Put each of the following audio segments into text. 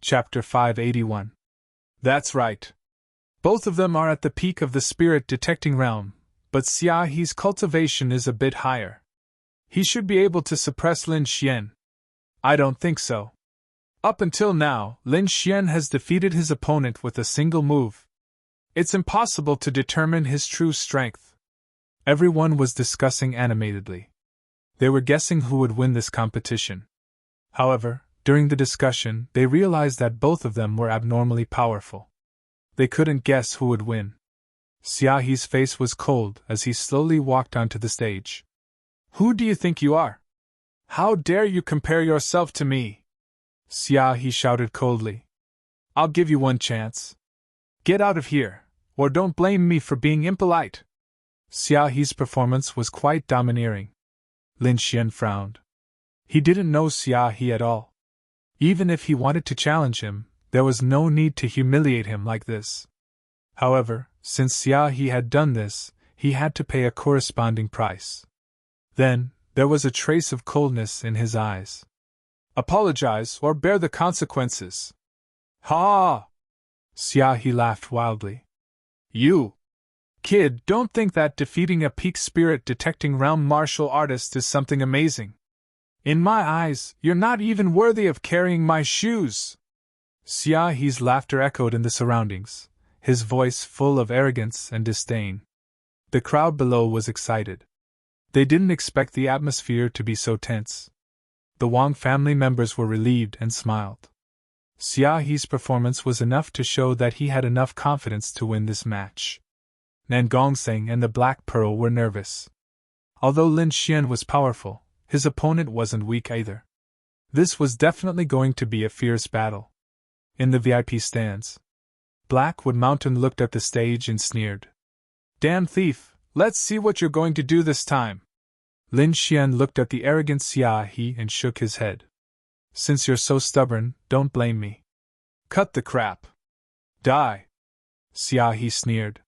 Chapter 581. That's right. Both of them are at the peak of the spirit detecting realm, but Xiaohe's cultivation is a bit higher. He should be able to suppress Lin Xian. I don't think so. Up until now, Lin Xian has defeated his opponent with a single move. It's impossible to determine his true strength. Everyone was discussing animatedly. They were guessing who would win this competition. However, during the discussion, they realized that both of them were abnormally powerful. They couldn't guess who would win. Xiaohe's face was cold as he slowly walked onto the stage. Who do you think you are? How dare you compare yourself to me? Xiaohe shouted coldly. I'll give you one chance. Get out of here, or don't blame me for being impolite. Xiaohe's performance was quite domineering. Lin Xian frowned. He didn't know Xiaohe at all. Even if he wanted to challenge him, there was no need to humiliate him like this. However, since Xiaohe had done this, he had to pay a corresponding price. Then, there was a trace of coldness in his eyes. Apologize or bear the consequences. Ha! Xiaohe laughed wildly. You! Kid, don't think that defeating a peak spirit detecting realm martial artist is something amazing. In my eyes, you're not even worthy of carrying my shoes. Xiaohe's laughter echoed in the surroundings, his voice full of arrogance and disdain. The crowd below was excited. They didn't expect the atmosphere to be so tense. The Wang family members were relieved and smiled. Xiaohe's performance was enough to show that he had enough confidence to win this match. Nan Gongseng and the Black Pearl were nervous. Although Lin Xian was powerful, his opponent wasn't weak either. This was definitely going to be a fierce battle. In the VIP stands, Blackwood Mountain looked at the stage and sneered. Damn thief, let's see what you're going to do this time. Lin Xian looked at the arrogant Xiaohe and shook his head. Since you're so stubborn, don't blame me. Cut the crap. Die. Xiaohe sneered.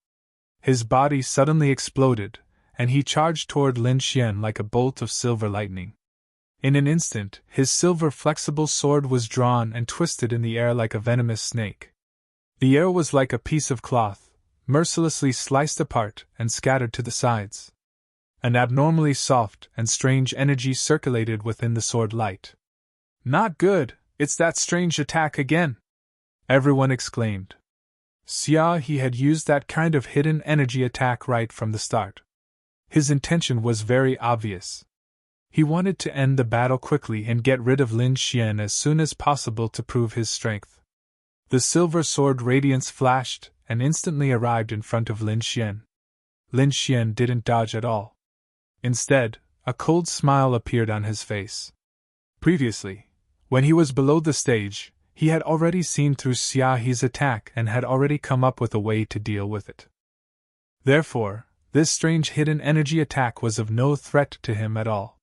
His body suddenly exploded, and he charged toward Lin Xian like a bolt of silver lightning. In an instant, his silver flexible sword was drawn and twisted in the air like a venomous snake. The air was like a piece of cloth, mercilessly sliced apart and scattered to the sides. An abnormally soft and strange energy circulated within the sword light. Not good, it's that strange attack again! Everyone exclaimed. Xiaohe had used that kind of hidden energy attack right from the start. His intention was very obvious. He wanted to end the battle quickly and get rid of Lin Xian as soon as possible to prove his strength. The silver sword radiance flashed and instantly arrived in front of Lin Xian. Lin Xian didn't dodge at all. Instead, a cold smile appeared on his face. Previously, when he was below the stage, he had already seen through Xiaohe's attack and had already come up with a way to deal with it. Therefore, this strange hidden energy attack was of no threat to him at all.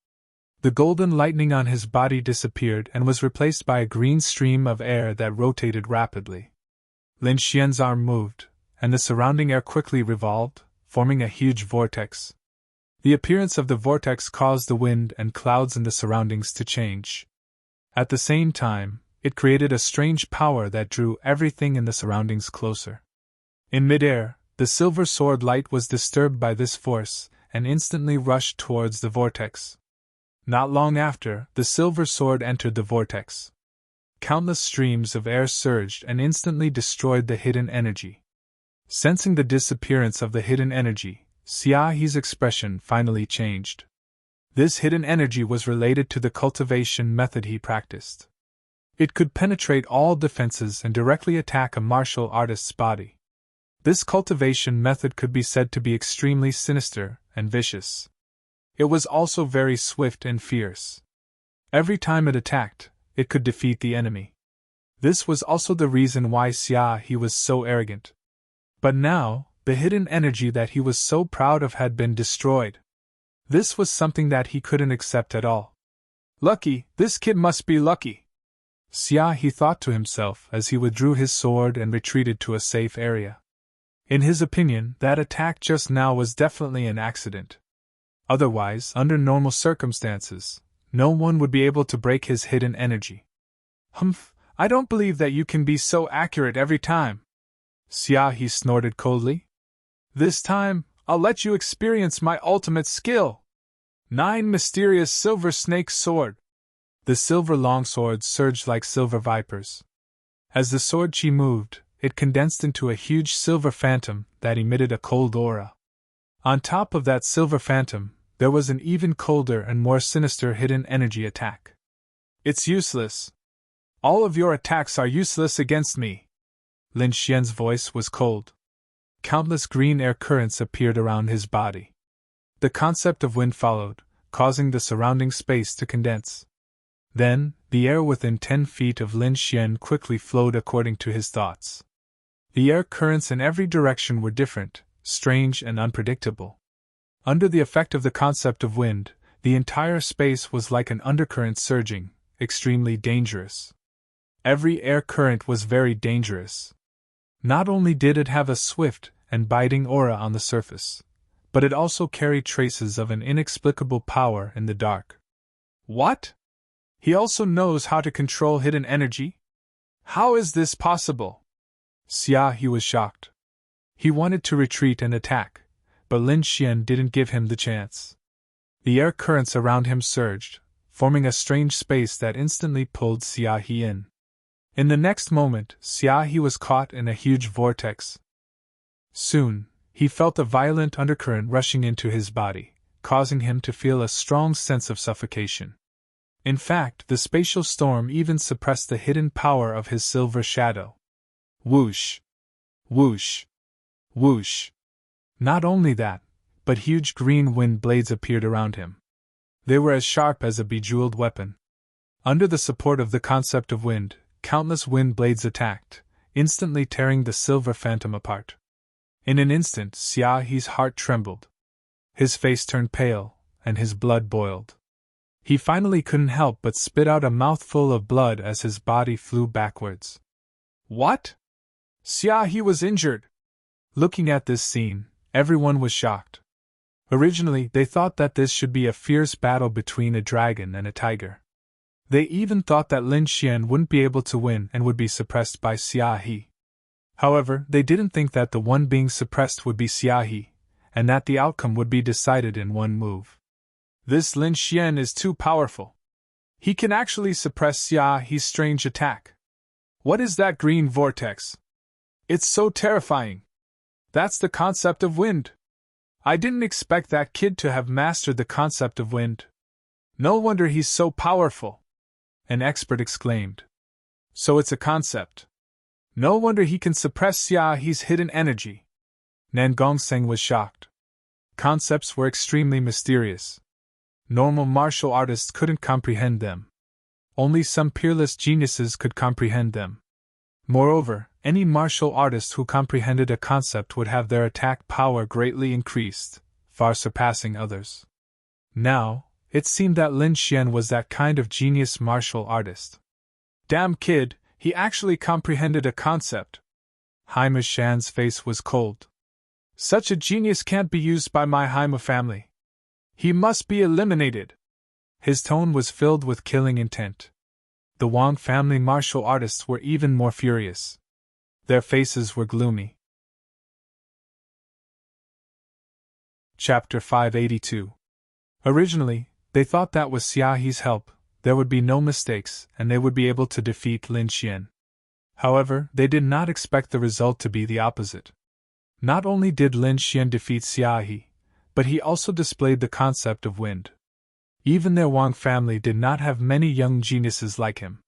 The golden lightning on his body disappeared and was replaced by a green stream of air that rotated rapidly. Lin Xian's arm moved, and the surrounding air quickly revolved, forming a huge vortex. The appearance of the vortex caused the wind and clouds in the surroundings to change. At the same time, it created a strange power that drew everything in the surroundings closer. In midair, the silver sword light was disturbed by this force and instantly rushed towards the vortex. Not long after, the silver sword entered the vortex. Countless streams of air surged and instantly destroyed the hidden energy. Sensing the disappearance of the hidden energy, Xiaohe's expression finally changed. This hidden energy was related to the cultivation method he practiced. It could penetrate all defenses and directly attack a martial artist's body. This cultivation method could be said to be extremely sinister and vicious. It was also very swift and fierce. Every time it attacked, it could defeat the enemy. This was also the reason why Xiaohe was so arrogant. But now, the hidden energy that he was so proud of had been destroyed. This was something that he couldn't accept at all. Lucky, this kid must be lucky. Xiaohe thought to himself as he withdrew his sword and retreated to a safe area. In his opinion, that attack just now was definitely an accident. Otherwise, under normal circumstances, no one would be able to break his hidden energy. I don't believe that you can be so accurate every time. Xia He snorted coldly. This time, I'll let you experience my ultimate skill. 9 Mysterious Silver Snake Sword. The silver longswords surged like silver vipers. As the sword chi moved, it condensed into a huge silver phantom that emitted a cold aura. On top of that silver phantom, there was an even colder and more sinister hidden energy attack. It's useless. All of your attacks are useless against me. Lin Xian's voice was cold. Countless green air currents appeared around his body. The concept of wind followed, causing the surrounding space to condense. Then, the air within 10 feet of Lin Xian quickly flowed according to his thoughts. The air currents in every direction were different, strange and unpredictable. Under the effect of the concept of wind, the entire space was like an undercurrent surging, extremely dangerous. Every air current was very dangerous. Not only did it have a swift and biting aura on the surface, but it also carried traces of an inexplicable power in the dark. What? He also knows how to control hidden energy? How is this possible? Xia He was shocked. He wanted to retreat and attack, but Lin Xian didn't give him the chance. The air currents around him surged, forming a strange space that instantly pulled Xia He in. In the next moment, Xia He was caught in a huge vortex. Soon, he felt a violent undercurrent rushing into his body, causing him to feel a strong sense of suffocation. In fact, the spatial storm even suppressed the hidden power of his silver shadow. Whoosh! Whoosh! Whoosh! Not only that, but huge green wind blades appeared around him. They were as sharp as a bejeweled weapon. Under the support of the concept of wind, countless wind blades attacked, instantly tearing the silver phantom apart. In an instant, Xia He's heart trembled. His face turned pale, and his blood boiled. He finally couldn't help but spit out a mouthful of blood as his body flew backwards. What? Xia He was injured! Looking at this scene, everyone was shocked. Originally, they thought that this should be a fierce battle between a dragon and a tiger. They even thought that Lin Xian wouldn't be able to win and would be suppressed by Xia He. However, they didn't think that the one being suppressed would be Xia He, and that the outcome would be decided in one move. This Lin Xian is too powerful. He can actually suppress Xia He's strange attack. What is that green vortex? It's so terrifying. That's the concept of wind. I didn't expect that kid to have mastered the concept of wind. No wonder he's so powerful. An expert exclaimed. So it's a concept. No wonder he can suppress Xia He's hidden energy. Nan Gongseng was shocked. Concepts were extremely mysterious. Normal martial artists couldn't comprehend them. Only some peerless geniuses could comprehend them. Moreover, any martial artist who comprehended a concept would have their attack power greatly increased, far surpassing others. Now, it seemed that Lin Xian was that kind of genius martial artist. Damn kid, he actually comprehended a concept. Haima Shan's face was cold. Such a genius can't be used by my Haima family. He must be eliminated. His tone was filled with killing intent. The Wang family martial artists were even more furious. Their faces were gloomy. Chapter 582. Originally, they thought that with Xia He's help, there would be no mistakes and they would be able to defeat Lin Xian. However, they did not expect the result to be the opposite. Not only did Lin Xian defeat Xia He, but he also displayed the concept of wind. Even their Wang family did not have many young geniuses like him.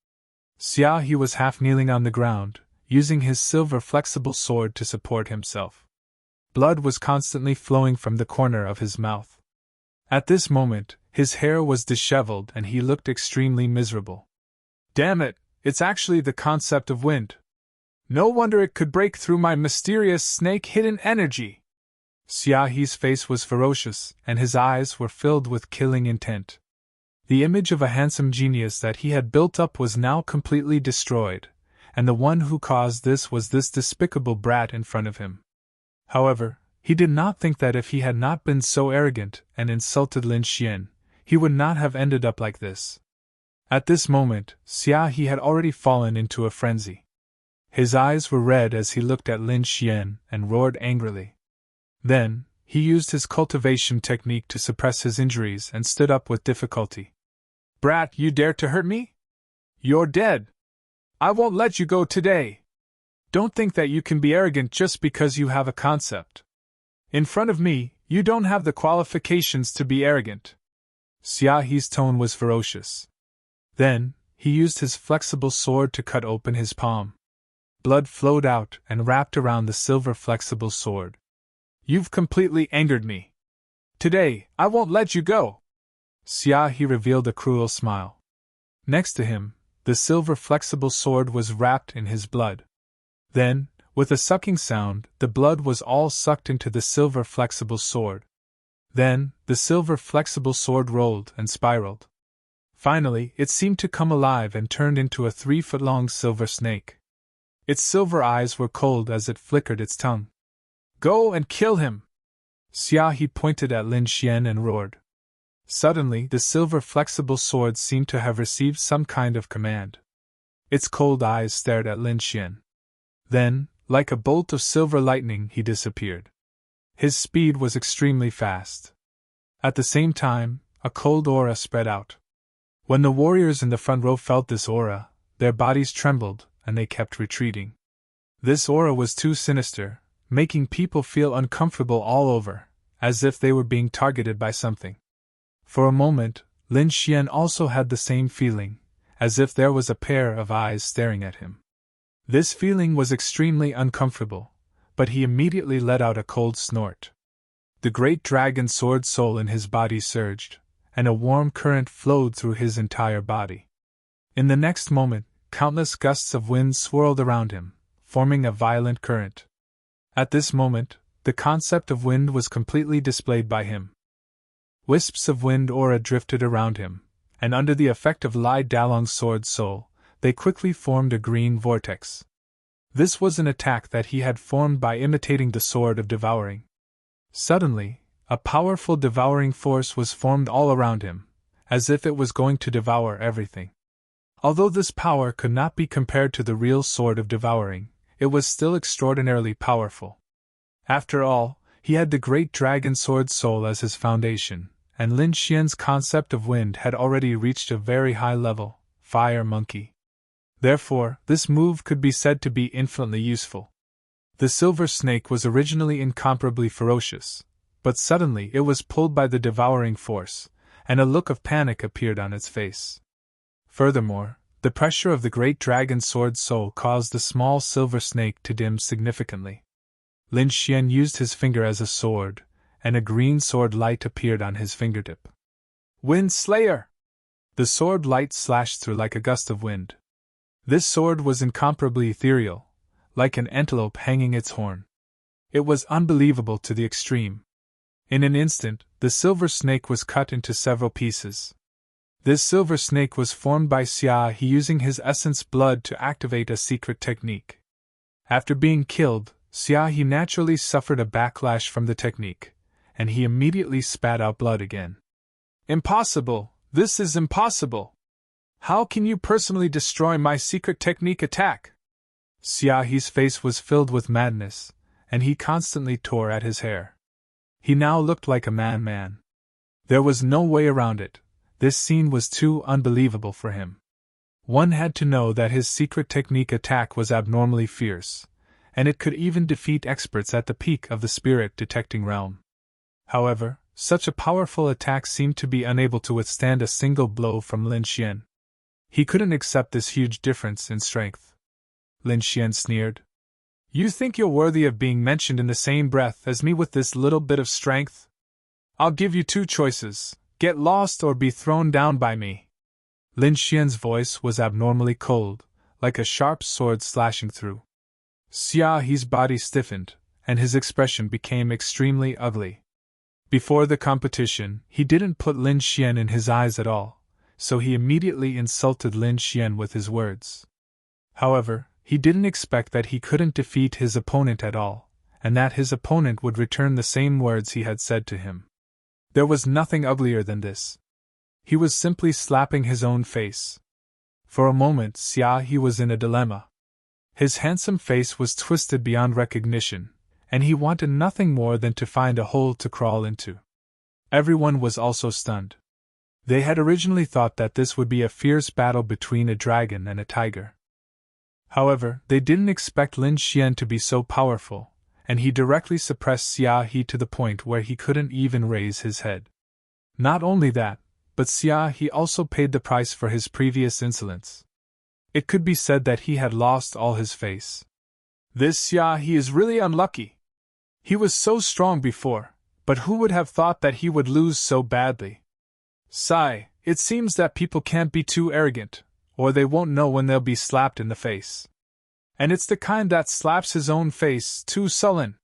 Xia He was half kneeling on the ground, using his silver flexible sword to support himself. Blood was constantly flowing from the corner of his mouth. At this moment, his hair was disheveled and he looked extremely miserable. Damn it, it's actually the concept of wind. No wonder it could break through my mysterious snake-hidden energy. Xia He's face was ferocious, and his eyes were filled with killing intent. The image of a handsome genius that he had built up was now completely destroyed, and the one who caused this was this despicable brat in front of him. However, he did not think that if he had not been so arrogant and insulted Lin Xian, he would not have ended up like this. At this moment, Xia had already fallen into a frenzy. His eyes were red as he looked at Lin Xian and roared angrily. Then, he used his cultivation technique to suppress his injuries and stood up with difficulty. Brat, you dare to hurt me? You're dead. I won't let you go today. Don't think that you can be arrogant just because you have a concept. In front of me, you don't have the qualifications to be arrogant. Xiao's tone was ferocious. Then, he used his flexible sword to cut open his palm. Blood flowed out and wrapped around the silver flexible sword. You've completely angered me. Today, I won't let you go. Xia revealed a cruel smile. Next to him, the silver flexible sword was wrapped in his blood. Then, with a sucking sound, the blood was all sucked into the silver flexible sword. Then, the silver flexible sword rolled and spiraled. Finally, it seemed to come alive and turned into a 3-foot-long silver snake. Its silver eyes were cold as it flickered its tongue. Go and kill him! Xia pointed at Lin Xian and roared. Suddenly, the silver flexible sword seemed to have received some kind of command. Its cold eyes stared at Lin Xian. Then, like a bolt of silver lightning, he disappeared. His speed was extremely fast. At the same time, a cold aura spread out. When the warriors in the front row felt this aura, their bodies trembled, and they kept retreating. This aura was too sinister, making people feel uncomfortable all over, as if they were being targeted by something. For a moment, Lin Xian also had the same feeling, as if there was a pair of eyes staring at him. This feeling was extremely uncomfortable, but he immediately let out a cold snort. The great dragon sword soul in his body surged, and a warm current flowed through his entire body. In the next moment, countless gusts of wind swirled around him, forming a violent current. At this moment, the concept of wind was completely displayed by him. Wisps of wind aura drifted around him, and under the effect of Lai Dalong's sword soul, they quickly formed a green vortex. This was an attack that he had formed by imitating the sword of devouring. Suddenly, a powerful devouring force was formed all around him, as if it was going to devour everything. Although this power could not be compared to the real sword of devouring, it was still extraordinarily powerful. After all, he had the great dragon sword soul as his foundation, and Lin Xian's concept of wind had already reached a very high level, fire monkey. Therefore, this move could be said to be infinitely useful. The silver snake was originally incomparably ferocious, but suddenly it was pulled by the devouring force, and a look of panic appeared on its face. Furthermore, the pressure of the great dragon sword soul caused the small silver snake to dim significantly. Lin Xian used his finger as a sword, and a green sword light appeared on his fingertip. Wind Slayer! The sword light slashed through like a gust of wind. This sword was incomparably ethereal, like an antelope hanging its horn. It was unbelievable to the extreme. In an instant, the silver snake was cut into several pieces. This silver snake was formed by Xia using his essence blood to activate a secret technique. After being killed, Xia naturally suffered a backlash from the technique, and he immediately spat out blood again. Impossible! This is impossible! How can you personally destroy my secret technique attack? Xiao's face was filled with madness, and he constantly tore at his hair. He now looked like a madman. There was no way around it. This scene was too unbelievable for him. One had to know that his secret technique attack was abnormally fierce, and it could even defeat experts at the peak of the spirit detecting realm. However, such a powerful attack seemed to be unable to withstand a single blow from Lin Xian. He couldn't accept this huge difference in strength. Lin Xian sneered. You think you're worthy of being mentioned in the same breath as me with this little bit of strength? I'll give you 2 choices, get lost or be thrown down by me. Lin Xian's voice was abnormally cold, like a sharp sword slashing through. Xiao's body stiffened, and his expression became extremely ugly. Before the competition, he didn't put Lin Xian in his eyes at all, so he immediately insulted Lin Xian with his words. However, he didn't expect that he couldn't defeat his opponent at all, and that his opponent would return the same words he had said to him. There was nothing uglier than this. He was simply slapping his own face. For a moment, Xia was in a dilemma. His handsome face was twisted beyond recognition, and he wanted nothing more than to find a hole to crawl into. Everyone was also stunned. They had originally thought that this would be a fierce battle between a dragon and a tiger. However, they didn't expect Lin Xian to be so powerful, and he directly suppressed Xia to the point where he couldn't even raise his head. Not only that, but Xia also paid the price for his previous insolence. It could be said that he had lost all his face. This Xia is really unlucky. He was so strong before, but who would have thought that he would lose so badly? Sigh, it seems that people can't be too arrogant, or they won't know when they'll be slapped in the face. And it's the kind that slaps his own face too sullen.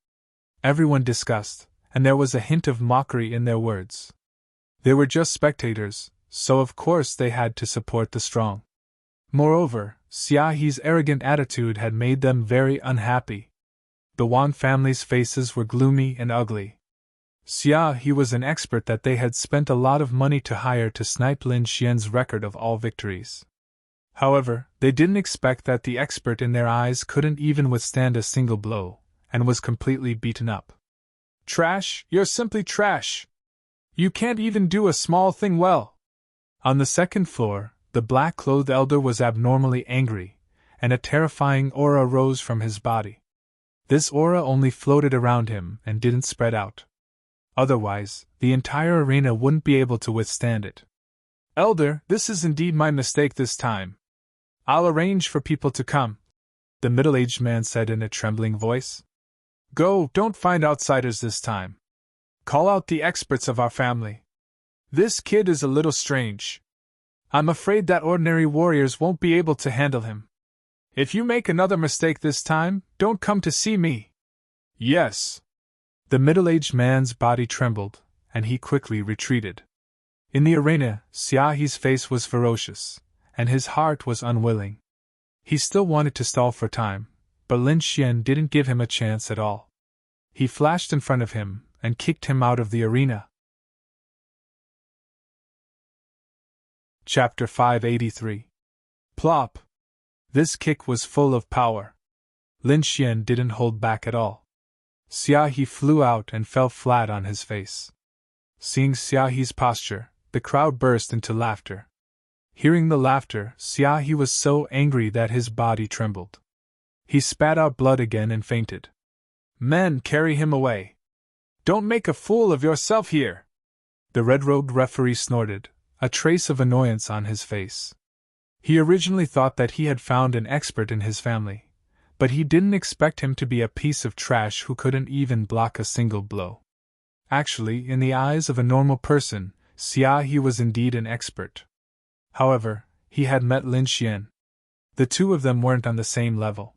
Everyone discussed, and there was a hint of mockery in their words. They were just spectators, so of course they had to support the strong. Moreover, Xiao's arrogant attitude had made them very unhappy. The Wang family's faces were gloomy and ugly. Xia was an expert that they had spent a lot of money to hire to snipe Lin Xian's record of all victories. However, they didn't expect that the expert in their eyes couldn't even withstand a single blow, and was completely beaten up. Trash, you're simply trash! You can't even do a small thing well! On the second floor, the black-clothed elder was abnormally angry, and a terrifying aura rose from his body. This aura only floated around him and didn't spread out. Otherwise, the entire arena wouldn't be able to withstand it. Elder, this is indeed my mistake this time. I'll arrange for people to come, the middle-aged man said in a trembling voice. Go, don't find outsiders this time. Call out the experts of our family. This kid is a little strange. I'm afraid that ordinary warriors won't be able to handle him. If you make another mistake this time, don't come to see me. Yes. The middle-aged man's body trembled, and he quickly retreated. In the arena, Xiao's face was ferocious, and his heart was unwilling. He still wanted to stall for time, but Lin Xian didn't give him a chance at all. He flashed in front of him and kicked him out of the arena. Chapter 583. Plop! This kick was full of power. Lin Xian didn't hold back at all. Xiaohi flew out and fell flat on his face. Seeing Xiaohi's posture, the crowd burst into laughter. Hearing the laughter, Xiaohi was so angry that his body trembled. He spat out blood again and fainted. Men, carry him away. Don't make a fool of yourself here! The red-robed referee snorted, a trace of annoyance on his face. He originally thought that he had found an expert in his family, but he didn't expect him to be a piece of trash who couldn't even block a single blow. Actually, in the eyes of a normal person, Xia was indeed an expert. However, he had met Lin Xian. The two of them weren't on the same level.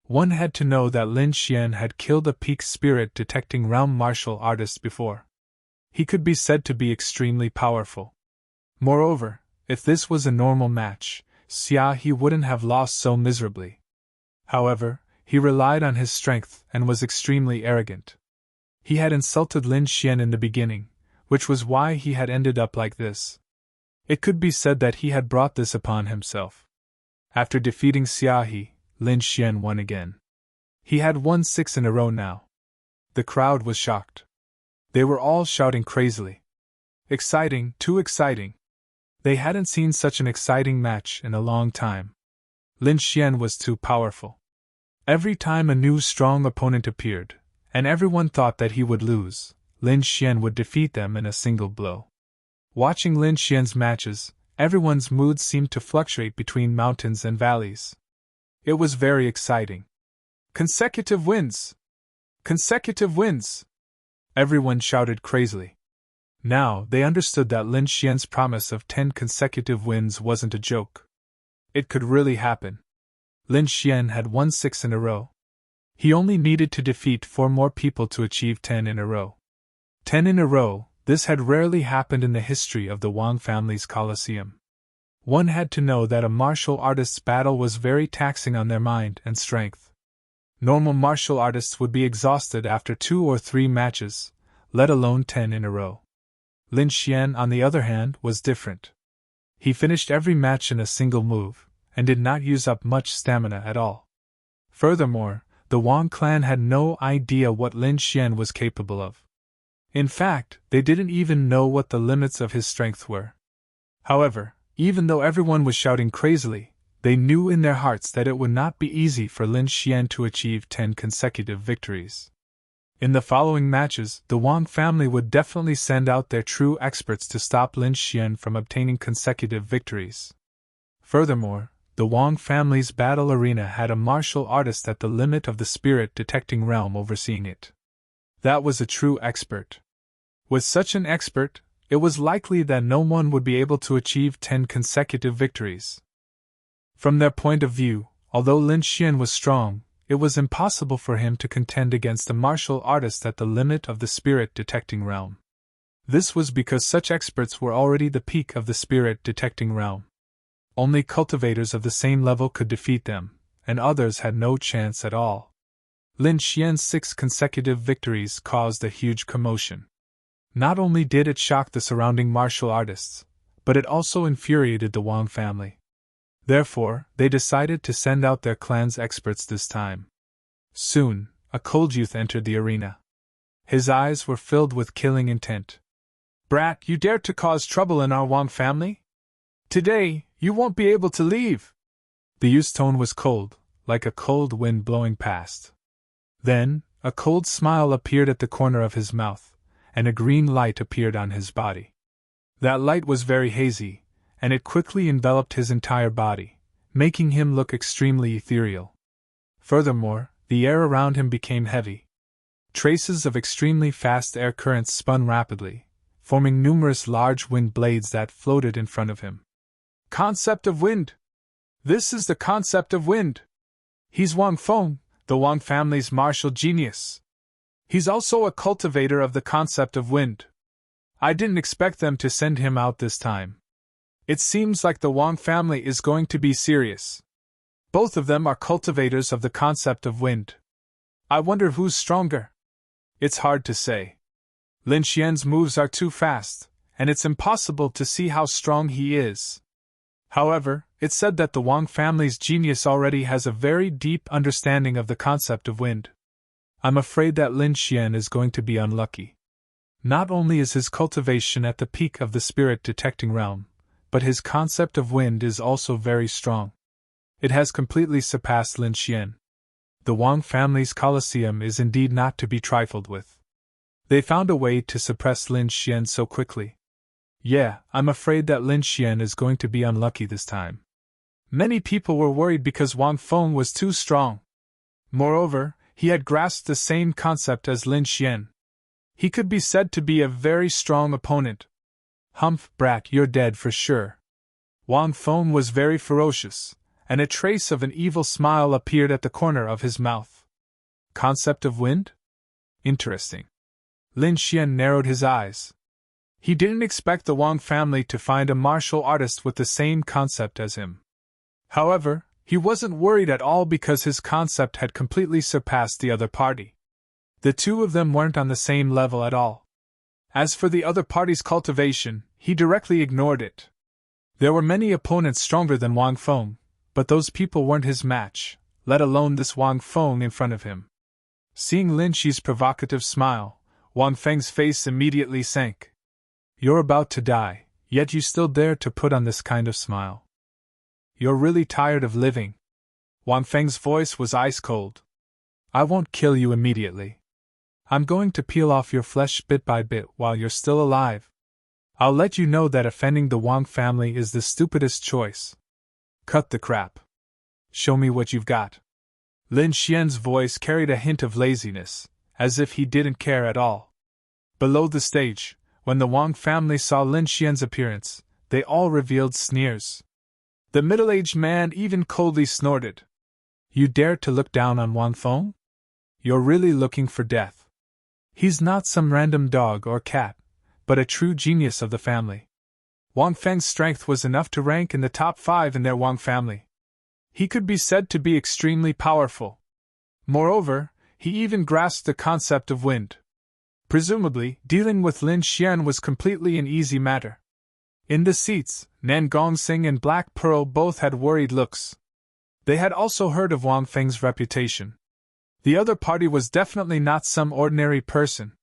One had to know that Lin Xian had killed a peak spirit detecting realm martial artist before. He could be said to be extremely powerful. Moreover, if this was a normal match, Xia wouldn't have lost so miserably. However, he relied on his strength and was extremely arrogant. He had insulted Lin Xian in the beginning, which was why he had ended up like this. It could be said that he had brought this upon himself. After defeating Xia, Lin Xian won again. He had won 6 in a row now. The crowd was shocked. They were all shouting crazily. Exciting, too exciting. They hadn't seen such an exciting match in a long time. Lin Xian was too powerful. Every time a new strong opponent appeared, and everyone thought that he would lose, Lin Xian would defeat them in a single blow. Watching Lin Xian's matches, everyone's mood seemed to fluctuate between mountains and valleys. It was very exciting. Consecutive wins! Consecutive wins! Everyone shouted crazily. Now, they understood that Lin Xian's promise of 10 consecutive wins wasn't a joke. It could really happen. Lin Xian had won 6 in a row. He only needed to defeat 4 more people to achieve 10 in a row. 10 in a row, this had rarely happened in the history of the Wang family's Colosseum. One had to know that a martial artist's battle was very taxing on their mind and strength. Normal martial artists would be exhausted after 2 or 3 matches, let alone 10 in a row. Lin Xian, on the other hand, was different. He finished every match in a single move, and did not use up much stamina at all. Furthermore, the Wang clan had no idea what Lin Xian was capable of. In fact, they didn't even know what the limits of his strength were. However, even though everyone was shouting crazily, they knew in their hearts that it would not be easy for Lin Xian to achieve 10 consecutive victories. In the following matches, the Wang family would definitely send out their true experts to stop Lin Xian from obtaining consecutive victories. Furthermore, the Wang family's battle arena had a martial artist at the limit of the spirit detecting realm overseeing it. That was a true expert. With such an expert, it was likely that no one would be able to achieve 10 consecutive victories. From their point of view, although Lin Xian was strong, it was impossible for him to contend against a martial artist at the limit of the spirit detecting realm. This was because such experts were already the peak of the spirit detecting realm. Only cultivators of the same level could defeat them, and others had no chance at all. Lin Xian's 6 consecutive victories caused a huge commotion. Not only did it shock the surrounding martial artists, but it also infuriated the Wang family. Therefore, they decided to send out their clan's experts this time. Soon, a cold youth entered the arena. His eyes were filled with killing intent. "Brat, you dare to cause trouble in our Wang family? Today, you won't be able to leave!" The youth's tone was cold, like a cold wind blowing past. Then, a cold smile appeared at the corner of his mouth, and a green light appeared on his body. That light was very hazy, and it quickly enveloped his entire body, making him look extremely ethereal. Furthermore, the air around him became heavy. Traces of extremely fast air currents spun rapidly, forming numerous large wind blades that floated in front of him. Concept of wind! This is the concept of wind! He's Wang Feng, the Wang family's martial genius. He's also a cultivator of the concept of wind. I didn't expect them to send him out this time. It seems like the Wang family is going to be serious. Both of them are cultivators of the concept of wind. I wonder who's stronger. It's hard to say. Lin Xian's moves are too fast, and it's impossible to see how strong he is. However, it's said that the Wang family's genius already has a very deep understanding of the concept of wind. I'm afraid that Lin Xian is going to be unlucky. Not only is his cultivation at the peak of the spirit detecting realm, but his concept of wind is also very strong. It has completely surpassed Lin Xian. The Wang family's Colosseum is indeed not to be trifled with. They found a way to suppress Lin Xian so quickly. Yeah, I'm afraid that Lin Xian is going to be unlucky this time. Many people were worried because Wang Feng was too strong. Moreover, he had grasped the same concept as Lin Xian. He could be said to be a very strong opponent. Humph, brat, you're dead for sure. Wang Feng was very ferocious, and a trace of an evil smile appeared at the corner of his mouth. Concept of wind? Interesting. Lin Xian narrowed his eyes. He didn't expect the Wang family to find a martial artist with the same concept as him. However, he wasn't worried at all because his concept had completely surpassed the other party. The two of them weren't on the same level at all. As for the other party's cultivation, he directly ignored it. There were many opponents stronger than Wang Feng, but those people weren't his match, let alone this Wang Feng in front of him. Seeing Lin Xi's provocative smile, Wang Feng's face immediately sank. You're about to die, yet you still dare to put on this kind of smile. You're really tired of living. Wang Feng's voice was ice cold. I won't kill you immediately. I'm going to peel off your flesh bit by bit while you're still alive. I'll let you know that offending the Wang family is the stupidest choice. Cut the crap. Show me what you've got. Lin Xian's voice carried a hint of laziness, as if he didn't care at all. Below the stage, when the Wang family saw Lin Xian's appearance, they all revealed sneers. The middle-aged man even coldly snorted. You dare to look down on Wang Feng? You're really looking for death. He's not some random dog or cat, but a true genius of the family. Wang Feng's strength was enough to rank in the top 5 in their Wang family. He could be said to be extremely powerful. Moreover, he even grasped the concept of wind. Presumably, dealing with Lin Xian was completely an easy matter. In the seats, Nan Gongxing and Black Pearl both had worried looks. They had also heard of Wang Feng's reputation. The other party was definitely not some ordinary person.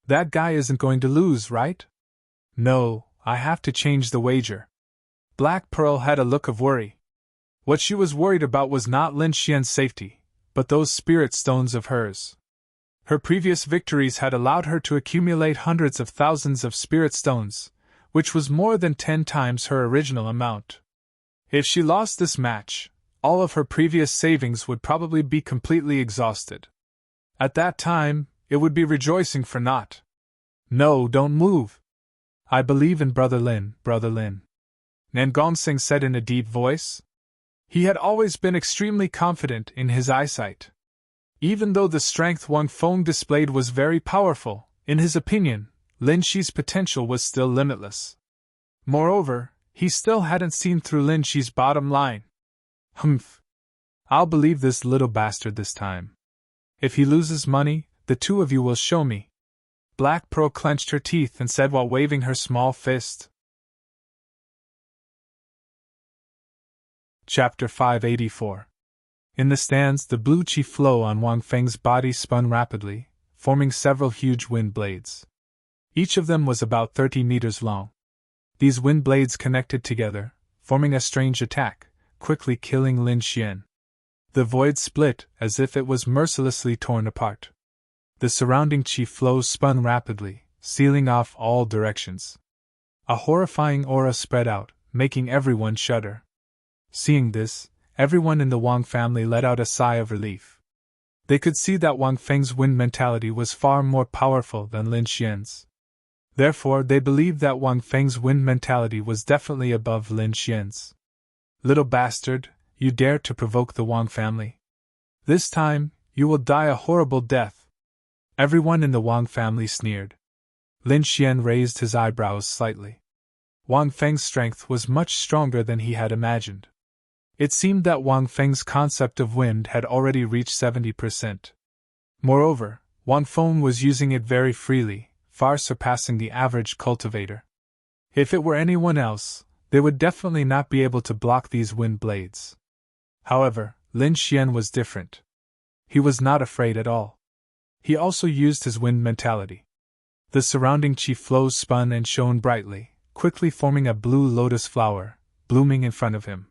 That guy isn't going to lose, right? No, I have to change the wager. Black Pearl had a look of worry. What she was worried about was not Lin Xian's safety, but those spirit stones of hers. Her previous victories had allowed her to accumulate hundreds of thousands of spirit stones, which was more than 10 times her original amount. If she lost this match, all of her previous savings would probably be completely exhausted. At that time, it would be rejoicing for naught. No, don't move. I believe in Brother Lin, Brother Lin. Nan Gongxing said in a deep voice. He had always been extremely confident in his eyesight. Even though the strength Wang Feng displayed was very powerful, in his opinion, Lin Xi's potential was still limitless. Moreover, he still hadn't seen through Lin Xi's bottom line. Humph. I'll believe this little bastard this time. If he loses money, the two of you will show me. Black Pearl clenched her teeth and said while waving her small fist. Chapter 584. In the stands, the blue chi flow on Wang Feng's body spun rapidly, forming several huge wind blades. Each of them was about 30 meters long. These wind blades connected together, forming a strange attack, quickly killing Lin Xian. The void split as if it was mercilessly torn apart. The surrounding chi flow spun rapidly, sealing off all directions. A horrifying aura spread out, making everyone shudder. Seeing this, everyone in the Wang family let out a sigh of relief. They could see that Wang Feng's wind mentality was far more powerful than Lin Xian's. Therefore, they believed that Wang Feng's wind mentality was definitely above Lin Xian's. Little bastard, you dare to provoke the Wang family. This time, you will die a horrible death. Everyone in the Wang family sneered. Lin Xian raised his eyebrows slightly. Wang Feng's strength was much stronger than he had imagined. It seemed that Wang Feng's concept of wind had already reached 70%. Moreover, Wang Feng was using it very freely, far surpassing the average cultivator. If it were anyone else, they would definitely not be able to block these wind blades. However, Lin Xian was different. He was not afraid at all. He also used his wind mentality. The surrounding chi flows spun and shone brightly, quickly forming a blue lotus flower, blooming in front of him.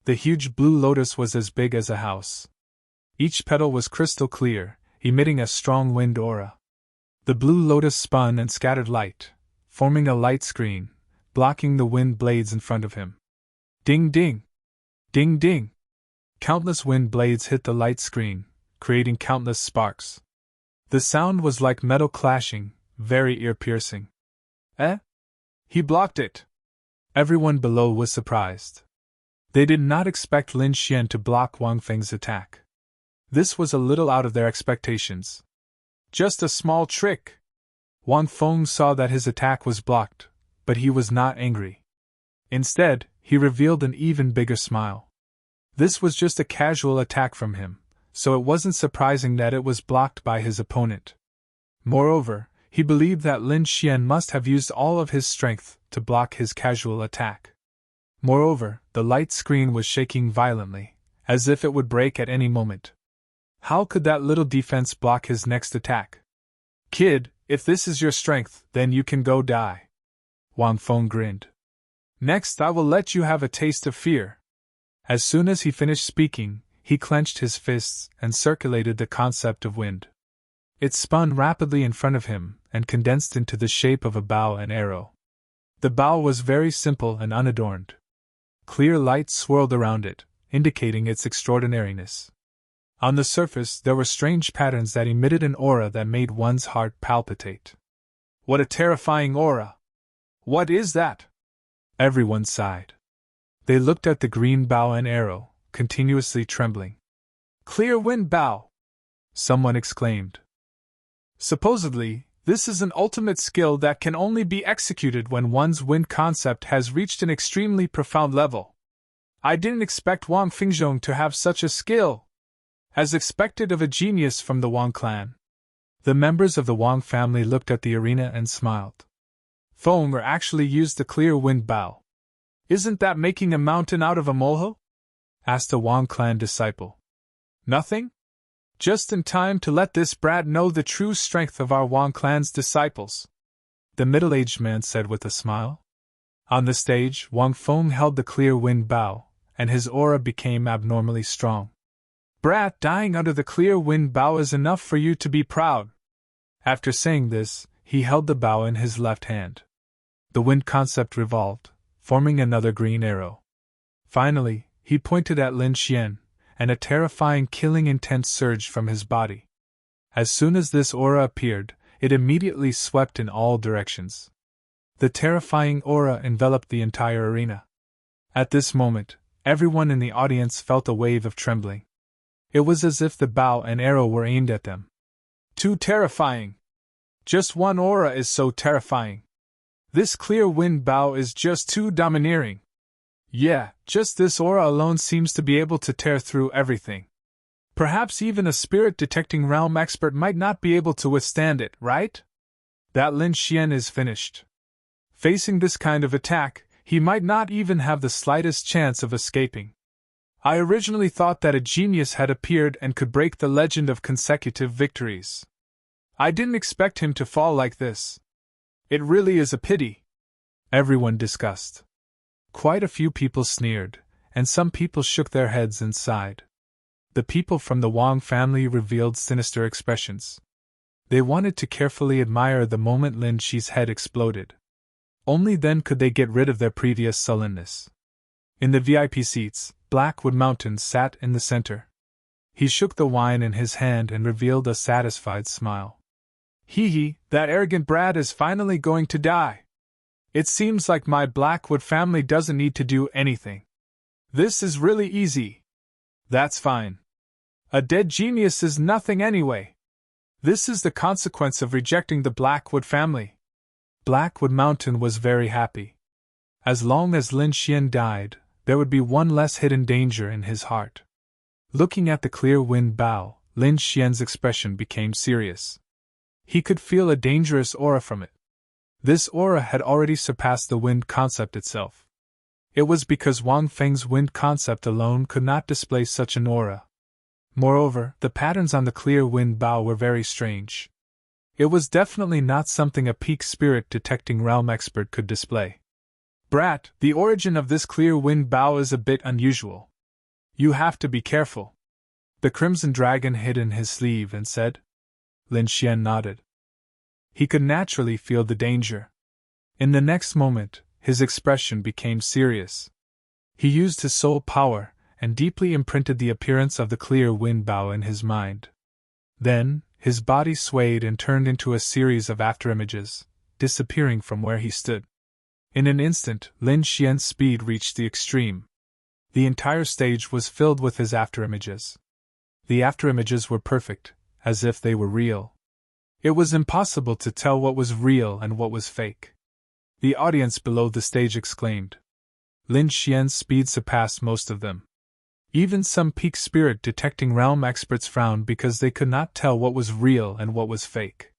The huge blue lotus was as big as a house. Each petal was crystal clear, emitting a strong wind aura. The blue lotus spun and scattered light, forming a light screen, blocking the wind blades in front of him. Ding ding! Ding ding! Countless wind blades hit the light screen, creating countless sparks. The sound was like metal clashing, very ear-piercing. Eh? He blocked it! Everyone below was surprised. They did not expect Lin Xian to block Wang Feng's attack. This was a little out of their expectations. Just a small trick! Wang Feng saw that his attack was blocked, but he was not angry. Instead, he revealed an even bigger smile. This was just a casual attack from him, so it wasn't surprising that it was blocked by his opponent. Moreover, he believed that Lin Xian must have used all of his strength to block his casual attack. Moreover, the light screen was shaking violently, as if it would break at any moment. How could that little defense block his next attack? Kid, if this is your strength, then you can go die. Wang Feng grinned. Next, I will let you have a taste of fear. As soon as he finished speaking, he clenched his fists and circulated the concept of wind. It spun rapidly in front of him and condensed into the shape of a bow and arrow. The bow was very simple and unadorned. Clear light swirled around it, indicating its extraordinariness. On the surface there were strange patterns that emitted an aura that made one's heart palpitate. What a terrifying aura! What is that? Everyone sighed. They looked at the green bow and arrow, continuously trembling. Clear wind bow! Someone exclaimed. Supposedly, this is an ultimate skill that can only be executed when one's wind concept has reached an extremely profound level. I didn't expect Wang Fengzhong to have such a skill. As expected of a genius from the Wang clan. The members of the Wang family looked at the arena and smiled. Feng actually used the clear wind bow. Isn't that making a mountain out of a molehill? Asked a Wang clan disciple. Nothing? Just in time to let this brat know the true strength of our Wang clan's disciples, the middle-aged man said with a smile. On the stage, Wang Feng held the clear wind bow, and his aura became abnormally strong. Brat, dying under the clear wind bow is enough for you to be proud. After saying this, he held the bow in his left hand. The wind concept revolved, forming another green arrow. Finally, he pointed at Lin Xian, and a terrifying killing intent surged from his body. As soon as this aura appeared, it immediately swept in all directions. The terrifying aura enveloped the entire arena. At this moment, everyone in the audience felt a wave of trembling. It was as if the bow and arrow were aimed at them. Too terrifying! Just one aura is so terrifying. This clear wind bow is just too domineering. Yeah, just this aura alone seems to be able to tear through everything. Perhaps even a spirit-detecting realm expert might not be able to withstand it, right? That Lin Xian is finished. Facing this kind of attack, he might not even have the slightest chance of escaping. I originally thought that a genius had appeared and could break the legend of consecutive victories. I didn't expect him to fall like this. It really is a pity. Everyone discussed. Quite a few people sneered, and some people shook their heads and sighed. The people from the Wang family revealed sinister expressions. They wanted to carefully admire the moment Lin Xi's head exploded. Only then could they get rid of their previous sullenness. In the VIP seats, Blackwood Mountain sat in the center. He shook the wine in his hand and revealed a satisfied smile. Hee, that arrogant brat is finally going to die. It seems like my Blackwood family doesn't need to do anything. This is really easy. That's fine. A dead genius is nothing anyway. This is the consequence of rejecting the Blackwood family. Blackwood Mountain was very happy. As long as Lin Xian died, there would be one less hidden danger in his heart. Looking at the clear wind bow, Lin Xian's expression became serious. He could feel a dangerous aura from it. This aura had already surpassed the wind concept itself. It was because Wang Feng's wind concept alone could not display such an aura. Moreover, the patterns on the clear wind bow were very strange. It was definitely not something a peak spirit-detecting realm expert could display. Brat, the origin of this clear wind bow is a bit unusual. You have to be careful. The Crimson Dragon hid in his sleeve and said. Lin Xian nodded. He could naturally feel the danger. In the next moment, his expression became serious. He used his soul power and deeply imprinted the appearance of the clear wind bow in his mind. Then, his body swayed and turned into a series of afterimages, disappearing from where he stood. In an instant, Lin Xian's speed reached the extreme. The entire stage was filled with his afterimages. The afterimages were perfect, as if they were real. It was impossible to tell what was real and what was fake. The audience below the stage exclaimed. Lin Xian's speed surpassed most of them. Even some peak spirit-detecting realm experts frowned because they could not tell what was real and what was fake.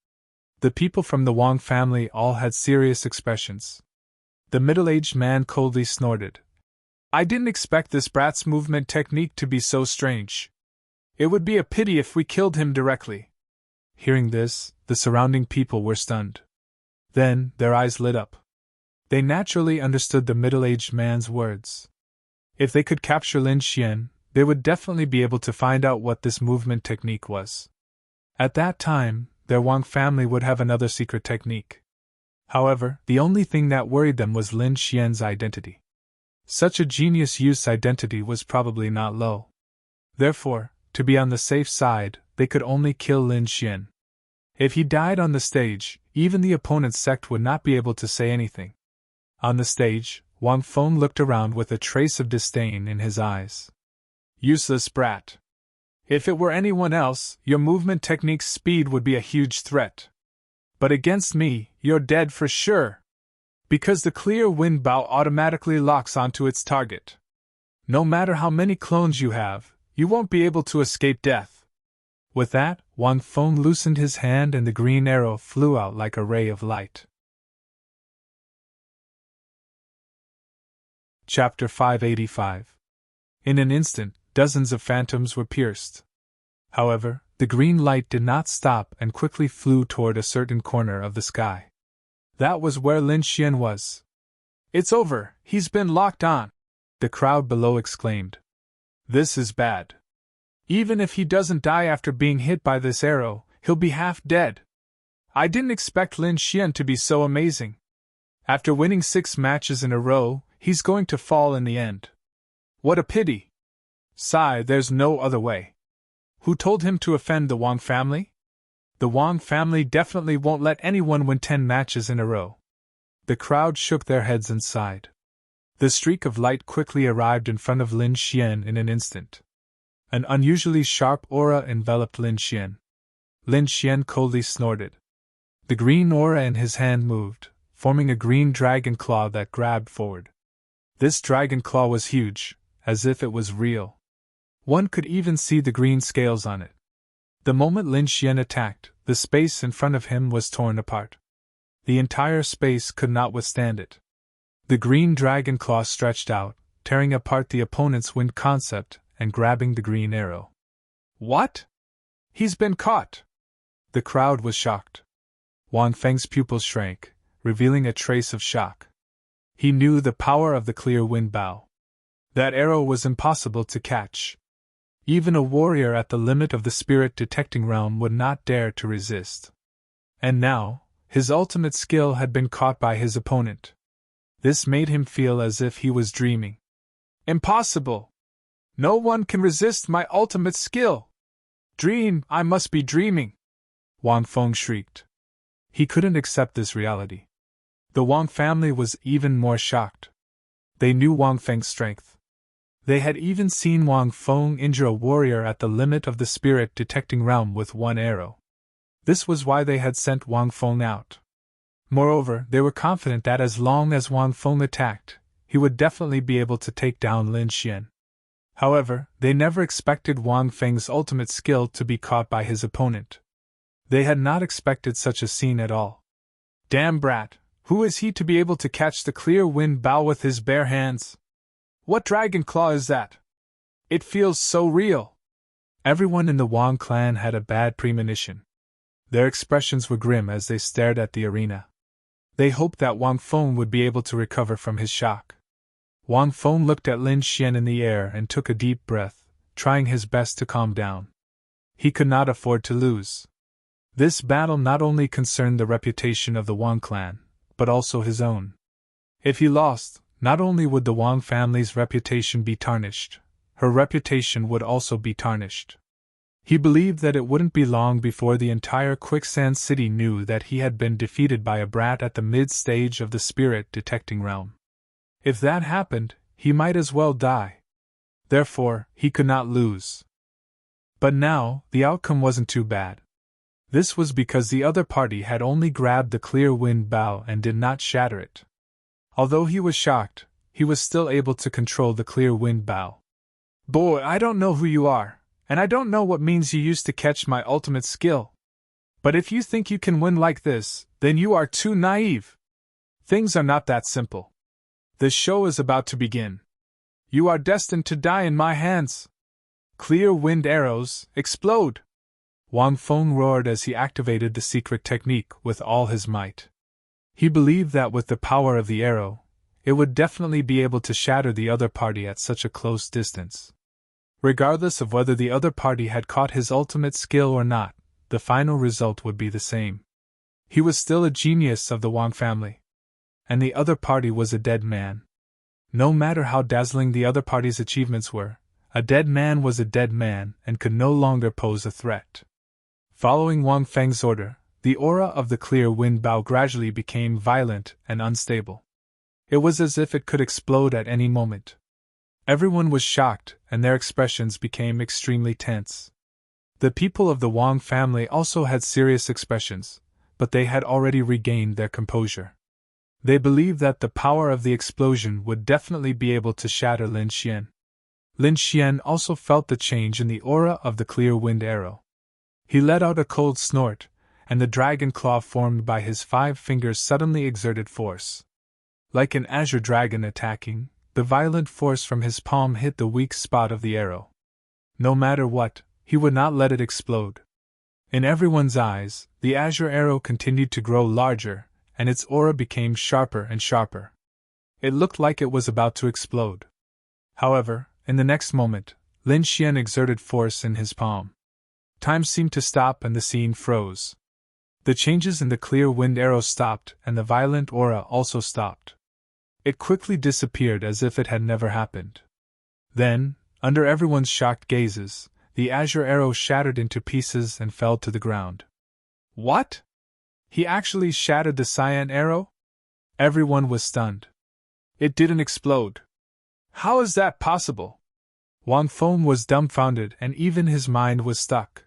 The people from the Wang family all had serious expressions. The middle-aged man coldly snorted. I didn't expect this brat's movement technique to be so strange. It would be a pity if we killed him directly. Hearing this, the surrounding people were stunned. Then, their eyes lit up. They naturally understood the middle-aged man's words. If they could capture Lin Xian, they would definitely be able to find out what this movement technique was. At that time, their Wang family would have another secret technique. However, the only thing that worried them was Lin Xian's identity. Such a genius youth's identity was probably not low. Therefore, to be on the safe side, they could only kill Lin Xian. If he died on the stage, even the opponent's sect would not be able to say anything. On the stage, Wang Feng looked around with a trace of disdain in his eyes. Useless brat. If it were anyone else, your movement technique's speed would be a huge threat. But against me, you're dead for sure. Because the clear wind bow automatically locks onto its target. No matter how many clones you have, you won't be able to escape death. With that, Wang Feng loosened his hand and the green arrow flew out like a ray of light. Chapter 585. In an instant, dozens of phantoms were pierced. However, the green light did not stop and quickly flew toward a certain corner of the sky. That was where Lin Xian was. "It's over, he's been locked on," the crowd below exclaimed. "This is bad. Even if he doesn't die after being hit by this arrow, he'll be half dead. I didn't expect Lin Xian to be so amazing. After winning 6 matches in a row, he's going to fall in the end. What a pity. Sigh, there's no other way. Who told him to offend the Wang family? The Wang family definitely won't let anyone win 10 matches in a row." The crowd shook their heads and sighed. The streak of light quickly arrived in front of Lin Xian in an instant. An unusually sharp aura enveloped Lin Xian. Lin Xian coldly snorted. The green aura in his hand moved, forming a green dragon claw that grabbed forward. This dragon claw was huge, as if it was real. One could even see the green scales on it. The moment Lin Xian attacked, the space in front of him was torn apart. The entire space could not withstand it. The green dragon claw stretched out, tearing apart the opponent's wind concept and grabbing the green arrow. "What? He's been caught!" The crowd was shocked. Wang Feng's pupils shrank, revealing a trace of shock. He knew the power of the clear wind bow. That arrow was impossible to catch. Even a warrior at the limit of the spirit detecting realm would not dare to resist. And now, his ultimate skill had been caught by his opponent. This made him feel as if he was dreaming. "Impossible! No one can resist my ultimate skill! Dream, I must be dreaming!" Wang Feng shrieked. He couldn't accept this reality. The Wang family was even more shocked. They knew Wang Feng's strength. They had even seen Wang Feng injure a warrior at the limit of the spirit detecting realm with one arrow. This was why they had sent Wang Feng out. Moreover, they were confident that as long as Wang Feng attacked, he would definitely be able to take down Lin Xian. However, they never expected Wang Feng's ultimate skill to be caught by his opponent. They had not expected such a scene at all. "Damn brat, who is he to be able to catch the clear wind bow with his bare hands? What dragon claw is that? It feels so real." Everyone in the Wang clan had a bad premonition. Their expressions were grim as they stared at the arena. They hoped that Wang Feng would be able to recover from his shock. Wang Feng looked at Lin Xian in the air and took a deep breath, trying his best to calm down. He could not afford to lose. This battle not only concerned the reputation of the Wang clan, but also his own. If he lost, not only would the Wang family's reputation be tarnished, her reputation would also be tarnished. He believed that it wouldn't be long before the entire Quicksand City knew that he had been defeated by a brat at the mid-stage of the spirit detecting realm. If that happened, he might as well die. Therefore, he could not lose. But now, the outcome wasn't too bad. This was because the other party had only grabbed the clear wind bow and did not shatter it. Although he was shocked, he was still able to control the clear wind bow. "Boy, I don't know who you are, and I don't know what means you used to catch my ultimate skill. But if you think you can win like this, then you are too naive. Things are not that simple. The show is about to begin. You are destined to die in my hands. Clear wind arrows, explode!" Wang Feng roared as he activated the secret technique with all his might. He believed that with the power of the arrow, it would definitely be able to shatter the other party at such a close distance. Regardless of whether the other party had caught his ultimate skill or not, the final result would be the same. He was still a genius of the Wang family. And the other party was a dead man. No matter how dazzling the other party's achievements were, a dead man was a dead man and could no longer pose a threat. Following Wang Feng's order, the aura of the clear wind bow gradually became violent and unstable. It was as if it could explode at any moment. Everyone was shocked, and their expressions became extremely tense. The people of the Wang family also had serious expressions, but they had already regained their composure. They believed that the power of the explosion would definitely be able to shatter Lin Xian. Lin Xian also felt the change in the aura of the clear wind arrow. He let out a cold snort, and the dragon claw formed by his 5 fingers suddenly exerted force. Like an azure dragon attacking, the violent force from his palm hit the weak spot of the arrow. No matter what, he would not let it explode. In everyone's eyes, the azure arrow continued to grow larger, and its aura became sharper and sharper. It looked like it was about to explode. However, in the next moment, Lin Xian exerted force in his palm. Time seemed to stop and the scene froze. The changes in the clear wind arrow stopped and the violent aura also stopped. It quickly disappeared as if it had never happened. Then, under everyone's shocked gazes, the azure arrow shattered into pieces and fell to the ground. What? He actually shattered the cyan arrow? Everyone was stunned. It didn't explode. How is that possible? Wang Feng was dumbfounded and even his mind was stuck.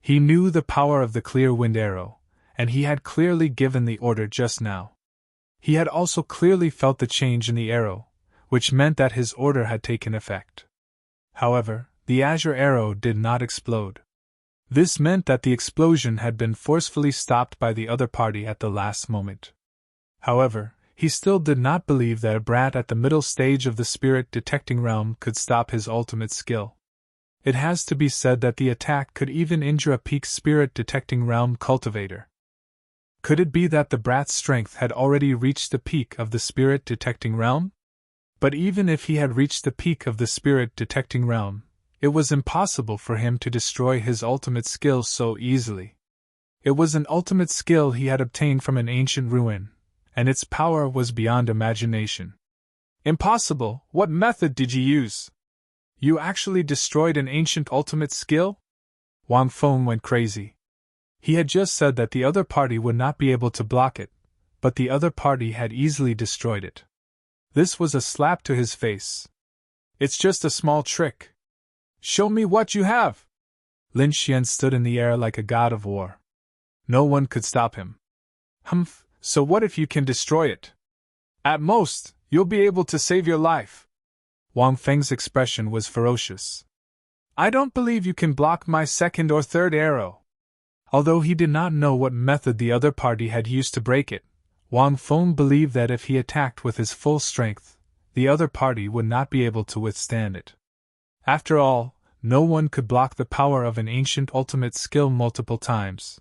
He knew the power of the clear wind arrow, and he had clearly given the order just now. He had also clearly felt the change in the arrow, which meant that his order had taken effect. However, the azure arrow did not explode. This meant that the explosion had been forcefully stopped by the other party at the last moment. However, he still did not believe that a brat at the middle stage of the spirit detecting realm could stop his ultimate skill. It has to be said that the attack could even injure a peak spirit detecting realm cultivator. Could it be that the brat's strength had already reached the peak of the spirit detecting realm? But even if he had reached the peak of the spirit detecting realm, it was impossible for him to destroy his ultimate skill so easily. It was an ultimate skill he had obtained from an ancient ruin, and its power was beyond imagination. Impossible! What method did you use? You actually destroyed an ancient ultimate skill? Wang Feng went crazy. He had just said that the other party would not be able to block it, but the other party had easily destroyed it. This was a slap to his face. It's just a small trick. Show me what you have! Lin Xian stood in the air like a god of war. No one could stop him. Humph, so what if you can destroy it? At most, you'll be able to save your life. Wang Feng's expression was ferocious. I don't believe you can block my second or third arrow. Although he did not know what method the other party had used to break it, Wang Feng believed that if he attacked with his full strength, the other party would not be able to withstand it. After all, no one could block the power of an ancient ultimate skill multiple times.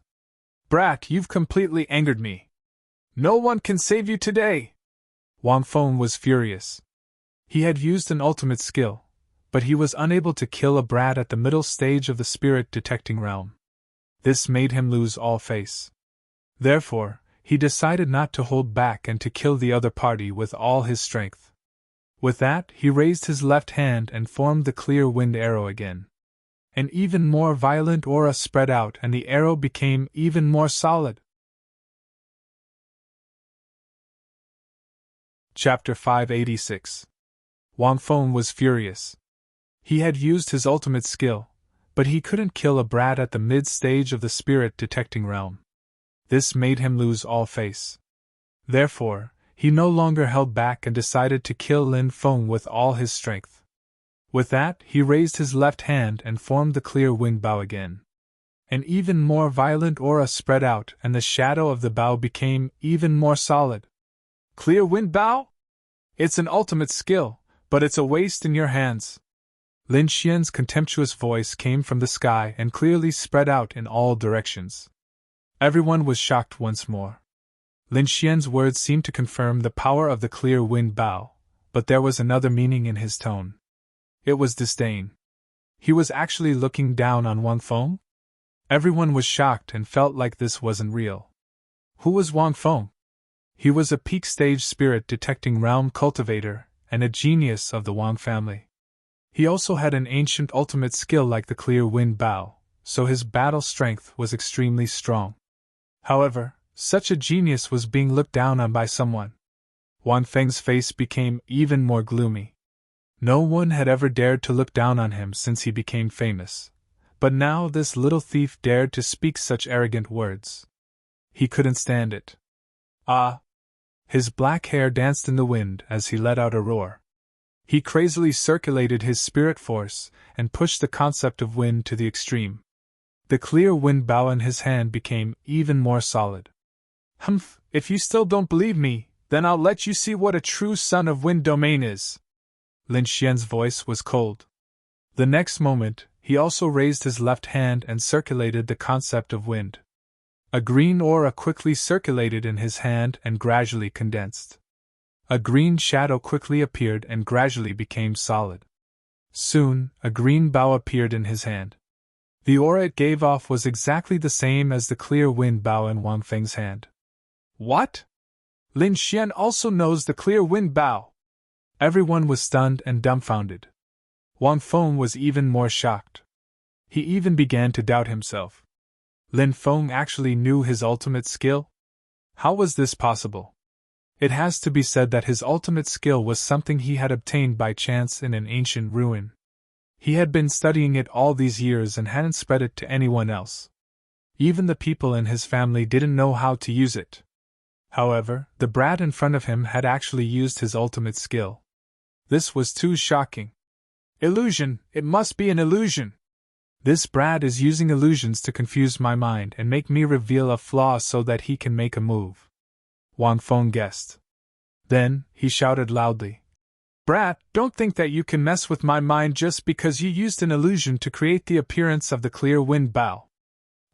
Brat, you've completely angered me. No one can save you today! Wang Feng was furious. He had used an ultimate skill, but he was unable to kill a brat at the middle stage of the spirit detecting realm. This made him lose all face. Therefore, he decided not to hold back and to kill the other party with all his strength. With that, he raised his left hand and formed the clear wind arrow again. An even more violent aura spread out and the arrow became even more solid. Chapter 586. Wang Feng was furious. He had used his ultimate skill, but he couldn't kill a brat at the mid-stage of the spirit detecting realm. This made him lose all face. Therefore, he no longer held back and decided to kill Lin Feng with all his strength. With that, he raised his left hand and formed the clear wind bow again. An even more violent aura spread out and the shadow of the bow became even more solid. Clear wind bow? It's an ultimate skill, but it's a waste in your hands. Lin Xian's contemptuous voice came from the sky and clearly spread out in all directions. Everyone was shocked once more. Lin Xian's words seemed to confirm the power of the clear wind bow, but there was another meaning in his tone. It was disdain. He was actually looking down on Wang Feng? Everyone was shocked and felt like this wasn't real. Who was Wang Feng? He was a peak stage spirit detecting realm cultivator and a genius of the Wang family. He also had an ancient ultimate skill like the clear wind bow, so his battle strength was extremely strong. However, such a genius was being looked down on by someone. Wang Feng's face became even more gloomy. No one had ever dared to look down on him since he became famous, but now this little thief dared to speak such arrogant words. He couldn't stand it. Ah! His black hair danced in the wind as he let out a roar. He crazily circulated his spirit force and pushed the concept of wind to the extreme. The clear wind bow in his hand became even more solid. Humph, if you still don't believe me, then I'll let you see what a true son of wind domain is. Lin Xian's voice was cold. The next moment, he also raised his left hand and circulated the concept of wind. A green aura quickly circulated in his hand and gradually condensed. A green shadow quickly appeared and gradually became solid. Soon, a green bow appeared in his hand. The aura it gave off was exactly the same as the clear wind bow in Wang Feng's hand. What? Lin Xian also knows the clear wind bow. Everyone was stunned and dumbfounded. Wang Feng was even more shocked. He even began to doubt himself. Lin Feng actually knew his ultimate skill? How was this possible? It has to be said that his ultimate skill was something he had obtained by chance in an ancient ruin. He had been studying it all these years and hadn't spread it to anyone else. Even the people in his family didn't know how to use it. However, the brat in front of him had actually used his ultimate skill. This was too shocking. Illusion, it must be an illusion. This brat is using illusions to confuse my mind and make me reveal a flaw so that he can make a move. Wang Feng guessed. Then, he shouted loudly. Brat, don't think that you can mess with my mind just because you used an illusion to create the appearance of the clear wind bow.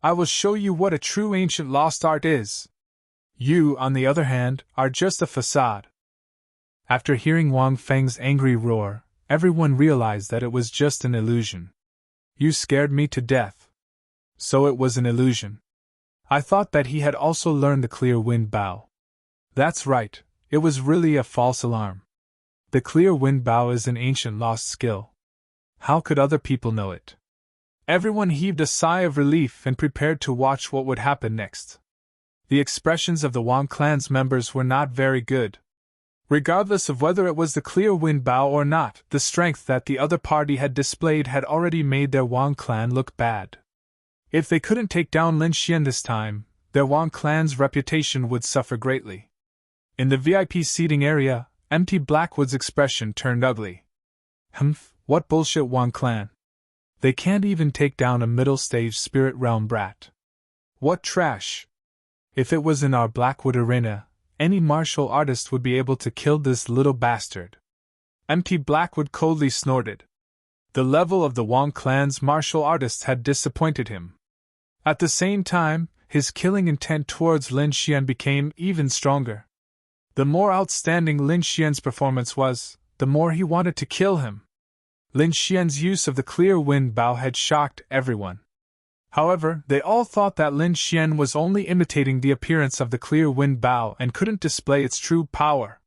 I will show you what a true ancient lost art is. You, on the other hand, are just a facade. After hearing Wang Feng's angry roar, everyone realized that it was just an illusion. You scared me to death. So it was an illusion. I thought that he had also learned the clear wind bow. That's right, it was really a false alarm. The clear wind bow is an ancient lost skill. How could other people know it? Everyone heaved a sigh of relief and prepared to watch what would happen next. The expressions of the Wang clan's members were not very good. Regardless of whether it was the clear wind bow or not, the strength that the other party had displayed had already made their Wang clan look bad. If they couldn't take down Lin Xian this time, their Wang clan's reputation would suffer greatly. In the VIP seating area, Empty Blackwood's expression turned ugly. Humph, what bullshit, Wang clan. They can't even take down a middle-stage spirit realm brat. What trash. If it was in our Blackwood arena, any martial artist would be able to kill this little bastard. Empty Blackwood coldly snorted. The level of the Wang clan's martial artists had disappointed him. At the same time, his killing intent towards Lin Xian became even stronger. The more outstanding Lin Xian's performance was, the more he wanted to kill him. Lin Xian's use of the clear wind bow had shocked everyone. However, they all thought that Lin Xian was only imitating the appearance of the clear wind bow and couldn't display its true power.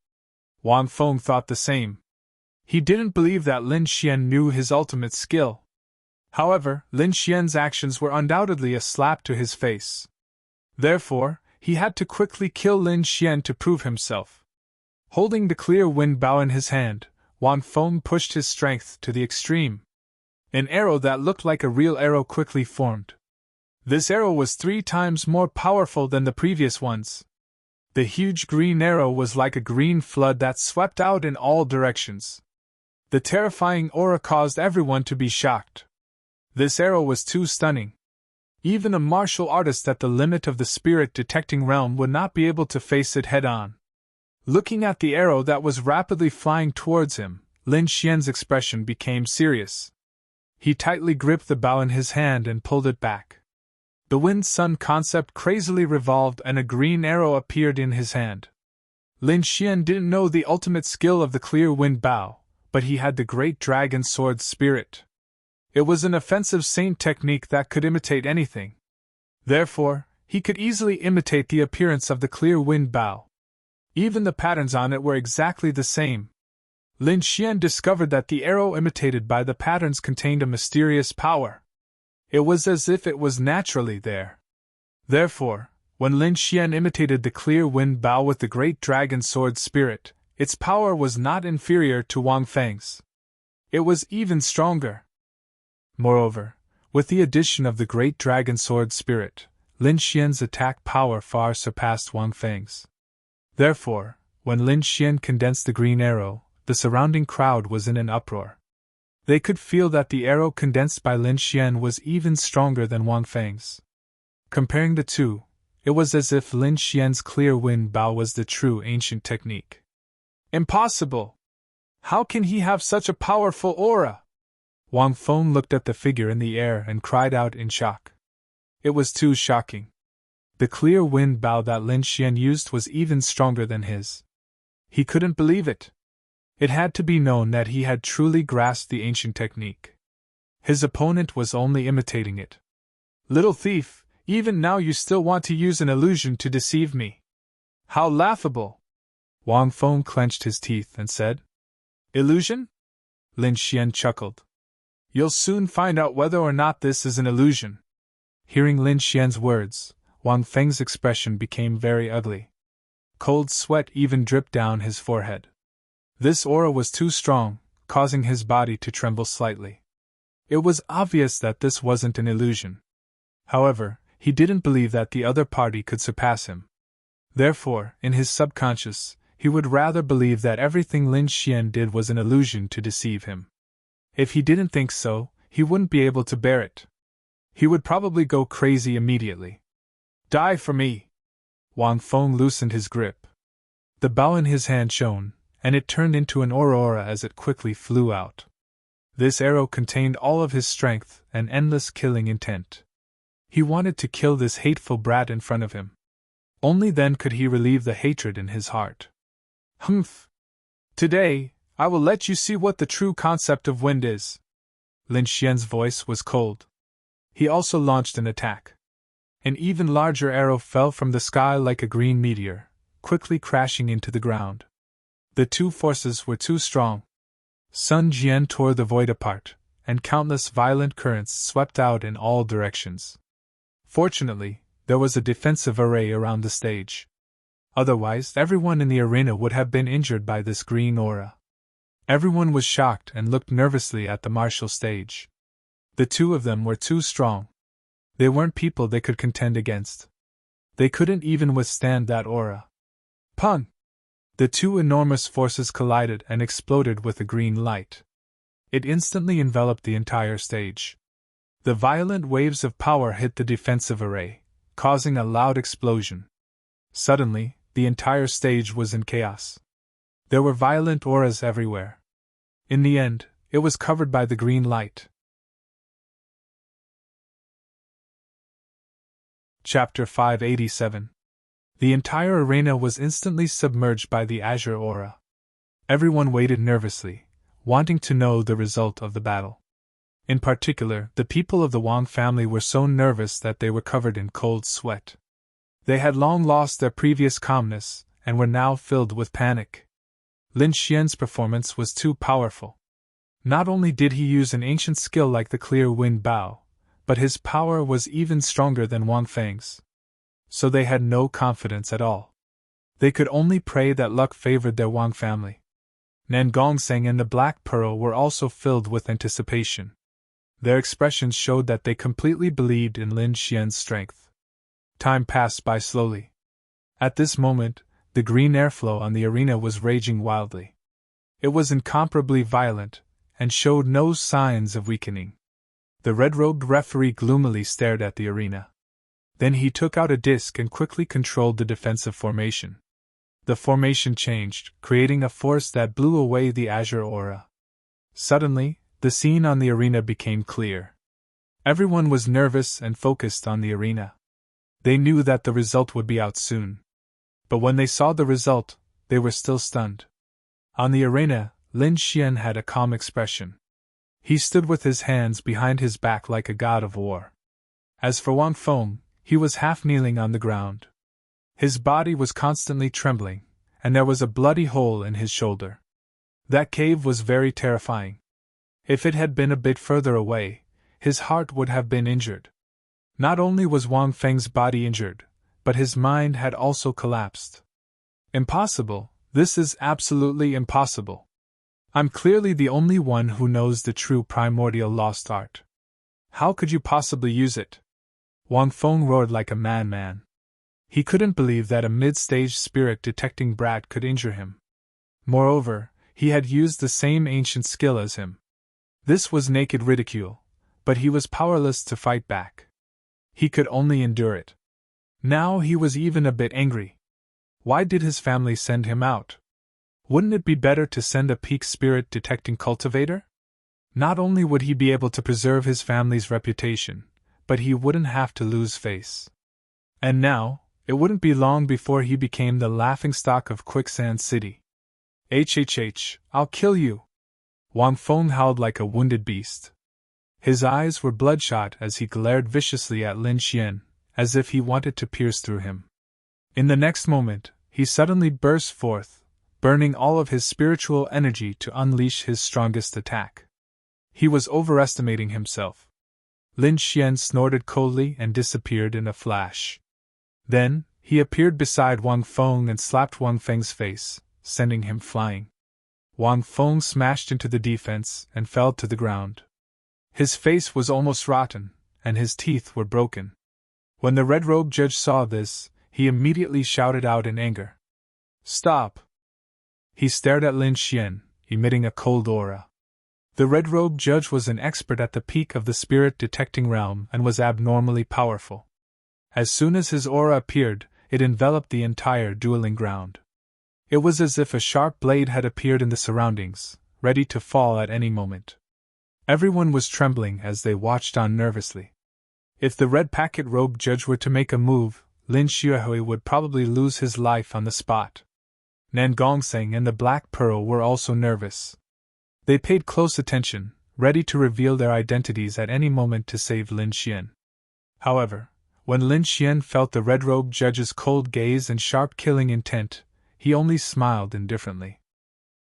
Wang Feng thought the same. He didn't believe that Lin Xian knew his ultimate skill. However, Lin Xian's actions were undoubtedly a slap to his face. Therefore, he had to quickly kill Lin Xian to prove himself. Holding the clear wind bow in his hand, Wang Feng pushed his strength to the extreme. An arrow that looked like a real arrow quickly formed. This arrow was 3 times more powerful than the previous ones. The huge green arrow was like a green flood that swept out in all directions. The terrifying aura caused everyone to be shocked. This arrow was too stunning. Even a martial artist at the limit of the spirit detecting realm would not be able to face it head-on. Looking at the arrow that was rapidly flying towards him, Lin Xian's expression became serious. He tightly gripped the bow in his hand and pulled it back. The wind-sun concept crazily revolved and a green arrow appeared in his hand. Lin Xian didn't know the ultimate skill of the clear wind bow, but he had the great dragon sword spirit. It was an offensive saint technique that could imitate anything. Therefore, he could easily imitate the appearance of the clear wind bow. Even the patterns on it were exactly the same. Lin Xian discovered that the arrow imitated by the patterns contained a mysterious power. It was as if it was naturally there. Therefore, when Lin Xian imitated the clear wind bow with the great dragon sword spirit, its power was not inferior to Wang Feng's. It was even stronger. Moreover, with the addition of the great dragon sword spirit, Lin Xian's attack power far surpassed Wang Feng's. Therefore, when Lin Xian condensed the green arrow, the surrounding crowd was in an uproar. They could feel that the arrow condensed by Lin Xian was even stronger than Wang Feng's. Comparing the two, it was as if Lin Xian's clear wind bow was the true ancient technique. Impossible! How can he have such a powerful aura? Wang Feng looked at the figure in the air and cried out in shock. It was too shocking. The clear wind bow that Lin Xian used was even stronger than his. He couldn't believe it. It had to be known that he had truly grasped the ancient technique. His opponent was only imitating it. Little thief, even now you still want to use an illusion to deceive me. How laughable! Wang Feng clenched his teeth and said. Illusion? Lin Xian chuckled. You'll soon find out whether or not this is an illusion. Hearing Lin Xian's words, Wang Feng's expression became very ugly. Cold sweat even dripped down his forehead. This aura was too strong, causing his body to tremble slightly. It was obvious that this wasn't an illusion. However, he didn't believe that the other party could surpass him. Therefore, in his subconscious, he would rather believe that everything Lin Xian did was an illusion to deceive him. If he didn't think so, he wouldn't be able to bear it. He would probably go crazy immediately. Die for me! Wang Feng loosened his grip. The bow in his hand shone, and it turned into an aurora as it quickly flew out. This arrow contained all of his strength and endless killing intent. He wanted to kill this hateful brat in front of him. Only then could he relieve the hatred in his heart. Humph! Today, I will let you see what the true concept of wind is. Lin Xian's voice was cold. He also launched an attack. An even larger arrow fell from the sky like a green meteor, quickly crashing into the ground. The two forces were too strong. Sun Jian tore the void apart, and countless violent currents swept out in all directions. Fortunately, there was a defensive array around the stage. Otherwise, everyone in the arena would have been injured by this green aura. Everyone was shocked and looked nervously at the martial stage. The two of them were too strong. They weren't people they could contend against. They couldn't even withstand that aura. Pun! The two enormous forces collided and exploded with a green light. It instantly enveloped the entire stage. The violent waves of power hit the defensive array, causing a loud explosion. Suddenly, the entire stage was in chaos. There were violent auras everywhere. In the end, it was covered by the green light. Chapter 587. The entire arena was instantly submerged by the azure aura. Everyone waited nervously, wanting to know the result of the battle. In particular, the people of the Wang family were so nervous that they were covered in cold sweat. They had long lost their previous calmness, and were now filled with panic. Lin Xian's performance was too powerful. Not only did he use an ancient skill like the clear wind bow, but his power was even stronger than Wang Feng's. So they had no confidence at all. They could only pray that luck favored their Wang family. Nan Gongseng and the Black Pearl were also filled with anticipation. Their expressions showed that they completely believed in Lin Xian's strength. Time passed by slowly. At this moment, the green airflow on the arena was raging wildly. It was incomparably violent, and showed no signs of weakening. The red-robed referee gloomily stared at the arena. Then he took out a disc and quickly controlled the defensive formation. The formation changed, creating a force that blew away the azure aura. Suddenly, the scene on the arena became clear. Everyone was nervous and focused on the arena. They knew that the result would be out soon. But when they saw the result, they were still stunned. On the arena, Lin Xian had a calm expression. He stood with his hands behind his back like a god of war. As for Wang Feng, he was half kneeling on the ground. His body was constantly trembling, and there was a bloody hole in his shoulder. That cave was very terrifying. If it had been a bit further away, his heart would have been injured. Not only was Wang Feng's body injured, but his mind had also collapsed. Impossible, this is absolutely impossible. I'm clearly the only one who knows the true primordial lost art. How could you possibly use it? Wang Feng roared like a madman. He couldn't believe that a mid-stage spirit-detecting brat could injure him. Moreover, he had used the same ancient skill as him. This was naked ridicule, but he was powerless to fight back. He could only endure it. Now he was even a bit angry. Why did his family send him out? Wouldn't it be better to send a peak spirit detecting cultivator? Not only would he be able to preserve his family's reputation, but he wouldn't have to lose face. And now, it wouldn't be long before he became the laughingstock of Quicksand City. I'll kill you! Wang Feng howled like a wounded beast. His eyes were bloodshot as he glared viciously at Lin Xian, as if he wanted to pierce through him. In the next moment, he suddenly burst forth, burning all of his spiritual energy to unleash his strongest attack. He was overestimating himself. Lin Xian snorted coldly and disappeared in a flash. Then, he appeared beside Wang Feng and slapped Wang Feng's face, sending him flying. Wang Feng smashed into the defense and fell to the ground. His face was almost rotten, and his teeth were broken. When the red-robed judge saw this, he immediately shouted out in anger. "Stop!" He stared at Lin Xian, emitting a cold aura. The red-robed judge was an expert at the peak of the spirit-detecting realm and was abnormally powerful. As soon as his aura appeared, it enveloped the entire dueling ground. It was as if a sharp blade had appeared in the surroundings, ready to fall at any moment. Everyone was trembling as they watched on nervously. If the red packet-robed judge were to make a move, Lin Xiaohui would probably lose his life on the spot. Nan Gongseng and the Black Pearl were also nervous. They paid close attention, ready to reveal their identities at any moment to save Lin Xian. However, when Lin Xian felt the red-robed judge's cold gaze and sharp killing intent, he only smiled indifferently.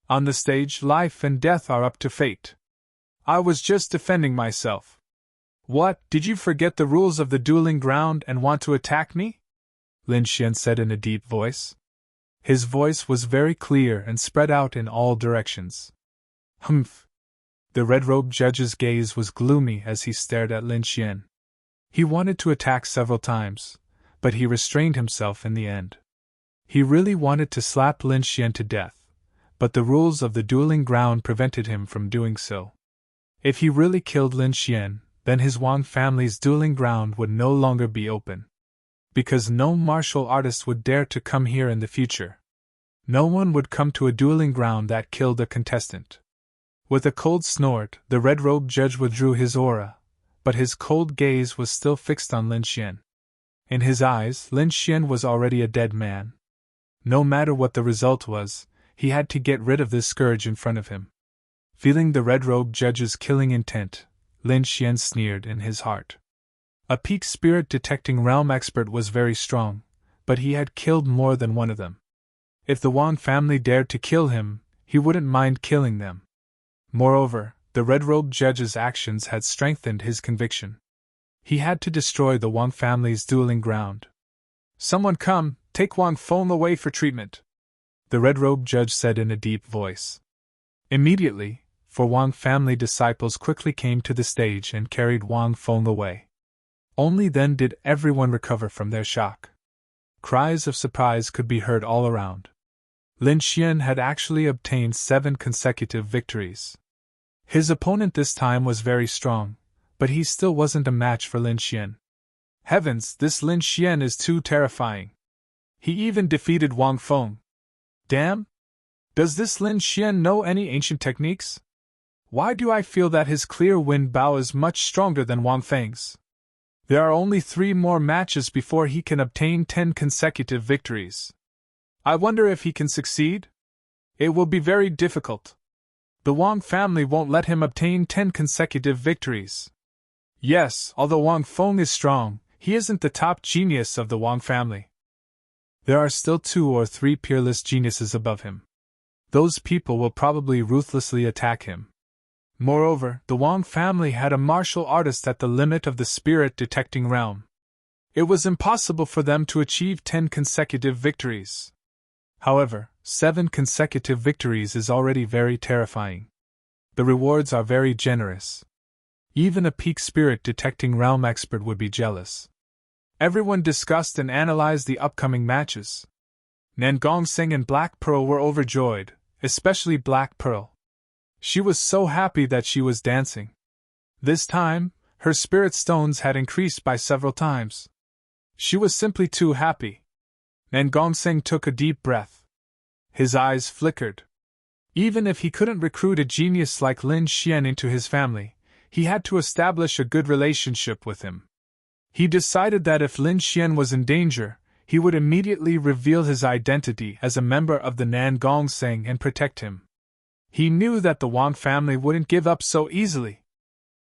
On the stage, life and death are up to fate. I was just defending myself. What, did you forget the rules of the dueling ground and want to attack me? Lin Xian said in a deep voice. His voice was very clear and spread out in all directions. Humph! The red-robed judge's gaze was gloomy as he stared at Lin Xian. He wanted to attack several times, but he restrained himself in the end. He really wanted to slap Lin Xian to death, but the rules of the dueling ground prevented him from doing so. If he really killed Lin Xian, then his Wang family's dueling ground would no longer be open. Because no martial artist would dare to come here in the future. No one would come to a dueling ground that killed a contestant. With a cold snort, the red-robed judge withdrew his aura, but his cold gaze was still fixed on Lin Xian. In his eyes, Lin Xian was already a dead man. No matter what the result was, he had to get rid of this scourge in front of him. Feeling the red-robed judge's killing intent, Lin Xian sneered in his heart. A peak spirit-detecting realm expert was very strong, but he had killed more than one of them. If the Wang family dared to kill him, he wouldn't mind killing them. Moreover, the red-robed judge's actions had strengthened his conviction. He had to destroy the Wang family's dueling ground. Someone come, take Wang Feng away for treatment, the red-robed judge said in a deep voice. Immediately, four Wang family disciples quickly came to the stage and carried Wang Feng away. Only then did everyone recover from their shock. Cries of surprise could be heard all around. Lin Xian had actually obtained 7 consecutive victories. His opponent this time was very strong, but he still wasn't a match for Lin Xian. Heavens, this Lin Xian is too terrifying. He even defeated Wang Feng. Damn! Does this Lin Xian know any ancient techniques? Why do I feel that his clear wind bow is much stronger than Wang Feng's? There are only 3 more matches before he can obtain 10 consecutive victories. I wonder if he can succeed? It will be very difficult. The Wang family won't let him obtain 10 consecutive victories. Yes, although Wang Feng is strong, he isn't the top genius of the Wang family. There are still 2 or 3 peerless geniuses above him. Those people will probably ruthlessly attack him. Moreover, the Wang family had a martial artist at the limit of the spirit-detecting realm. It was impossible for them to achieve 10 consecutive victories. However, 7 consecutive victories is already very terrifying. The rewards are very generous. Even a peak spirit-detecting realm expert would be jealous. Everyone discussed and analyzed the upcoming matches. Nan Gongseng and Black Pearl were overjoyed, especially Black Pearl. She was so happy that she was dancing. This time, her spirit stones had increased by several times. She was simply too happy. Nan Gongseng took a deep breath. His eyes flickered. Even if he couldn't recruit a genius like Lin Xian into his family, he had to establish a good relationship with him. He decided that if Lin Xian was in danger, he would immediately reveal his identity as a member of the Nan Gongseng and protect him. He knew that the Wang family wouldn't give up so easily.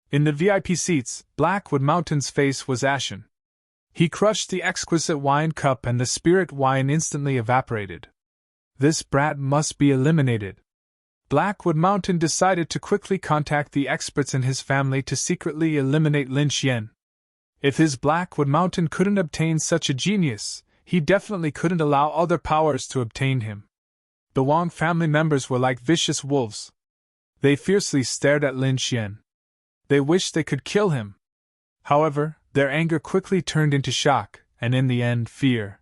In the VIP seats, Blackwood Mountain's face was ashen. He crushed the exquisite wine cup and the spirit wine instantly evaporated. This brat must be eliminated. Blackwood Mountain decided to quickly contact the experts in his family to secretly eliminate Lin Xian. If his Blackwood Mountain couldn't obtain such a genius, he definitely couldn't allow other powers to obtain him. The Wang family members were like vicious wolves. They fiercely stared at Lin Xian. They wished they could kill him. However, their anger quickly turned into shock, and in the end, fear.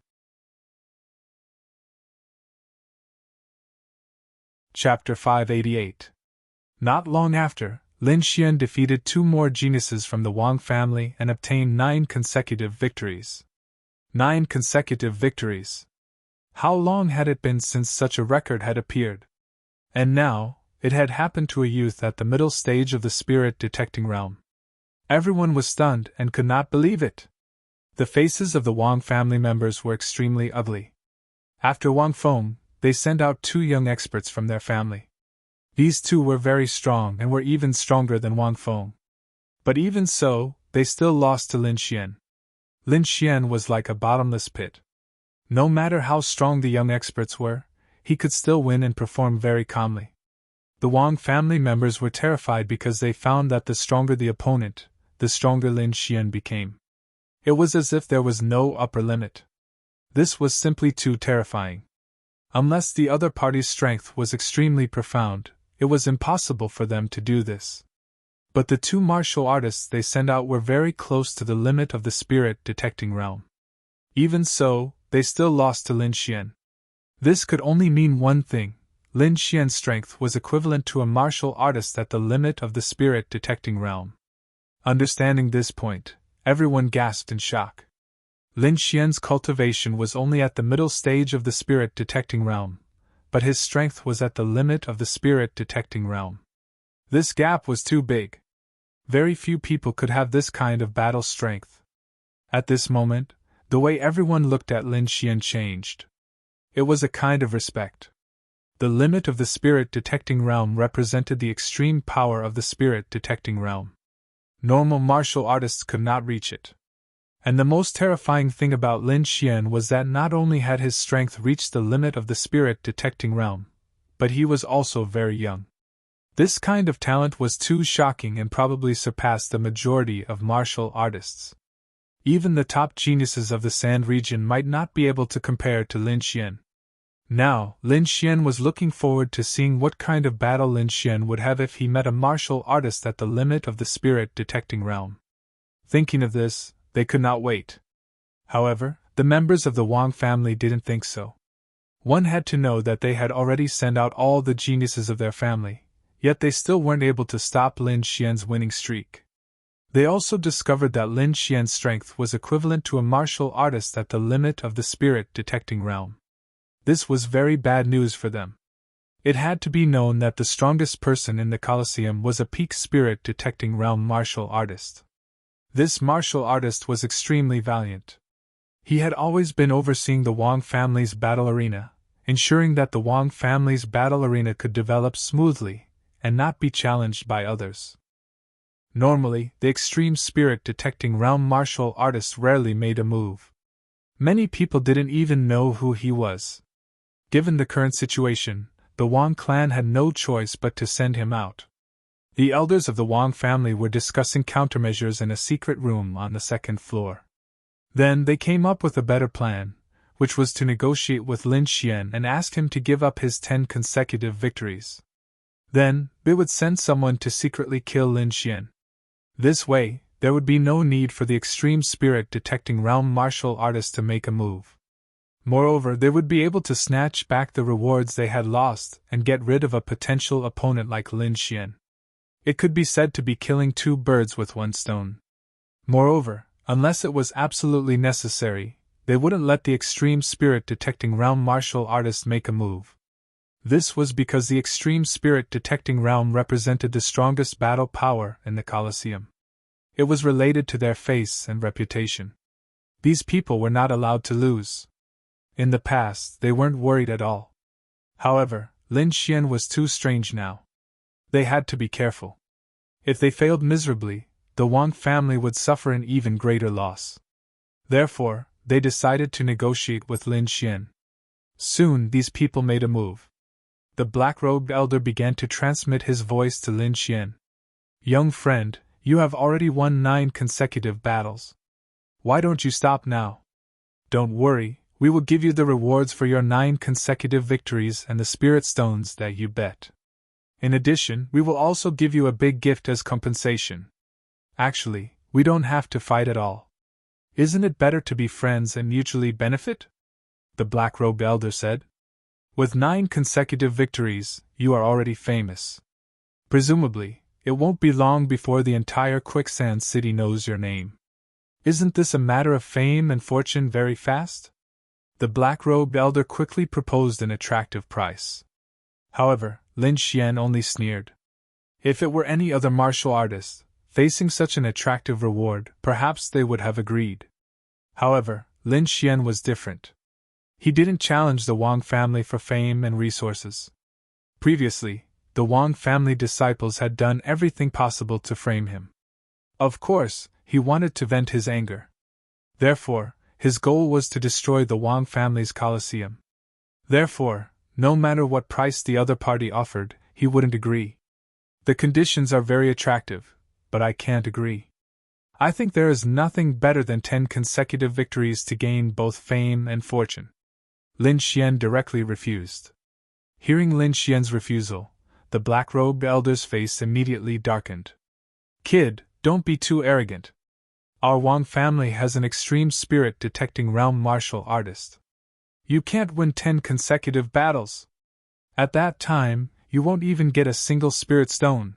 Chapter 588. Not long after, Lin Xian defeated 2 more geniuses from the Wang family and obtained 9 consecutive victories. 9 consecutive victories. How long had it been since such a record had appeared? And now, it had happened to a youth at the middle stage of the spirit detecting realm. Everyone was stunned and could not believe it. The faces of the Wang family members were extremely ugly. After Wang Feng, they sent out 2 young experts from their family. These 2 were very strong and were even stronger than Wang Feng. But even so, they still lost to Lin Xian. Lin Xian was like a bottomless pit. No matter how strong the young experts were, he could still win and perform very calmly. The Wang family members were terrified because they found that the stronger the opponent, the stronger Lin Xian became. It was as if there was no upper limit. This was simply too terrifying. Unless the other party's strength was extremely profound, it was impossible for them to do this. But the 2 martial artists they sent out were very close to the limit of the spirit detecting realm. Even so, they still lost to Lin Xian. This could only mean one thing: Lin Xian's strength was equivalent to a martial artist at the limit of the spirit detecting realm. Understanding this point, everyone gasped in shock. Lin Xian's cultivation was only at the middle stage of the spirit detecting realm, but his strength was at the limit of the spirit detecting realm. This gap was too big. Very few people could have this kind of battle strength. At this moment, the way everyone looked at Lin Xian changed. It was a kind of respect. The limit of the spirit detecting realm represented the extreme power of the spirit detecting realm. Normal martial artists could not reach it. And the most terrifying thing about Lin Xian was that not only had his strength reached the limit of the spirit detecting realm, but he was also very young. This kind of talent was too shocking and probably surpassed the majority of martial artists. Even the top geniuses of the Sand region might not be able to compare to Lin Xian. Now, Lin Xian was looking forward to seeing what kind of battle Lin Xian would have if he met a martial artist at the limit of the spirit detecting realm. Thinking of this, they could not wait. However, the members of the Wang family didn't think so. One had to know that they had already sent out all the geniuses of their family, yet they still weren't able to stop Lin Xian's winning streak. They also discovered that Lin Xian's strength was equivalent to a martial artist at the limit of the spirit detecting realm. This was very bad news for them. It had to be known that the strongest person in the Colosseum was a peak spirit detecting realm martial artist. This martial artist was extremely valiant. He had always been overseeing the Wang family's battle arena, ensuring that the Wang family's battle arena could develop smoothly and not be challenged by others. Normally, the extreme spirit detecting realm martial artist rarely made a move. Many people didn't even know who he was. Given the current situation, the Wang clan had no choice but to send him out. The elders of the Wang family were discussing countermeasures in a secret room on the 2nd floor. Then they came up with a better plan, which was to negotiate with Lin Xian and ask him to give up his 10 consecutive victories. Then, they would send someone to secretly kill Lin Xian. This way, there would be no need for the extreme spirit detecting realm martial artist to make a move. Moreover, they would be able to snatch back the rewards they had lost and get rid of a potential opponent like Lin Xian. It could be said to be killing two birds with one stone. Moreover, unless it was absolutely necessary, they wouldn't let the extreme spirit detecting realm martial artist make a move. This was because the extreme spirit detecting realm represented the strongest battle power in the Colosseum. It was related to their face and reputation. These people were not allowed to lose. In the past, they weren't worried at all. However, Lin Xian was too strange now. They had to be careful. If they failed miserably, the Wang family would suffer an even greater loss. Therefore, they decided to negotiate with Lin Xian. Soon, these people made a move. The black-robed elder began to transmit his voice to Lin Xian. "Young friend, you have already won 9 consecutive battles. Why don't you stop now? Don't worry, we will give you the rewards for your 9 consecutive victories and the spirit stones that you bet. In addition, we will also give you a big gift as compensation. Actually, we don't have to fight at all. Isn't it better to be friends and mutually benefit?" the black-robed elder said. "With 9 consecutive victories, you are already famous. Presumably, it won't be long before the entire Quicksand City knows your name. Isn't this a matter of fame and fortune very fast?" The black-robed elder quickly proposed an attractive price. However, Lin Xian only sneered. If it were any other martial artist, facing such an attractive reward, perhaps they would have agreed. However, Lin Xian was different. He didn't challenge the Wang family for fame and resources. Previously, the Wang family disciples had done everything possible to frame him. Of course, he wanted to vent his anger. Therefore, his goal was to destroy the Wang family's Colosseum. Therefore, no matter what price the other party offered, he wouldn't agree. "The conditions are very attractive, but I can't agree. I think there is nothing better than 10 consecutive victories to gain both fame and fortune." Lin Xian directly refused. Hearing Lin Xian's refusal, the black-robed elder's face immediately darkened. "Kid, don't be too arrogant. Our Wang family has an extreme spirit detecting realm martial artist. You can't win 10 consecutive battles. At that time, you won't even get a single spirit stone.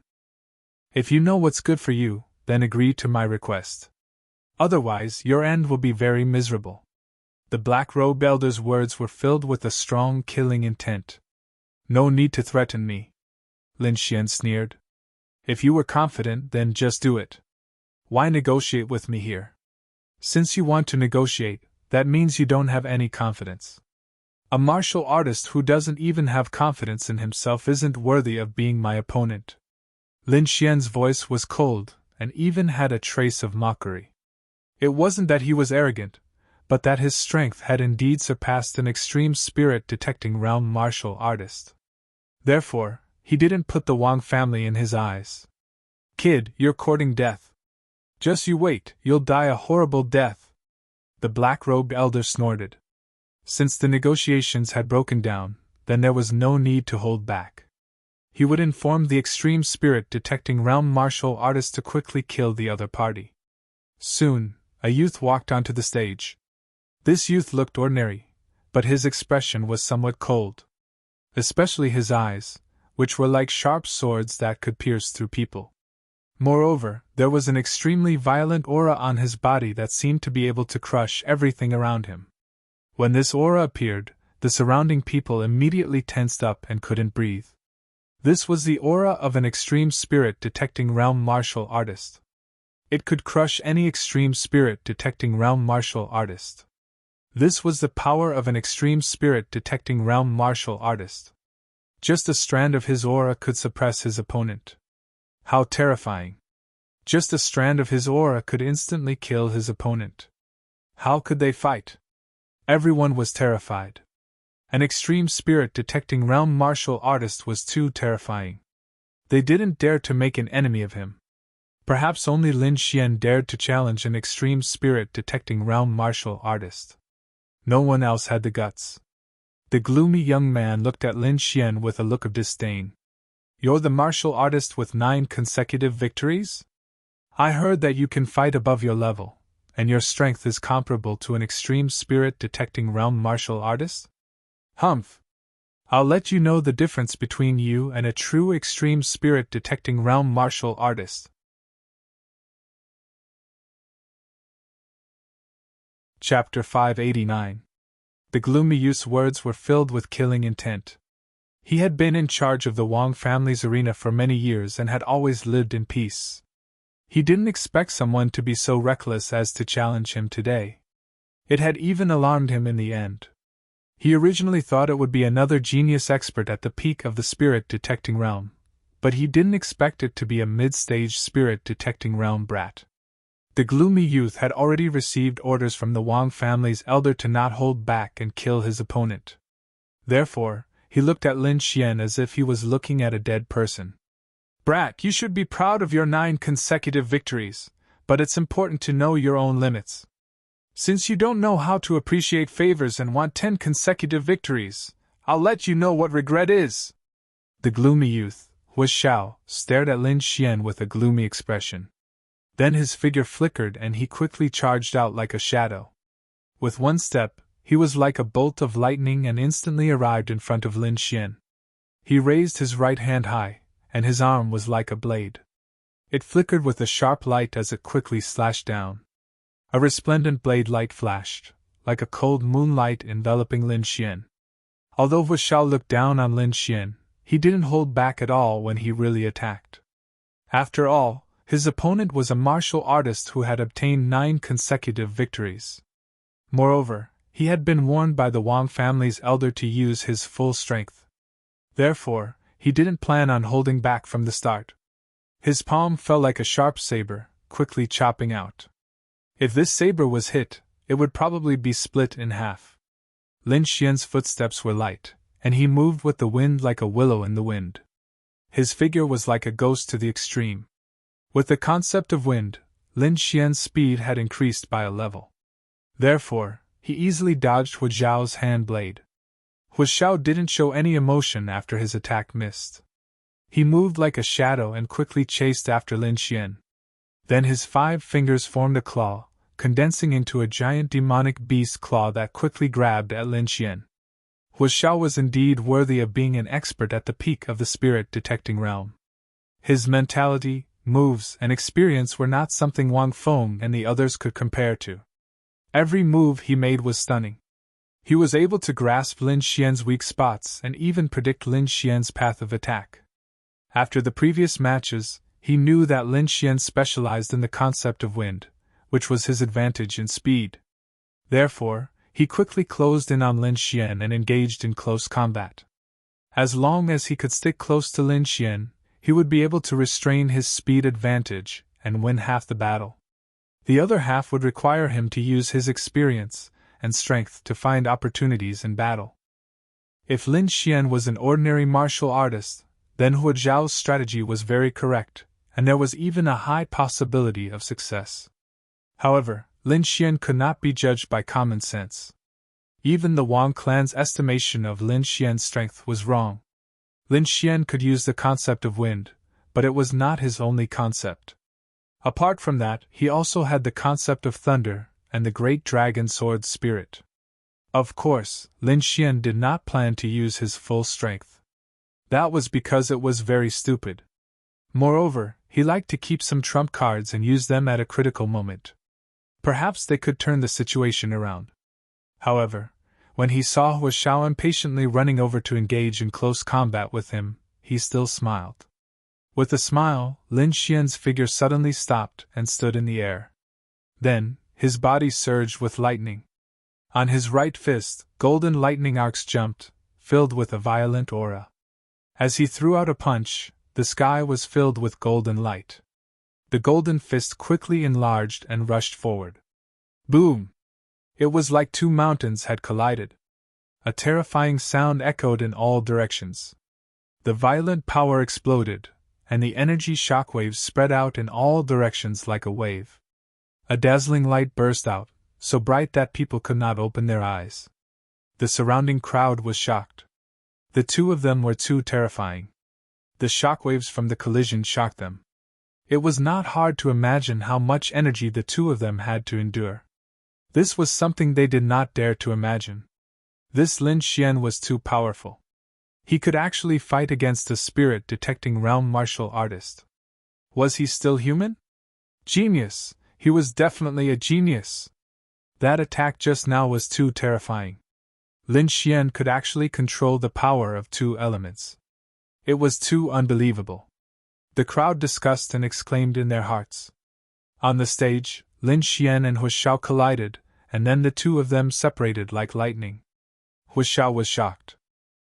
If you know what's good for you, then agree to my request. Otherwise, your end will be very miserable." The black-robed elder's words were filled with a strong killing intent. "No need to threaten me," Lin Xian sneered. "If you were confident, then just do it. Why negotiate with me here? Since you want to negotiate, that means you don't have any confidence. A martial artist who doesn't even have confidence in himself isn't worthy of being my opponent." Lin Xian's voice was cold, and even had a trace of mockery. It wasn't that he was arrogant, but that his strength had indeed surpassed an extreme spirit detecting realm martial artist. Therefore, he didn't put the Wang family in his eyes. "Kid, you're courting death. Just you wait, you'll die a horrible death," the black-robed elder snorted. Since the negotiations had broken down, then there was no need to hold back. He would inform the extreme spirit detecting realm martial artist to quickly kill the other party. Soon, a youth walked onto the stage. This youth looked ordinary, but his expression was somewhat cold. Especially his eyes, which were like sharp swords that could pierce through people. Moreover, there was an extremely violent aura on his body that seemed to be able to crush everything around him. When this aura appeared, the surrounding people immediately tensed up and couldn't breathe. This was the aura of an extreme spirit detecting realm martial artist. It could crush any extreme spirit detecting realm martial artist. This was the power of an extreme spirit detecting realm martial artist. Just a strand of his aura could suppress his opponent. How terrifying! Just a strand of his aura could instantly kill his opponent. How could they fight? Everyone was terrified. An extreme spirit detecting realm martial artist was too terrifying. They didn't dare to make an enemy of him. Perhaps only Lin Xian dared to challenge an extreme spirit detecting realm martial artist. No one else had the guts. The gloomy young man looked at Lin Xian with a look of disdain. "You're the martial artist with 9 consecutive victories? I heard that you can fight above your level, and your strength is comparable to an extreme spirit-detecting realm martial artist? Humph! I'll let you know the difference between you and a true extreme spirit-detecting realm martial artist. Chapter 589. The gloomy youth's words were filled with killing intent. He had been in charge of the Wang family's arena for many years and had always lived in peace. He didn't expect someone to be so reckless as to challenge him today. It had even alarmed him in the end. He originally thought it would be another genius expert at the peak of the spirit-detecting realm, but he didn't expect it to be a mid-stage spirit-detecting realm brat. The gloomy youth had already received orders from the Wang family's elder to not hold back and kill his opponent. Therefore, he looked at Lin Xian as if he was looking at a dead person. Brat, you should be proud of your 9 consecutive victories, but it's important to know your own limits. Since you don't know how to appreciate favors and want 10 consecutive victories, I'll let you know what regret is. The gloomy youth, Hu Xiao, stared at Lin Xian with a gloomy expression. Then his figure flickered and he quickly charged out like a shadow. With one step, he was like a bolt of lightning and instantly arrived in front of Lin Xian. He raised his right hand high, and his arm was like a blade. It flickered with a sharp light as it quickly slashed down. A resplendent blade light flashed, like a cold moonlight enveloping Lin Xian. Although Hu Xiao looked down on Lin Xian, he didn't hold back at all when he really attacked. After all, his opponent was a martial artist who had obtained 9 consecutive victories. Moreover, he had been warned by the Wang family's elder to use his full strength. Therefore, he didn't plan on holding back from the start. His palm fell like a sharp saber, quickly chopping out. If this saber was hit, it would probably be split in half. Lin Xian's footsteps were light, and he moved with the wind like a willow in the wind. His figure was like a ghost to the extreme. With the concept of wind, Lin Xian's speed had increased by a level. Therefore, he easily dodged Hu Xiao's hand blade. Hu Xiao didn't show any emotion after his attack missed. He moved like a shadow and quickly chased after Lin Xian. Then his 5 fingers formed a claw, condensing into a giant demonic beast claw that quickly grabbed at Lin Xian. Hu Xiao was indeed worthy of being an expert at the peak of the spirit-detecting realm. His mentality, moves, and experience were not something Wang Feng and the others could compare to. Every move he made was stunning. He was able to grasp Lin Xian's weak spots and even predict Lin Xian's path of attack. After the previous matches, he knew that Lin Xian specialized in the concept of wind, which was his advantage in speed. Therefore, he quickly closed in on Lin Xian and engaged in close combat. As long as he could stick close to Lin Xian, he would be able to restrain his speed advantage and win half the battle. The other half would require him to use his experience and strength to find opportunities in battle. If Lin Xian was an ordinary martial artist, then Hu Zhao's strategy was very correct, and there was even a high possibility of success. However, Lin Xian could not be judged by common sense. Even the Wang clan's estimation of Lin Xian's strength was wrong. Lin Xian could use the concept of wind, but it was not his only concept. Apart from that, he also had the concept of thunder and the great dragon sword spirit. Of course, Lin Xian did not plan to use his full strength. That was because it was very stupid. Moreover, he liked to keep some trump cards and use them at a critical moment. Perhaps they could turn the situation around. However, when he saw Hu Xiao impatiently running over to engage in close combat with him, he still smiled. With a smile, Lin Xian's figure suddenly stopped and stood in the air. Then, his body surged with lightning. On his right fist, golden lightning arcs jumped, filled with a violent aura. As he threw out a punch, the sky was filled with golden light. The golden fist quickly enlarged and rushed forward. Boom! It was like 2 mountains had collided. A terrifying sound echoed in all directions. The violent power exploded, and the energy shockwaves spread out in all directions like a wave. A dazzling light burst out, so bright that people could not open their eyes. The surrounding crowd was shocked. The 2 of them were too terrifying. The shockwaves from the collision shocked them. It was not hard to imagine how much energy the two of them had to endure. This was something they did not dare to imagine. This Lin Xian was too powerful. He could actually fight against a spirit-detecting realm martial artist. Was he still human? Genius! He was definitely a genius! That attack just now was too terrifying. Lin Xian could actually control the power of two elements. It was too unbelievable. The crowd discussed and exclaimed in their hearts. On the stage, Lin Xian and Hu Xiao collided, and then the two of them separated like lightning. Hu Xiao was shocked.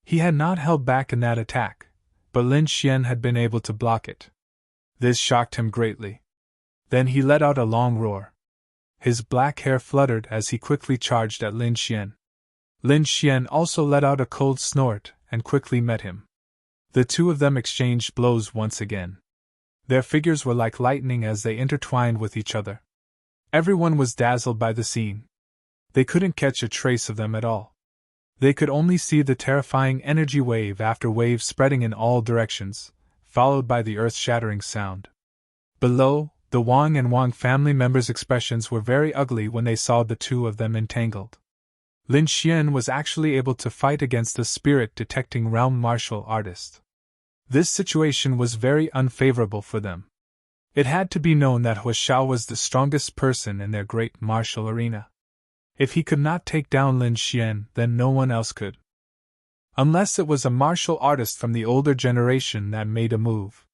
He had not held back in that attack, but Lin Xian had been able to block it. This shocked him greatly. Then he let out a long roar. His black hair fluttered as he quickly charged at Lin Xian. Lin Xian also let out a cold snort and quickly met him. The two of them exchanged blows once again. Their figures were like lightning as they intertwined with each other. Everyone was dazzled by the scene. They couldn't catch a trace of them at all. They could only see the terrifying energy wave after wave spreading in all directions, followed by the earth-shattering sound. Below, the Wang and Wang family members' expressions were very ugly when they saw the two of them entangled. Lin Xian was actually able to fight against the spirit-detecting realm martial artist. This situation was very unfavorable for them. It had to be known that Hu Xiao was the strongest person in their great martial arena. If he could not take down Lin Xian, then no one else could. Unless it was a martial artist from the older generation that made a move.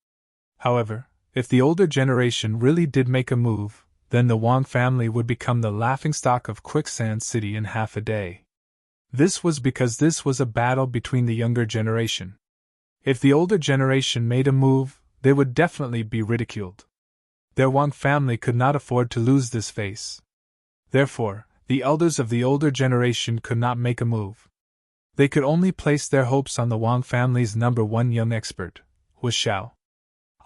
However, if the older generation really did make a move, then the Wang family would become the laughingstock of Quicksand City in half a day. This was because this was a battle between the younger generation. If the older generation made a move, they would definitely be ridiculed. Their Wang family could not afford to lose this face. Therefore, the elders of the older generation could not make a move. They could only place their hopes on the Wang family's #1 young expert, Hu Xiao.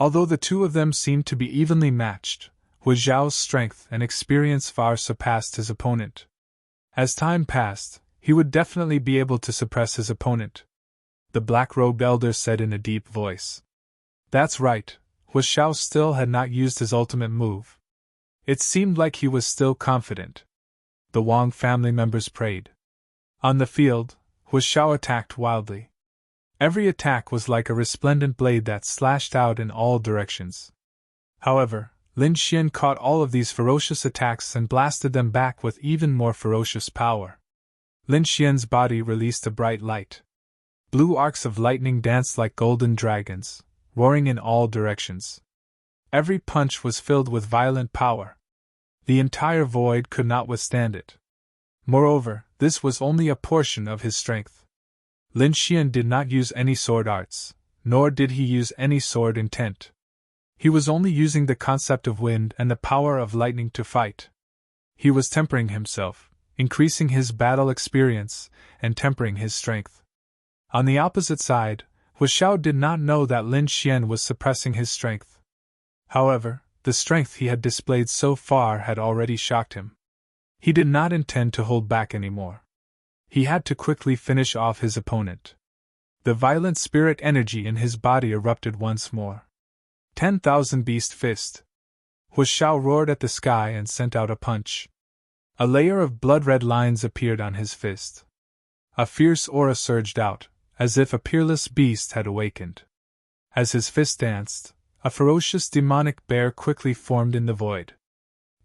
Although the two of them seemed to be evenly matched, Hu Xiao's strength and experience far surpassed his opponent. As time passed, he would definitely be able to suppress his opponent. The black-robed elder said in a deep voice. That's right, Hu Xiao still had not used his ultimate move. It seemed like he was still confident. The Wang family members prayed. On the field, Hu Xiao attacked wildly. Every attack was like a resplendent blade that slashed out in all directions. However, Lin Xian caught all of these ferocious attacks and blasted them back with even more ferocious power. Lin Xian's body released a bright light. Blue arcs of lightning danced like golden dragons, roaring in all directions. Every punch was filled with violent power. The entire void could not withstand it. Moreover, this was only a portion of his strength. Lin Xian did not use any sword arts, nor did he use any sword intent. He was only using the concept of wind and the power of lightning to fight. He was tempering himself, increasing his battle experience, and tempering his strength. On the opposite side, Hu Xiao did not know that Lin Xian was suppressing his strength. However, the strength he had displayed so far had already shocked him. He did not intend to hold back anymore. He had to quickly finish off his opponent. The violent spirit energy in his body erupted once more. 10,000 Beast Fist. Hu Xiao roared at the sky and sent out a punch. A layer of blood-red lines appeared on his fist. A fierce aura surged out, as if a peerless beast had awakened. As his fist danced, a ferocious demonic bear quickly formed in the void.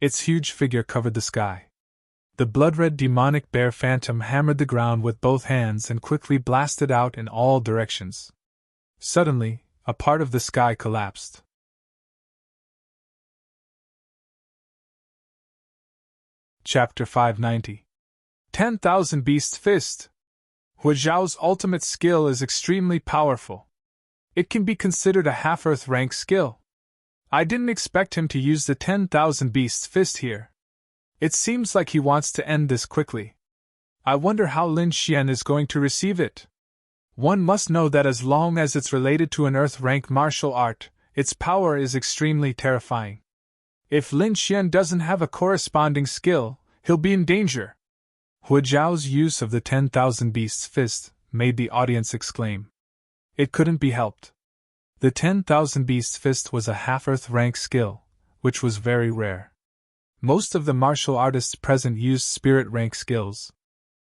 Its huge figure covered the sky. The blood-red demonic bear phantom hammered the ground with both hands and quickly blasted out in all directions. Suddenly, a part of the sky collapsed. Chapter 590. 10,000 Beast Fist. Hu Xiao's ultimate skill is extremely powerful. It can be considered a half-Earth rank skill. I didn't expect him to use the 10,000 Beast Fist here. It seems like he wants to end this quickly. I wonder how Lin Xian is going to receive it. One must know that as long as it's related to an Earth-rank martial art, its power is extremely terrifying. If Lin Xian doesn't have a corresponding skill, he'll be in danger. Hu Zhao's use of the 10,000 Beasts Fist made the audience exclaim. It couldn't be helped. The 10,000 Beast Fist was a half-earth rank skill, which was very rare. Most of the martial artists present used spirit rank skills.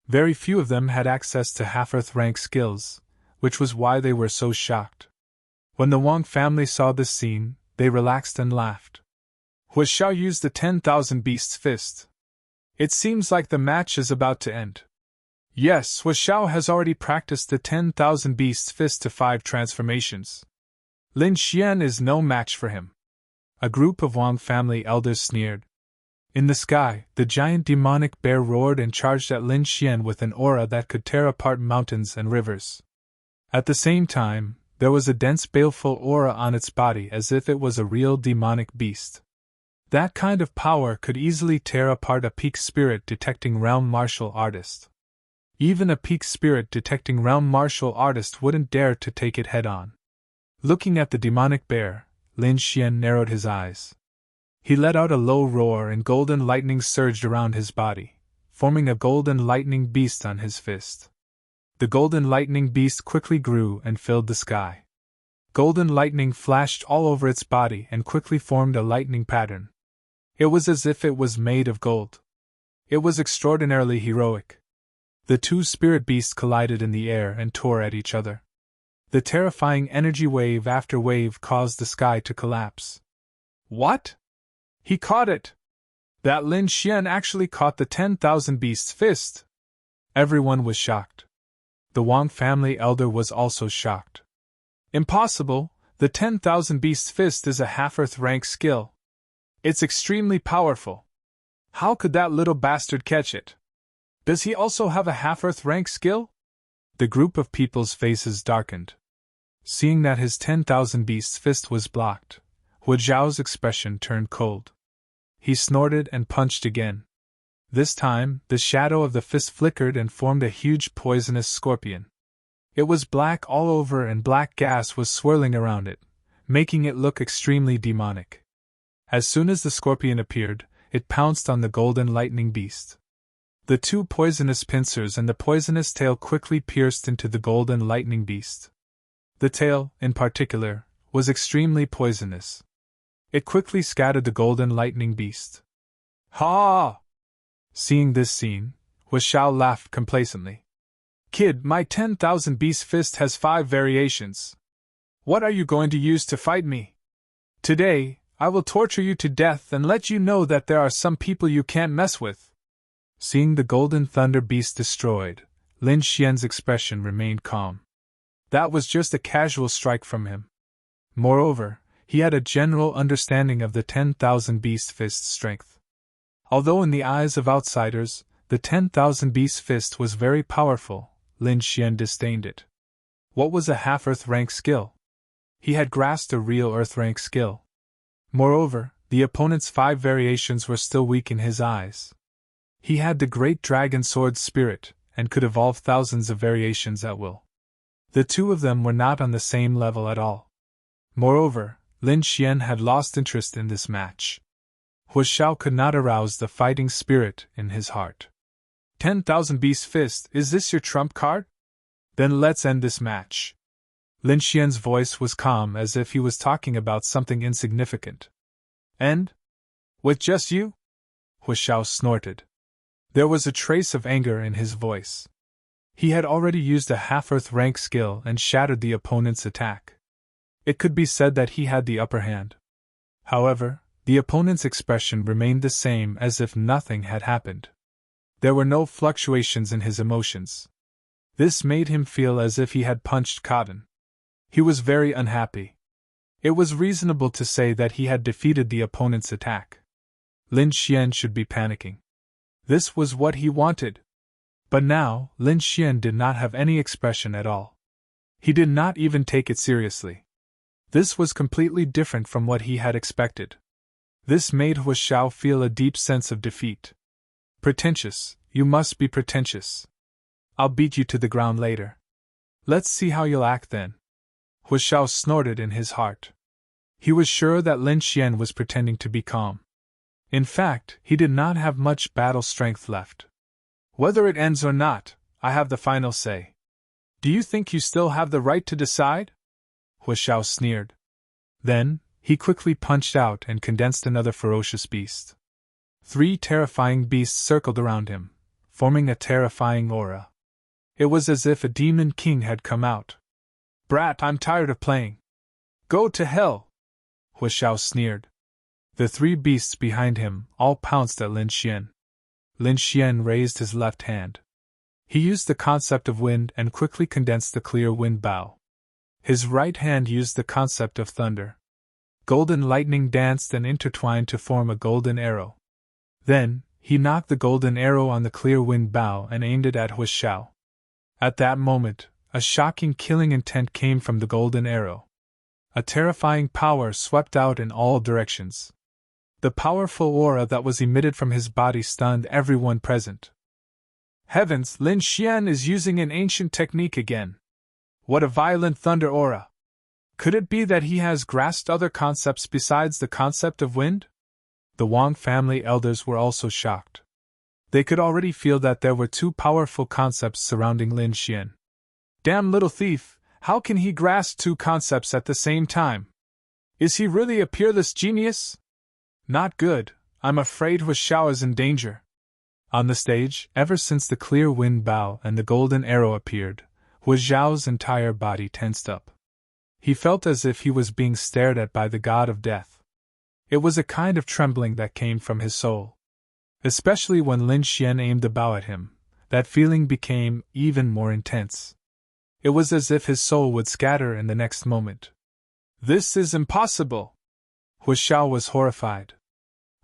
Very few of them had access to half-earth rank skills, which was why they were so shocked. When the Wang family saw this scene, they relaxed and laughed. Hu Xiao used the 10,000 Beast Fist. It seems like the match is about to end. Yes, Hu Xiao has already practiced the 10,000 Beast Fist to 5 transformations. Lin Xian is no match for him. A group of Wang family elders sneered. In the sky, the giant demonic bear roared and charged at Lin Xian with an aura that could tear apart mountains and rivers. At the same time, there was a dense baleful aura on its body as if it was a real demonic beast. That kind of power could easily tear apart a peak spirit detecting realm martial artist. Even a peak spirit detecting realm martial artist wouldn't dare to take it head on. Looking at the demonic bear, Lin Xian narrowed his eyes. He let out a low roar and golden lightning surged around his body, forming a golden lightning beast on his fist. The golden lightning beast quickly grew and filled the sky. Golden lightning flashed all over its body and quickly formed a lightning pattern. It was as if it was made of gold. It was extraordinarily heroic. The two spirit beasts collided in the air and tore at each other. The terrifying energy wave after wave caused the sky to collapse. What? He caught it! That Lin Xian actually caught the 10,000 Beast Fist! Everyone was shocked. The Wang family elder was also shocked. Impossible! The 10,000 Beast Fist is a half-earth rank skill. It's extremely powerful. How could that little bastard catch it? Does he also have a half-earth rank skill? The group of people's faces darkened. Seeing that his 10,000 Beast Fist was blocked, Hu Zhao's expression turned cold. He snorted and punched again. This time, the shadow of the fist flickered and formed a huge poisonous scorpion. It was black all over and black gas was swirling around it, making it look extremely demonic. As soon as the scorpion appeared, it pounced on the golden lightning beast. The two poisonous pincers and the poisonous tail quickly pierced into the golden lightning beast. The tail, in particular, was extremely poisonous. It quickly scattered the golden lightning beast. Ha! Seeing this scene, Hu Xiao laughed complacently. Kid, my 10,000 Beast Fist has 5 variations. What are you going to use to fight me? Today, I will torture you to death and let you know that there are some people you can't mess with. Seeing the golden thunder beast destroyed, Lin Xian's expression remained calm. That was just a casual strike from him. Moreover, he had a general understanding of the 10,000 Beast Fist's strength. Although in the eyes of outsiders, the 10,000 Beast Fist was very powerful, Lin Xian disdained it. What was a half-earth rank skill? He had grasped a real earth rank skill. Moreover, the opponent's 5 variations were still weak in his eyes. He had the great dragon sword spirit, and could evolve thousands of variations at will. The two of them were not on the same level at all. Moreover, Lin Xian had lost interest in this match. Hu Xiao could not arouse the fighting spirit in his heart. 10,000 Beast Fist, is this your trump card? Then let's end this match. Lin Xian's voice was calm as if he was talking about something insignificant. End? With just you? Hu Xiao snorted. There was a trace of anger in his voice. He had already used a half-earth rank skill and shattered the opponent's attack. It could be said that he had the upper hand. However, the opponent's expression remained the same as if nothing had happened. There were no fluctuations in his emotions. This made him feel as if he had punched cotton. He was very unhappy. It was reasonable to say that he had defeated the opponent's attack. Lin Xian should be panicking. This was what he wanted. But now, Lin Xian did not have any expression at all. He did not even take it seriously. This was completely different from what he had expected. This made Hu Xiao feel a deep sense of defeat. Pretentious, you must be pretentious. I'll beat you to the ground later. Let's see how you'll act then. Hu Xiao snorted in his heart. He was sure that Lin Xian was pretending to be calm. In fact, he did not have much battle strength left. Whether it ends or not, I have the final say. Do you think you still have the right to decide? Hu Xiao sneered. Then, he quickly punched out and condensed another ferocious beast. 3 terrifying beasts circled around him, forming a terrifying aura. It was as if a demon king had come out. Brat, I'm tired of playing. Go to hell! Hu Xiao sneered. The 3 beasts behind him all pounced at Lin Xian. Lin Xian raised his left hand. He used the concept of wind and quickly condensed the clear wind bow. His right hand used the concept of thunder. Golden lightning danced and intertwined to form a golden arrow. Then, he knocked the golden arrow on the clear wind bow and aimed it at Hu Xiao. At that moment, a shocking killing intent came from the golden arrow. A terrifying power swept out in all directions. The powerful aura that was emitted from his body stunned everyone present. Heavens, Lin Xian is using an ancient technique again. What a violent thunder aura! Could it be that he has grasped other concepts besides the concept of wind? The Wang family elders were also shocked. They could already feel that there were 2 powerful concepts surrounding Lin Xian. Damn little thief, how can he grasp 2 concepts at the same time? Is he really a peerless genius? Not good, I'm afraid Hu Xiao is in danger. On the stage, ever since the clear wind bow and the golden arrow appeared, Hu Xiao's entire body tensed up. He felt as if he was being stared at by the god of death. It was a kind of trembling that came from his soul. Especially when Lin Xian aimed the bow at him, that feeling became even more intense. It was as if his soul would scatter in the next moment. This is impossible! Hu Xiao was horrified.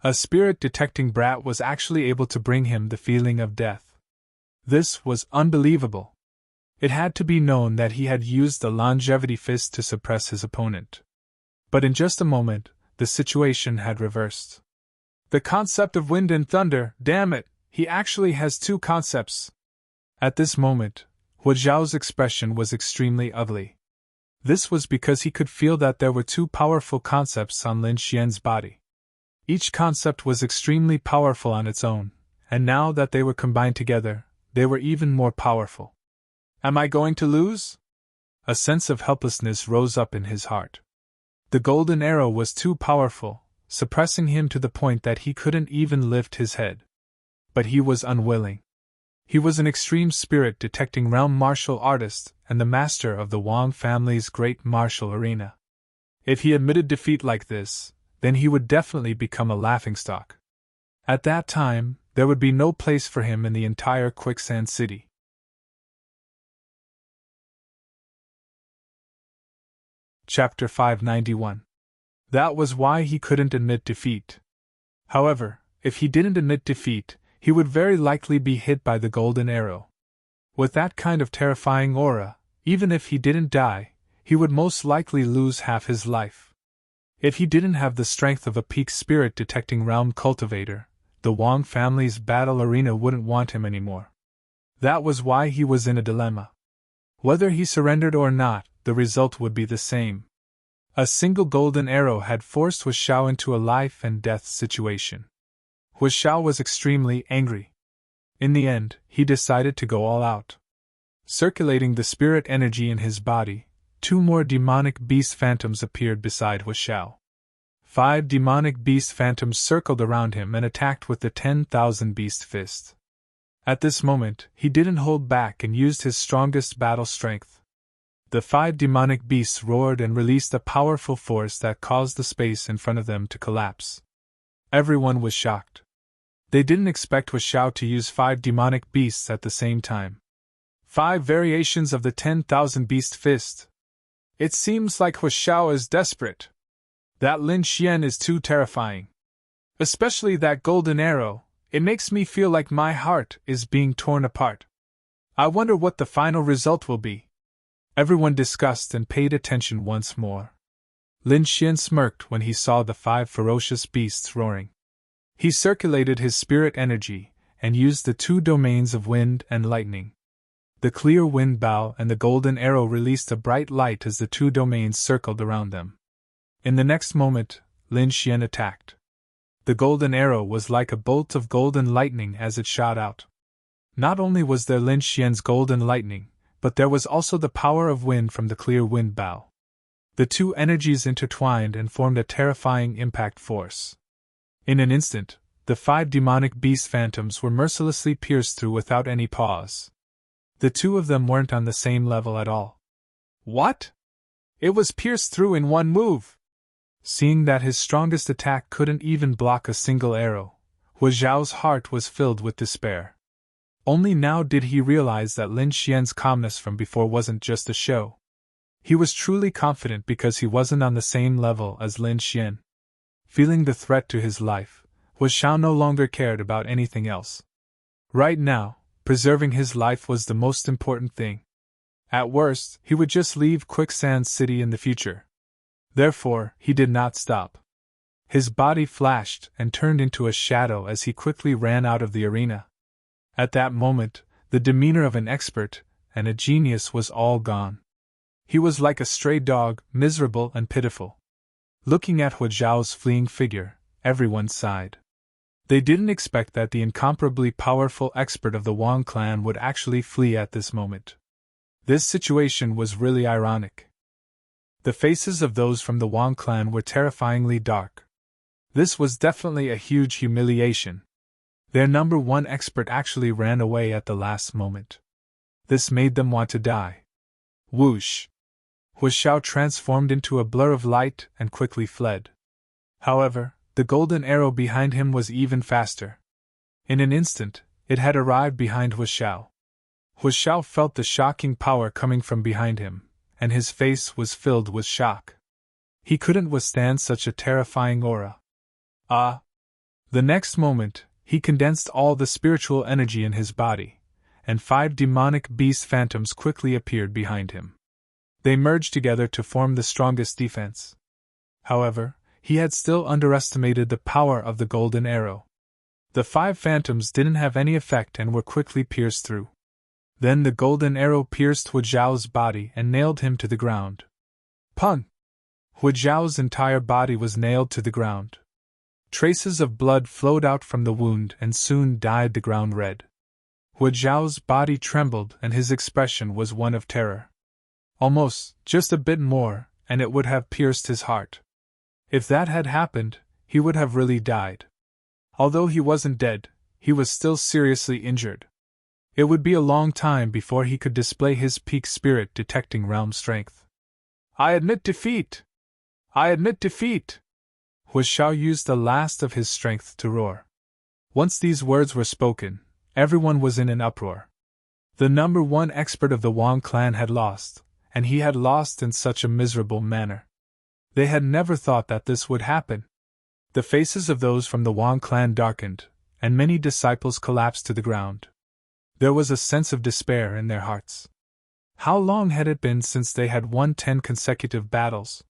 A spirit-detecting brat was actually able to bring him the feeling of death. This was unbelievable. It had to be known that he had used the longevity fist to suppress his opponent. But in just a moment, the situation had reversed. The concept of wind and thunder, damn it, he actually has 2 concepts. At this moment, Hu Xiao's expression was extremely ugly. This was because he could feel that there were 2 powerful concepts on Lin Xian's body. Each concept was extremely powerful on its own, and now that they were combined together, they were even more powerful. Am I going to lose? A sense of helplessness rose up in his heart. The golden arrow was too powerful, suppressing him to the point that he couldn't even lift his head. But he was unwilling. He was an extreme spirit-detecting realm martial artist and the master of the Wang family's great martial arena. If he admitted defeat like this, then he would definitely become a laughingstock. At that time, there would be no place for him in the entire Quicksand City. Chapter 591. That was why he couldn't admit defeat. However, if he didn't admit defeat, he would very likely be hit by the golden arrow. With that kind of terrifying aura, even if he didn't die, he would most likely lose half his life. If he didn't have the strength of a peak spirit-detecting realm cultivator, the Wang family's battle arena wouldn't want him anymore. That was why he was in a dilemma. Whether he surrendered or not, the result would be the same. A single golden arrow had forced Hu Xiao into a life-and-death situation. Hu Xiao was extremely angry. In the end, he decided to go all out. Circulating the spirit energy in his body, 2 more demonic beast phantoms appeared beside Hu Xiao. 5 demonic beast phantoms circled around him and attacked with the 10,000 beast fist. At this moment, he didn't hold back and used his strongest battle strength. The 5 demonic beasts roared and released a powerful force that caused the space in front of them to collapse. Everyone was shocked. They didn't expect Hu Xiao to use 5 demonic beasts at the same time. 5 variations of the 10,000 beast fist. It seems like Hu Xiao is desperate. That Lin Xian is too terrifying. Especially that golden arrow, it makes me feel like my heart is being torn apart. I wonder what the final result will be. Everyone discussed and paid attention once more. Lin Xian smirked when he saw the 5 ferocious beasts roaring. He circulated his spirit energy and used the 2 domains of wind and lightning. The clear wind bow and the golden arrow released a bright light as the 2 domains circled around them. In the next moment, Lin Xian attacked. The golden arrow was like a bolt of golden lightning as it shot out. Not only was there Lin Xian's golden lightning, but there was also the power of wind from the clear wind bow. The two energies intertwined and formed a terrifying impact force. In an instant, the 5 demonic beast phantoms were mercilessly pierced through without any pause. The two of them weren't on the same level at all. What? It was pierced through in one move! Seeing that his strongest attack couldn't even block a single arrow, Hu Zhao's heart was filled with despair. Only now did he realize that Lin Xian's calmness from before wasn't just a show. He was truly confident because he wasn't on the same level as Lin Xian. Feeling the threat to his life, Hu Zhao no longer cared about anything else. Right now, preserving his life was the most important thing. At worst, he would just leave Quicksand City in the future. Therefore, he did not stop. His body flashed and turned into a shadow as he quickly ran out of the arena. At that moment, the demeanor of an expert and a genius was all gone. He was like a stray dog, miserable and pitiful. Looking at Hu Zhao's fleeing figure, everyone sighed. They didn't expect that the incomparably powerful expert of the Wang clan would actually flee at this moment. This situation was really ironic. The faces of those from the Wang clan were terrifyingly dark. This was definitely a huge humiliation. Their number 1 expert actually ran away at the last moment. This made them want to die. Whoosh! Hu Zhao transformed into a blur of light and quickly fled. However, the golden arrow behind him was even faster. In an instant, it had arrived behind Hu Zhao. Hu Zhao felt the shocking power coming from behind him, and his face was filled with shock. He couldn't withstand such a terrifying aura. The next moment, he condensed all the spiritual energy in his body, and 5 demonic beast phantoms quickly appeared behind him. They merged together to form the strongest defense. However, he had still underestimated the power of the golden arrow. The 5 phantoms didn't have any effect and were quickly pierced through. Then the golden arrow pierced Hu Zhao's body and nailed him to the ground. Pun! Hu Zhao's entire body was nailed to the ground. Traces of blood flowed out from the wound and soon dyed the ground red. Hu Zhao's body trembled and his expression was one of terror. Almost, just a bit more, and it would have pierced his heart. If that had happened, he would have really died. Although he wasn't dead, he was still seriously injured. It would be a long time before he could display his peak spirit detecting realm strength. I admit defeat! I admit defeat! Hu Zhao used the last of his strength to roar. Once these words were spoken, everyone was in an uproar. The number 1 expert of the Wang clan had lost, and he had lost in such a miserable manner. They had never thought that this would happen. The faces of those from the Wang clan darkened, and many disciples collapsed to the ground. There was a sense of despair in their hearts. How long had it been since they had won 10 consecutive battles?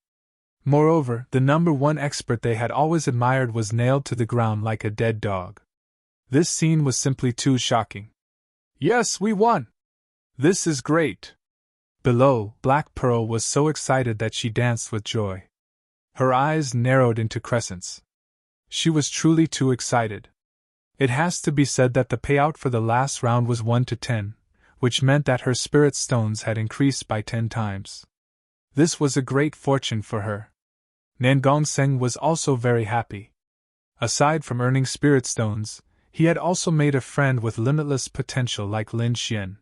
Moreover, the number 1 expert they had always admired was nailed to the ground like a dead dog. This scene was simply too shocking. Yes, we won! This is great! Below, Black Pearl was so excited that she danced with joy. Her eyes narrowed into crescents. She was truly too excited. It has to be said that the payout for the last round was 1 to 10, which meant that her spirit stones had increased by 10 times. This was a great fortune for her. Nan Gongseng was also very happy. Aside from earning spirit stones, he had also made a friend with limitless potential like Lin Xian.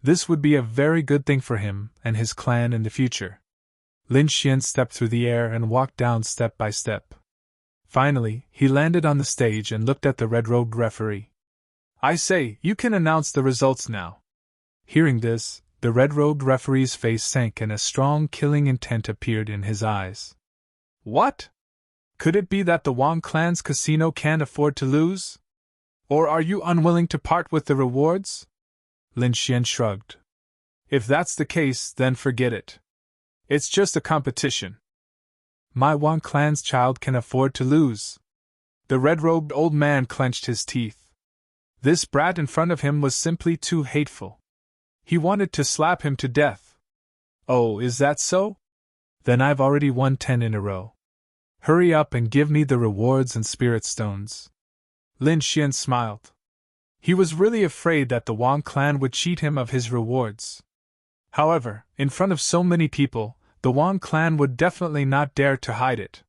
This would be a very good thing for him and his clan in the future. Lin Xian stepped through the air and walked down step by step. Finally, he landed on the stage and looked at the red-robed referee. I say, you can announce the results now. Hearing this, the red-robed referee's face sank and a strong killing intent appeared in his eyes. What? Could it be that the Wang clan's casino can't afford to lose? Or are you unwilling to part with the rewards? Lin Xian shrugged. If that's the case, then forget it. It's just a competition. My Wang clan's child can afford to lose. The red-robed old man clenched his teeth. This brat in front of him was simply too hateful. He wanted to slap him to death. Oh, is that so? Then I've already won 10 in a row. Hurry up and give me the rewards and spirit stones. Lin Xian smiled. He was really afraid that the Wang clan would cheat him of his rewards. However, in front of so many people, the Wang clan would definitely not dare to hide it.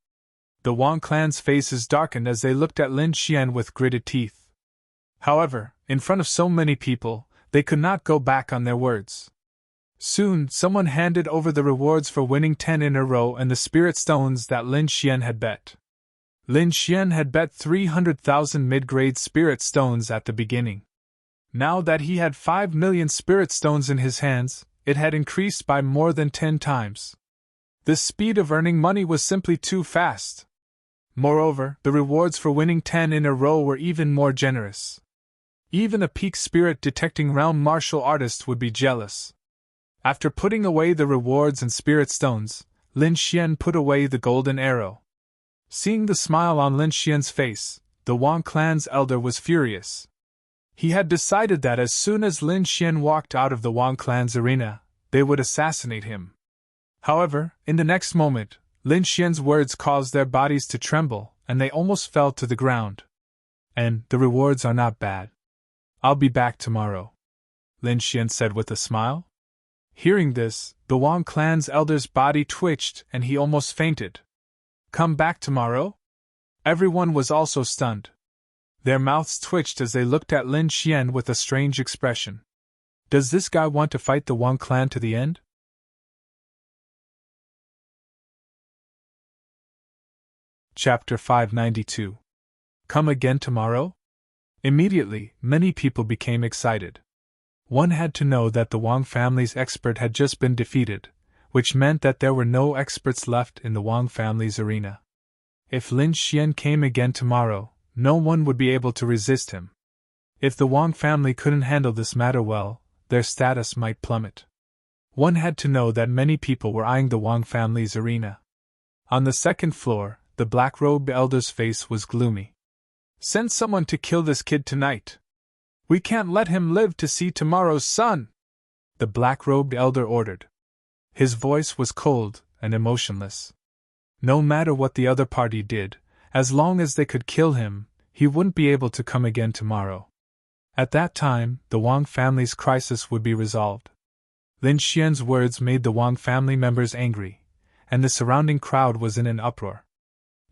The Wang clan's faces darkened as they looked at Lin Xian with gritted teeth. However, in front of so many people, they could not go back on their words. Soon, someone handed over the rewards for winning 10 in a row and the spirit stones that Lin Xian had bet. Lin Xian had bet 300,000 mid-grade spirit stones at the beginning. Now that he had 5 million spirit stones in his hands, it had increased by more than 10 times. The speed of earning money was simply too fast. Moreover, the rewards for winning 10 in a row were even more generous. Even a peak spirit detecting realm martial artist would be jealous. After putting away the rewards and spirit stones, Lin Xian put away the golden arrow. Seeing the smile on Lin Xian's face, the Wang clan's elder was furious. He had decided that as soon as Lin Xian walked out of the Wang clan's arena, they would assassinate him. However, in the next moment, Lin Xian's words caused their bodies to tremble, and they almost fell to the ground. And the rewards are not bad. I'll be back tomorrow, Lin Xian said with a smile. Hearing this, the Wang clan's elder's body twitched and he almost fainted. Come back tomorrow? Everyone was also stunned. Their mouths twitched as they looked at Lin Xian with a strange expression. Does this guy want to fight the Wang clan to the end? Chapter 592. Come again tomorrow? Immediately, many people became excited. One had to know that the Wang family's expert had just been defeated, which meant that there were no experts left in the Wang family's arena. If Lin Xian came again tomorrow, no one would be able to resist him. If the Wang family couldn't handle this matter well, their status might plummet. One had to know that many people were eyeing the Wang family's arena. On the second floor, the black-robed elder's face was gloomy. Send someone to kill this kid tonight. We can't let him live to see tomorrow's sun, the black-robed elder ordered. His voice was cold and emotionless. No matter what the other party did, as long as they could kill him, he wouldn't be able to come again tomorrow. At that time, the Wang family's crisis would be resolved. Lin Xian's words made the Wang family members angry, and the surrounding crowd was in an uproar.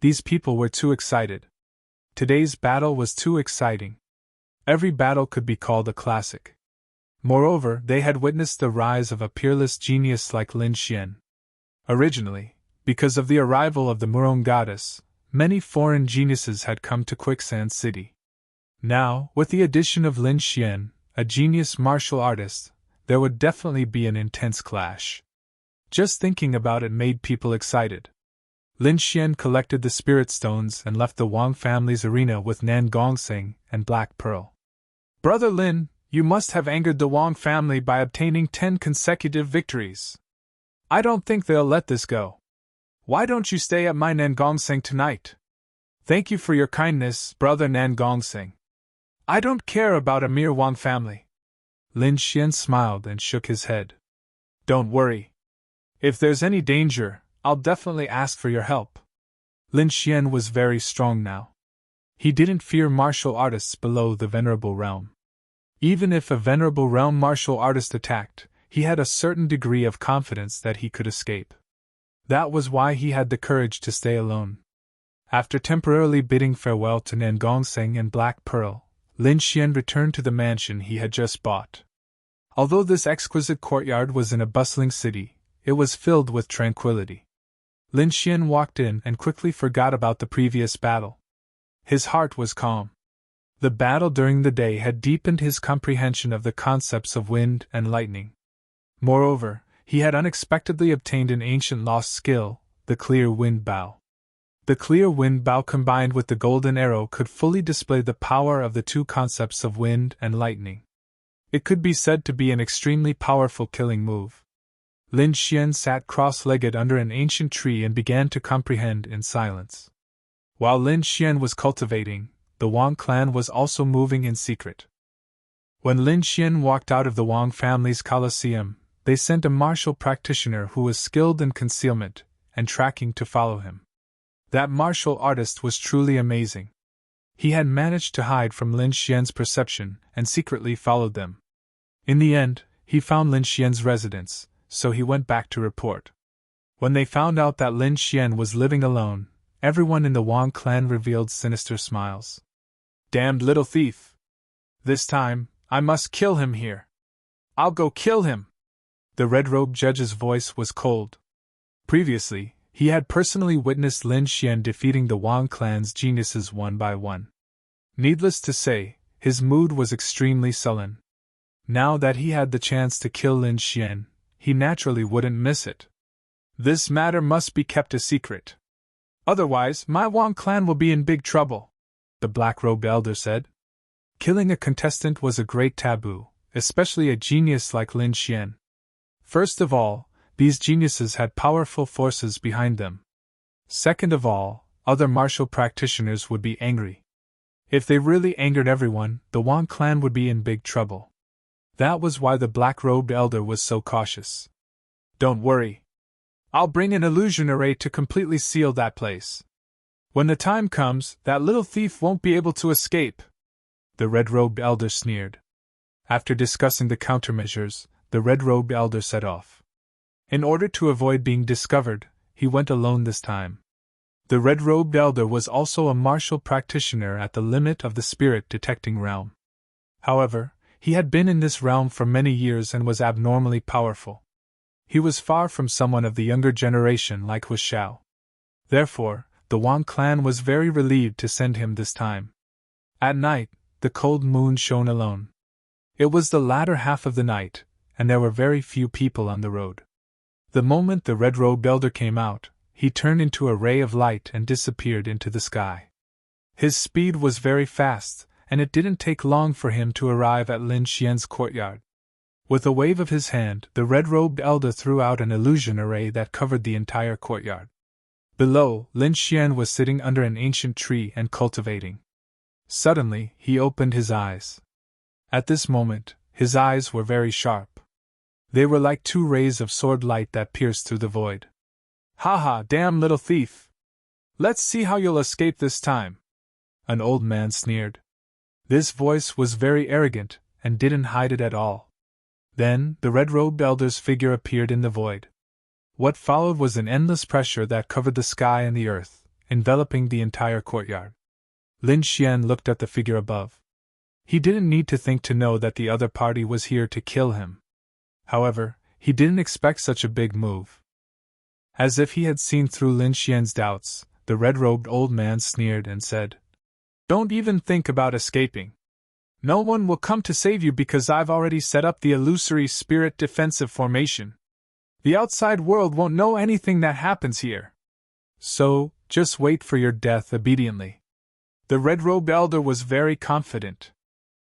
These people were too excited. Today's battle was too exciting. Every battle could be called a classic. Moreover, they had witnessed the rise of a peerless genius like Lin Xian. Originally, because of the arrival of the Murong goddess, many foreign geniuses had come to Quicksand City. Now, with the addition of Lin Xian, a genius martial artist, there would definitely be an intense clash. Just thinking about it made people excited. Lin Xian collected the spirit stones and left the Wang family's arena with Nan Gongseng and Black Pearl. Brother Lin, you must have angered the Wang family by obtaining 10 consecutive victories. I don't think they'll let this go. Why don't you stay at my Nan Gongseng tonight? Thank you for your kindness, brother Nan Gongseng. I don't care about a mere Wang family. Lin Xian smiled and shook his head. Don't worry. If there's any danger, I'll definitely ask for your help. Lin Xian was very strong now. He didn't fear martial artists below the Venerable Realm. Even if a Venerable Realm martial artist attacked, he had a certain degree of confidence that he could escape. That was why he had the courage to stay alone. After temporarily bidding farewell to Nan Gongseng and Black Pearl, Lin Xian returned to the mansion he had just bought. Although this exquisite courtyard was in a bustling city, it was filled with tranquility. Lin Xian walked in and quickly forgot about the previous battle. His heart was calm. The battle during the day had deepened his comprehension of the concepts of wind and lightning. Moreover, he had unexpectedly obtained an ancient lost skill, the clear wind bow. The clear wind bow combined with the golden arrow could fully display the power of the two concepts of wind and lightning. It could be said to be an extremely powerful killing move. Lin Xian sat cross-legged under an ancient tree and began to comprehend in silence. While Lin Xian was cultivating, the Wang clan was also moving in secret. When Lin Xian walked out of the Wang family's coliseum, they sent a martial practitioner who was skilled in concealment and tracking to follow him. That martial artist was truly amazing. He had managed to hide from Lin Xian's perception and secretly followed them. In the end, he found Lin Xian's residence, so he went back to report. When they found out that Lin Xian was living alone, everyone in the Wang clan revealed sinister smiles. Damned little thief! This time, I must kill him here. I'll go kill him! The red-robed judge's voice was cold. Previously, he had personally witnessed Lin Xian defeating the Wang clan's geniuses one by one. Needless to say, his mood was extremely sullen. Now that he had the chance to kill Lin Xian, he naturally wouldn't miss it. This matter must be kept a secret. Otherwise, my Wang clan will be in big trouble, the black-robed elder said. Killing a contestant was a great taboo, especially a genius like Lin Xian. First of all, these geniuses had powerful forces behind them. Second of all, other martial practitioners would be angry. If they really angered everyone, the Wang clan would be in big trouble. That was why the black-robed elder was so cautious. Don't worry. I'll bring an illusion array to completely seal that place. When the time comes, that little thief won't be able to escape. The red-robed elder sneered. After discussing the countermeasures, the red-robed elder set off. In order to avoid being discovered, he went alone this time. The red-robed elder was also a martial practitioner at the limit of the spirit-detecting realm. However, he had been in this realm for many years and was abnormally powerful. He was far from someone of the younger generation like Hu Xiao. Therefore, the Wang clan was very relieved to send him this time. At night, the cold moon shone alone. It was the latter half of the night, and there were very few people on the road. The moment the red-robed elder came out, he turned into a ray of light and disappeared into the sky. His speed was very fast, and it didn't take long for him to arrive at Lin Xian's courtyard. With a wave of his hand, the red-robed elder threw out an illusion array that covered the entire courtyard. Below, Lin Xian was sitting under an ancient tree and cultivating. Suddenly, he opened his eyes. At this moment, his eyes were very sharp. They were like two rays of sword light that pierced through the void. Ha ha, damn little thief! Let's see how you'll escape this time! An old man sneered. This voice was very arrogant, and didn't hide it at all. Then, the red-robed elder's figure appeared in the void. What followed was an endless pressure that covered the sky and the earth, enveloping the entire courtyard. Lin Xian looked at the figure above. He didn't need to think to know that the other party was here to kill him. However, he didn't expect such a big move. As if he had seen through Lin Xian's doubts, the red-robed old man sneered and said, "Don't even think about escaping. No one will come to save you because I've already set up the illusory spirit defensive formation. The outside world won't know anything that happens here. So, just wait for your death obediently." The red-robed elder was very confident.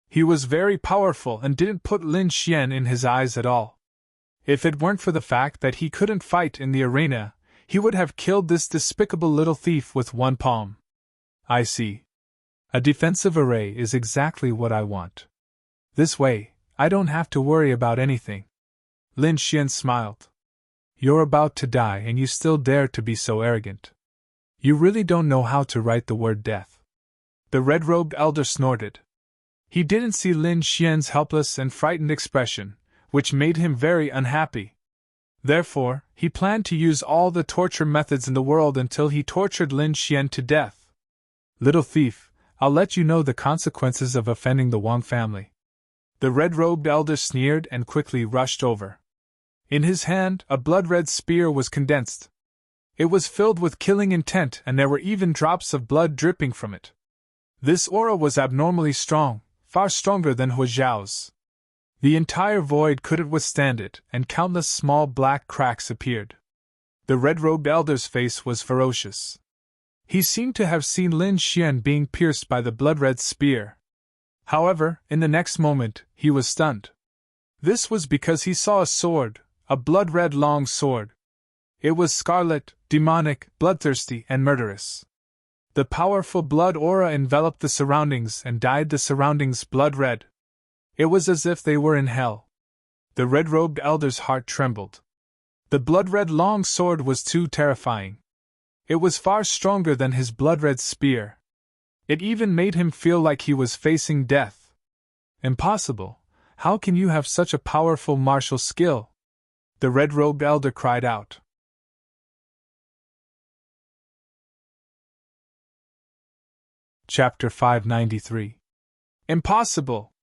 He was very powerful and didn't put Lin Xian in his eyes at all. If it weren't for the fact that he couldn't fight in the arena, he would have killed this despicable little thief with one palm. I see. A defensive array is exactly what I want. This way, I don't have to worry about anything. Lin Xian smiled. You're about to die and you still dare to be so arrogant. You really don't know how to write the word death. The red-robed elder snorted. He didn't see Lin Xian's helpless and frightened expression, which made him very unhappy. Therefore, he planned to use all the torture methods in the world until he tortured Lin Xian to death. Little thief, I'll let you know the consequences of offending the Wang family. The red-robed elder sneered and quickly rushed over. In his hand, a blood-red spear was condensed. It was filled with killing intent and there were even drops of blood dripping from it. This aura was abnormally strong, far stronger than Hu Xiao's. The entire void couldn't withstand it, and countless small black cracks appeared. The red-robed elder's face was ferocious. He seemed to have seen Lin Xian being pierced by the blood-red spear. However, in the next moment, he was stunned. This was because he saw a sword, a blood-red long sword. It was scarlet, demonic, bloodthirsty, and murderous. The powerful blood aura enveloped the surroundings and dyed the surroundings blood-red. It was as if they were in hell. The red-robed elder's heart trembled. The blood-red long sword was too terrifying. It was far stronger than his blood-red spear. It even made him feel like he was facing death. Impossible! How can you have such a powerful martial skill? The red-robed elder cried out. Chapter 593. Impossible!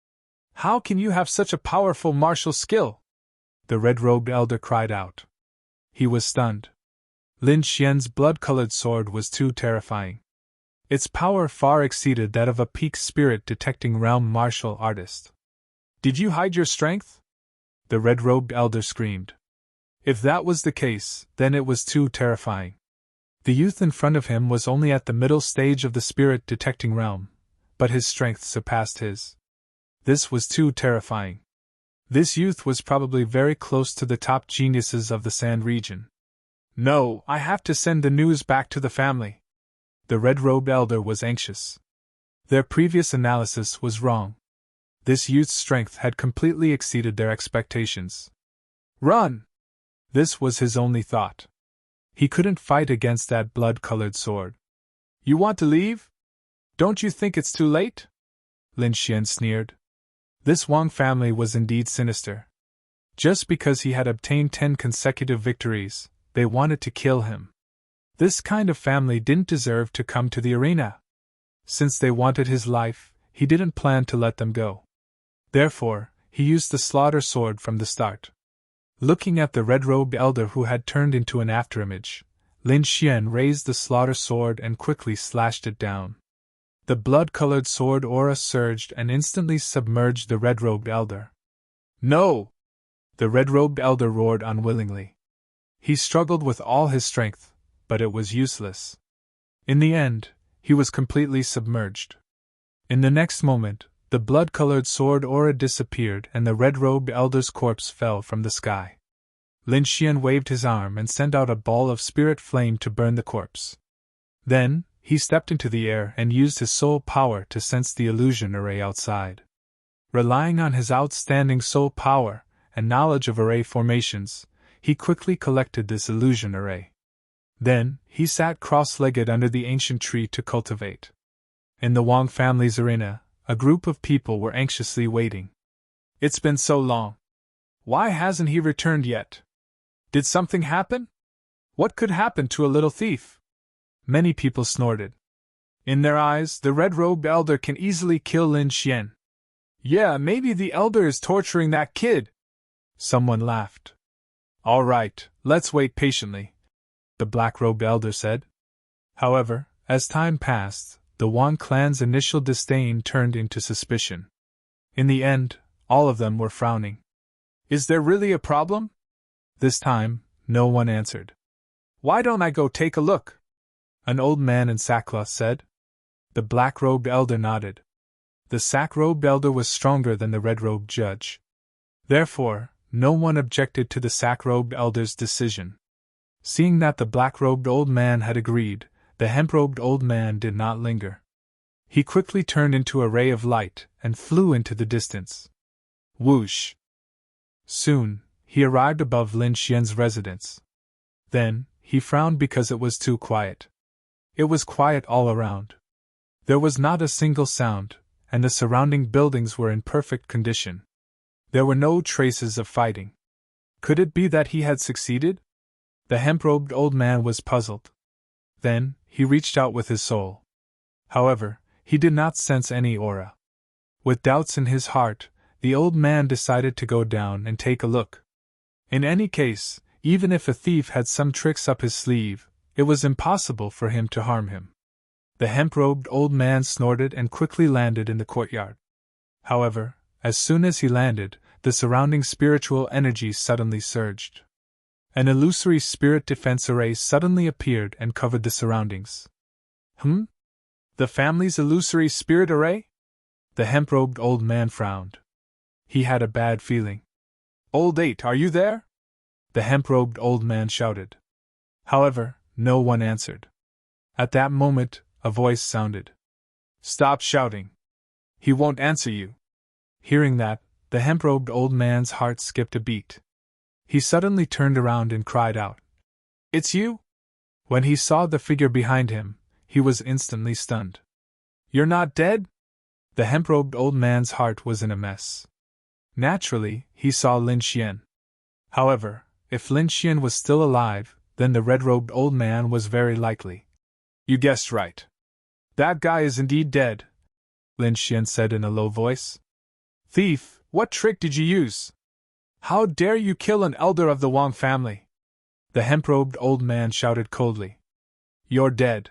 How can you have such a powerful martial skill? The red-robed elder cried out. He was stunned. Lin Xian's blood-colored sword was too terrifying. Its power far exceeded that of a peak spirit-detecting realm martial artist. Did you hide your strength? The red-robed elder screamed. If that was the case, then it was too terrifying. The youth in front of him was only at the middle stage of the spirit-detecting realm, but his strength surpassed his. This was too terrifying. This youth was probably very close to the top geniuses of the Sand region. No, I have to send the news back to the family. The red-robed elder was anxious. Their previous analysis was wrong. This youth's strength had completely exceeded their expectations. Run! This was his only thought. He couldn't fight against that blood-colored sword. You want to leave? Don't you think it's too late? Lin Xian sneered. This Wang family was indeed sinister. Just because he had obtained 10 consecutive victories, they wanted to kill him. This kind of family didn't deserve to come to the arena. Since they wanted his life, he didn't plan to let them go. Therefore, he used the slaughter sword from the start. Looking at the red-robed elder who had turned into an afterimage, Lin Xian raised the slaughter sword and quickly slashed it down. The blood-colored sword aura surged and instantly submerged the red-robed elder. No! The red-robed elder roared unwillingly. He struggled with all his strength, but it was useless. In the end, he was completely submerged. In the next moment, the blood-colored sword aura disappeared and the red-robed elder's corpse fell from the sky. Lin Xian waved his arm and sent out a ball of spirit flame to burn the corpse. Then, he stepped into the air and used his soul power to sense the illusion array outside. Relying on his outstanding soul power and knowledge of array formations, he quickly collected this illusion array. Then, he sat cross-legged under the ancient tree to cultivate. In the Wang family's arena, a group of people were anxiously waiting. It's been so long. Why hasn't he returned yet? Did something happen? What could happen to a little thief? Many people snorted. In their eyes, the red-robed elder can easily kill Lin Xian. Yeah, maybe the elder is torturing that kid. Someone laughed. All right, let's wait patiently, the black-robed elder said. However, as time passed, the Wang clan's initial disdain turned into suspicion. In the end, all of them were frowning. Is there really a problem? This time, no one answered. Why don't I go take a look? An old man in sackcloth said. The black-robed elder nodded. The sack-robed elder was stronger than the red-robed judge. Therefore, no one objected to the sack-robed elder's decision. Seeing that the black-robed old man had agreed, the hemp-robed old man did not linger. He quickly turned into a ray of light and flew into the distance. Whoosh! Soon, he arrived above Lin Xian's residence. Then, he frowned because it was too quiet. It was quiet all around. There was not a single sound, and the surrounding buildings were in perfect condition. There were no traces of fighting. Could it be that he had succeeded? The hemp-robed old man was puzzled. Then, he reached out with his soul. However, he did not sense any aura. With doubts in his heart, the old man decided to go down and take a look. In any case, even if a thief had some tricks up his sleeve, it was impossible for him to harm him. The hemp-robed old man snorted and quickly landed in the courtyard. However, as soon as he landed, the surrounding spiritual energy suddenly surged. An illusory spirit defense array suddenly appeared and covered the surroundings. The family's illusory spirit array? The hemp-robed old man frowned. He had a bad feeling. Old 8, are you there? The hemp-robed old man shouted. However, no one answered. At that moment, a voice sounded. Stop shouting. He won't answer you. Hearing that, the hemp-robed old man's heart skipped a beat. He suddenly turned around and cried out. It's you? When he saw the figure behind him, he was instantly stunned. You're not dead? The hemp-robed old man's heart was in a mess. Naturally, he saw Lin Xian. However, if Lin Xian was still alive, then the red-robed old man was very likely. You guessed right. That guy is indeed dead, Lin Xian said in a low voice. Thief, what trick did you use? How dare you kill an elder of the Wang family? The hemp-robed old man shouted coldly. You're dead.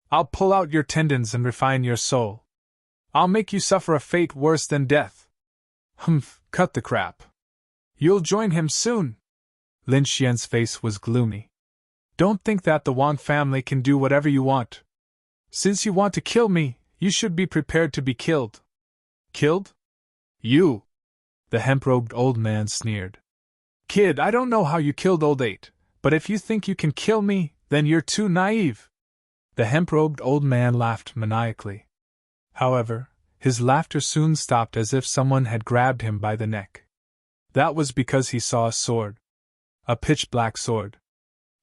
I'll pull out your tendons and refine your soul. I'll make you suffer a fate worse than death. Humph, cut the crap. You'll join him soon. Lin Xian's face was gloomy. Don't think that the Wang family can do whatever you want. Since you want to kill me, you should be prepared to be killed. Killed? You! The hemp-robed old man sneered. Kid, I don't know how you killed old 8, but if you think you can kill me, then you're too naive. The hemp-robed old man laughed maniacally. However, his laughter soon stopped as if someone had grabbed him by the neck. That was because he saw a sword. A pitch-black sword.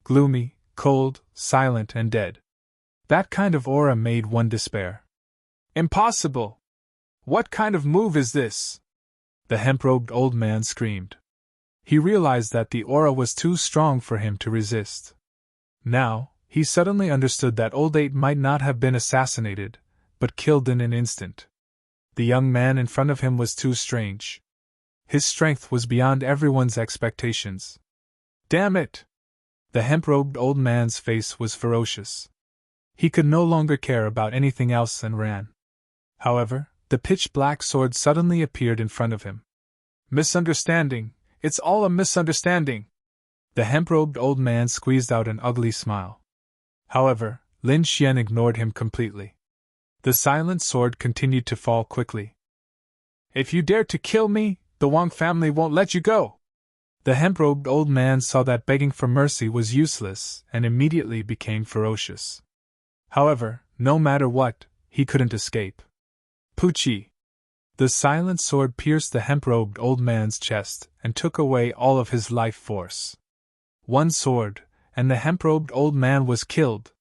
Gloomy, cold, silent, and dead. That kind of aura made one despair. Impossible! What kind of move is this? The hemp-robed old man screamed. He realized that the aura was too strong for him to resist. Now, he suddenly understood that old 8 might not have been assassinated, but killed in an instant. The young man in front of him was too strange. His strength was beyond everyone's expectations. Damn it! The hemp-robed old man's face was ferocious. He could no longer care about anything else and ran. However, the pitch-black sword suddenly appeared in front of him. Misunderstanding! It's all a misunderstanding! The hemp-robed old man squeezed out an ugly smile. However, Lin Xian ignored him completely. The silent sword continued to fall quickly. If you dare to kill me, the Wang family won't let you go! The hemp-robed old man saw that begging for mercy was useless and immediately became ferocious. However, no matter what, he couldn't escape. Poochie! The silent sword pierced the hemp-robed old man's chest and took away all of his life force. One sword, and the hemp-robed old man was killed.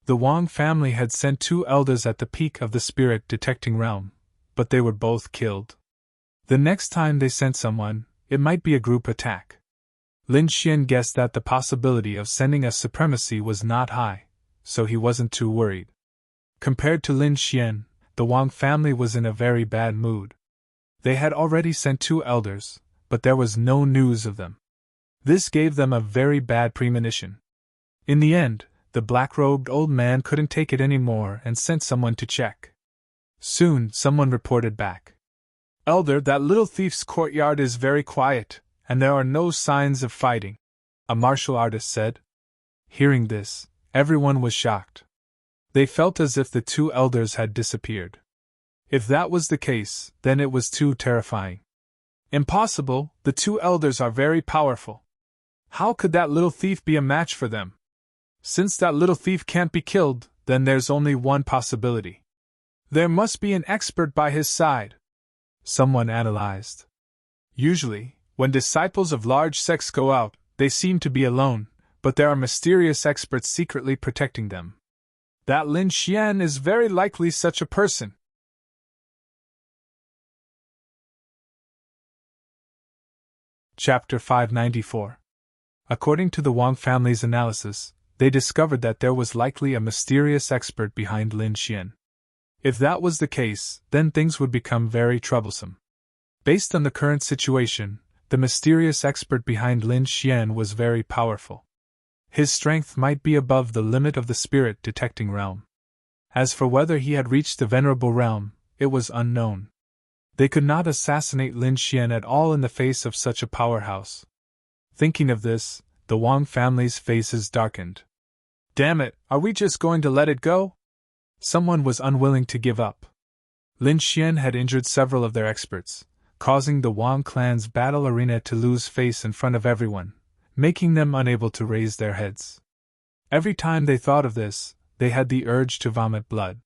The Wang family had sent 2 elders at the peak of the spirit detecting realm, but they were both killed. The next time they sent someone, it might be a group attack. Lin Xian guessed that the possibility of sending a supremacy was not high, so he wasn't too worried. Compared to Lin Xian, the Wang family was in a very bad mood. They had already sent 2 elders, but there was no news of them. This gave them a very bad premonition. In the end, the black-robed old man couldn't take it anymore and sent someone to check. Soon, someone reported back. Elder, that little thief's courtyard is very quiet, and there are no signs of fighting, a martial artist said. Hearing this, everyone was shocked. They felt as if the 2 elders had disappeared. If that was the case, then it was too terrifying. Impossible, the 2 elders are very powerful. How could that little thief be a match for them? Since that little thief can't be killed, then there's only one possibility. There must be an expert by his side. Someone analyzed. Usually, when disciples of large sects go out, they seem to be alone, but there are mysterious experts secretly protecting them. That Lin Xian is very likely such a person. Chapter 594. According to the Wang family's analysis, they discovered that there was likely a mysterious expert behind Lin Xian. If that was the case, then things would become very troublesome. Based on the current situation, the mysterious expert behind Lin Xian was very powerful. His strength might be above the limit of the spirit detecting realm. As for whether he had reached the venerable realm, it was unknown. They could not assassinate Lin Xian at all in the face of such a powerhouse. Thinking of this, the Wang family's faces darkened. Damn it, are we just going to let it go? Someone was unwilling to give up. Lin Xian had injured several of their experts, causing the Wang clan's battle arena to lose face in front of everyone, making them unable to raise their heads. Every time they thought of this, they had the urge to vomit blood.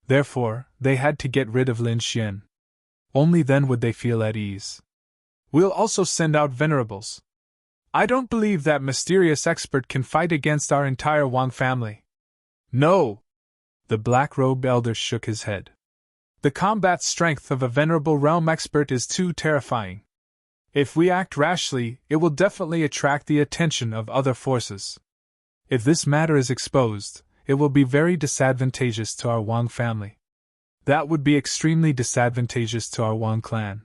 Therefore, they had to get rid of Lin Xian. Only then would they feel at ease. We'll also send out venerables. I don't believe that mysterious expert can fight against our entire Wang family. No! The black-robed elder shook his head. The combat strength of a venerable realm expert is too terrifying. If we act rashly, it will definitely attract the attention of other forces. If this matter is exposed, it will be very disadvantageous to our Wang family. That would be extremely disadvantageous to our Wang clan.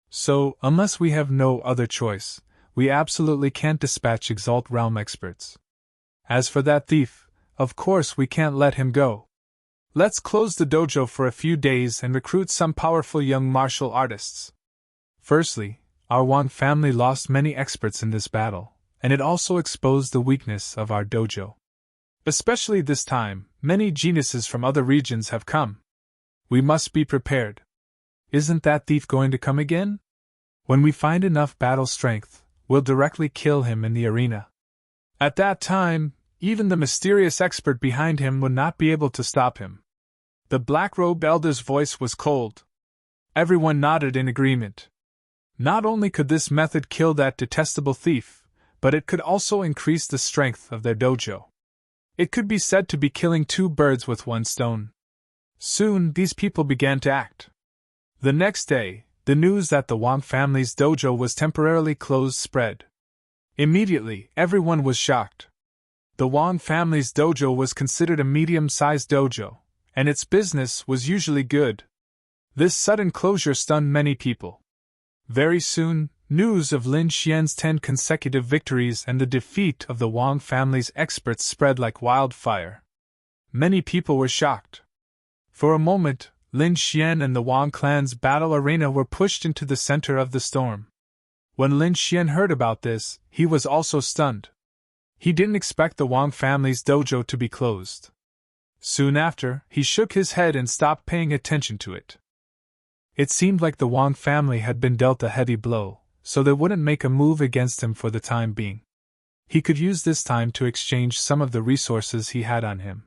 So, unless we have no other choice, we absolutely can't dispatch Exalt Realm experts. As for that thief, of course we can't let him go. Let's close the dojo for a few days and recruit some powerful young martial artists. Firstly, our Wang family lost many experts in this battle, and it also exposed the weakness of our dojo. Especially this time, many geniuses from other regions have come. We must be prepared. Isn't that thief going to come again? When we find enough battle strength, we'll directly kill him in the arena. At that time, even the mysterious expert behind him would not be able to stop him. The black-robed elder's voice was cold. Everyone nodded in agreement. Not only could this method kill that detestable thief, but it could also increase the strength of their dojo. It could be said to be killing two birds with one stone. Soon, these people began to act. The next day, the news that the Wang family's dojo was temporarily closed spread. Immediately, everyone was shocked. The Wang family's dojo was considered a medium-sized dojo, and its business was usually good. This sudden closure stunned many people. Very soon, news of Lin Xian's 10 consecutive victories and the defeat of the Wang family's experts spread like wildfire. Many people were shocked. For a moment, Lin Xian and the Wang clan's battle arena were pushed into the center of the storm. When Lin Xian heard about this, he was also stunned. He didn't expect the Wang family's dojo to be closed. Soon after, he shook his head and stopped paying attention to it. It seemed like the Wang family had been dealt a heavy blow, so they wouldn't make a move against him for the time being. He could use this time to exchange some of the resources he had on him.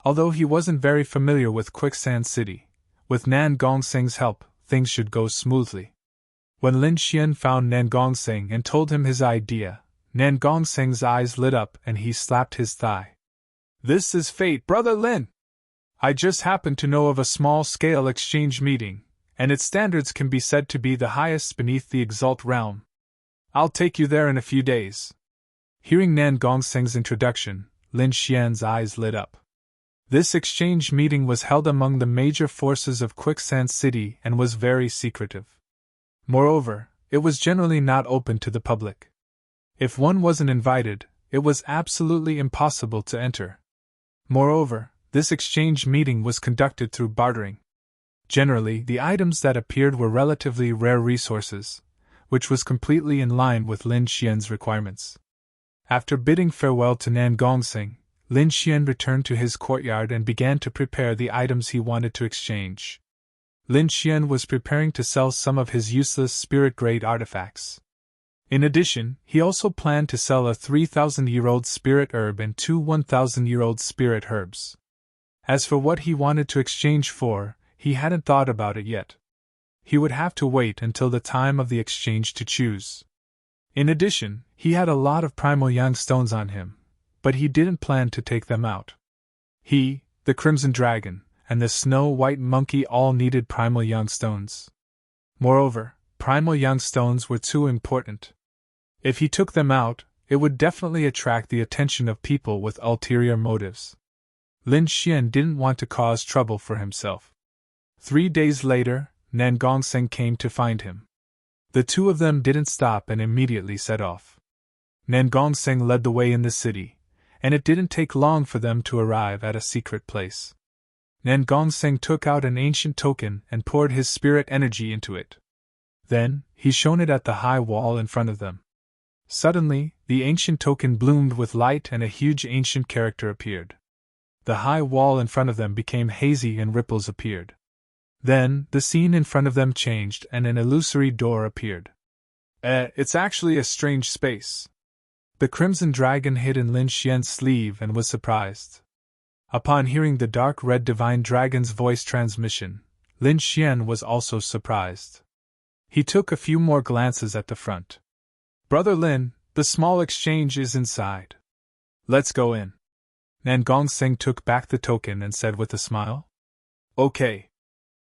Although he wasn't very familiar with Quicksand City, with Nan Gongseng's help, things should go smoothly. When Lin Xian found Nan Gongseng and told him his idea, Nan Gongseng's eyes lit up and he slapped his thigh. This is fate, Brother Lin! I just happened to know of a small-scale exchange meeting, and its standards can be said to be the highest beneath the Exalt realm. I'll take you there in a few days. Hearing Nan Gongseng's introduction, Lin Xian's eyes lit up. This exchange meeting was held among the major forces of Quicksand City and was very secretive. Moreover, it was generally not open to the public. If one wasn't invited, it was absolutely impossible to enter. Moreover, this exchange meeting was conducted through bartering. Generally, the items that appeared were relatively rare resources, which was completely in line with Lin Xian's requirements. After bidding farewell to Nan Gongseng, Lin Xian returned to his courtyard and began to prepare the items he wanted to exchange. Lin Xian was preparing to sell some of his useless spirit-grade artifacts. In addition, he also planned to sell a 3,000-year-old spirit herb and 2 1,000-year-old spirit herbs. As for what he wanted to exchange for, he hadn't thought about it yet. He would have to wait until the time of the exchange to choose. In addition, he had a lot of primal yang stones on him, but he didn't plan to take them out. He, the Crimson Dragon, and the Snow-White Monkey all needed primal yang stones. Moreover, primal yang stones were too important. If he took them out, it would definitely attract the attention of people with ulterior motives. Lin Xian didn't want to cause trouble for himself. 3 days later, Nan Gongseng came to find him. The two of them didn't stop and immediately set off. Nan Gongseng led the way in the city, and it didn't take long for them to arrive at a secret place. Nan Gongseng took out an ancient token and poured his spirit energy into it. Then, he shone it at the high wall in front of them. Suddenly, the ancient token bloomed with light and a huge ancient character appeared. The high wall in front of them became hazy and ripples appeared. Then, the scene in front of them changed and an illusory door appeared. It's actually a strange space. The Crimson Dragon hid in Lin Xian's sleeve and was surprised. Upon hearing the dark red Divine Dragon's voice transmission, Lin Xian was also surprised. He took a few more glances at the front. Brother Lin, the small exchange is inside. Let's go in. Nan Gongseng took back the token and said with a smile. Okay.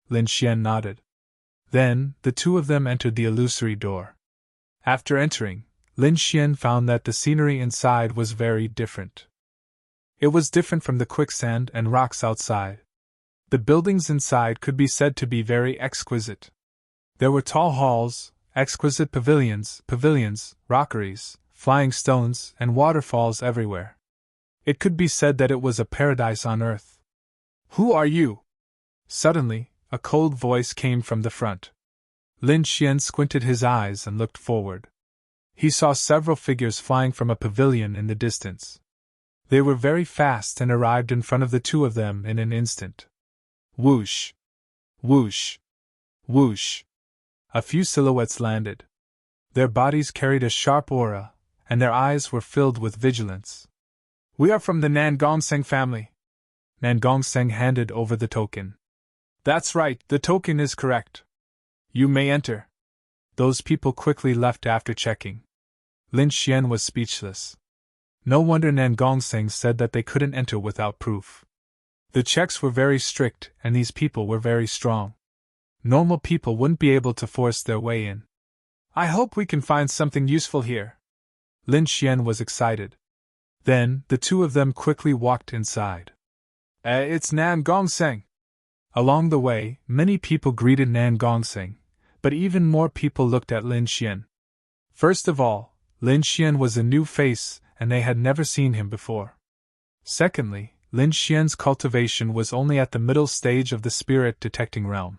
Lin Xian nodded. Then, the two of them entered the illusory door. After entering, Lin Xian found that the scenery inside was very different. It was different from the quicksand and rocks outside. The buildings inside could be said to be very exquisite. There were tall halls, exquisite pavilions, rockeries, flying stones, and waterfalls everywhere. It could be said that it was a paradise on earth. "Who are you?" Suddenly, a cold voice came from the front. Lin Xian squinted his eyes and looked forward. He saw several figures flying from a pavilion in the distance. They were very fast and arrived in front of the two of them in an instant. Whoosh! Whoosh! Whoosh! A few silhouettes landed. Their bodies carried a sharp aura, and their eyes were filled with vigilance. "We are from the Nan Gongseng family." Nan Gongseng handed over the token. "That's right, the token is correct. You may enter." Those people quickly left after checking. Lin Xian was speechless. No wonder Nan Gongseng said that they couldn't enter without proof. The checks were very strict, and these people were very strong. Normal people wouldn't be able to force their way in. "I hope we can find something useful here." Lin Xian was excited. Then, the two of them quickly walked inside. It's Nan Gongseng." Along the way, many people greeted Nan Gongseng, but even more people looked at Lin Xian. First of all, Lin Xian was a new face, and they had never seen him before. Secondly, Lin Xian's cultivation was only at the middle stage of the spirit detecting realm.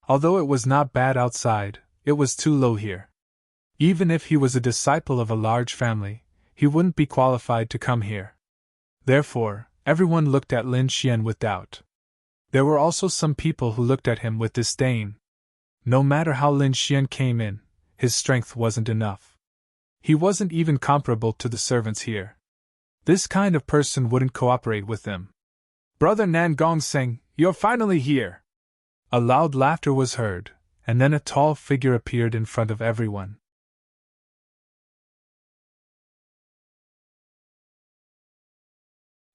Although it was not bad outside, it was too low here. Even if he was a disciple of a large family, he wouldn't be qualified to come here. Therefore, everyone looked at Lin Xian with doubt. There were also some people who looked at him with disdain. No matter how Lin Xian came in, his strength wasn't enough. He wasn't even comparable to the servants here. This kind of person wouldn't cooperate with them. "Brother Nan Gongseng, you're finally here!" A loud laughter was heard, and then a tall figure appeared in front of everyone.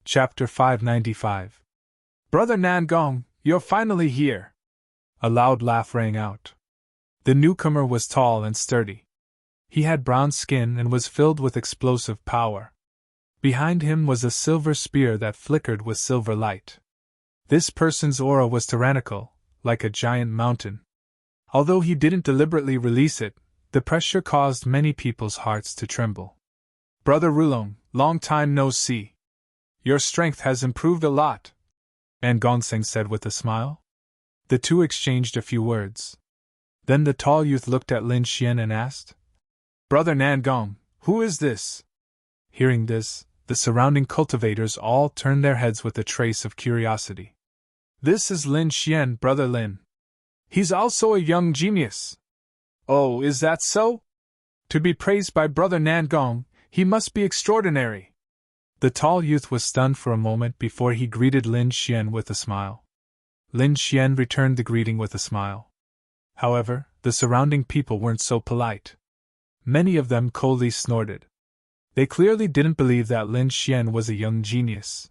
Chapter 595. "Brother Nan Gong, you're finally here!" A loud laugh rang out. The newcomer was tall and sturdy. He had brown skin and was filled with explosive power. Behind him was a silver spear that flickered with silver light. This person's aura was tyrannical, like a giant mountain. Although he didn't deliberately release it, the pressure caused many people's hearts to tremble. "Brother Rulong, long time no see. Your strength has improved a lot," Nan Gongseng said with a smile. The two exchanged a few words. Then the tall youth looked at Lin Xian and asked, "Brother Nan Gong, who is this?" Hearing this, the surrounding cultivators all turned their heads with a trace of curiosity. "This is Lin Xian, Brother Lin. He's also a young genius." "Oh, is that so? To be praised by Brother Nan Gong, he must be extraordinary." The tall youth was stunned for a moment before he greeted Lin Xian with a smile. Lin Xian returned the greeting with a smile. However, the surrounding people weren't so polite. Many of them coldly snorted. They clearly didn't believe that Lin Xian was a young genius.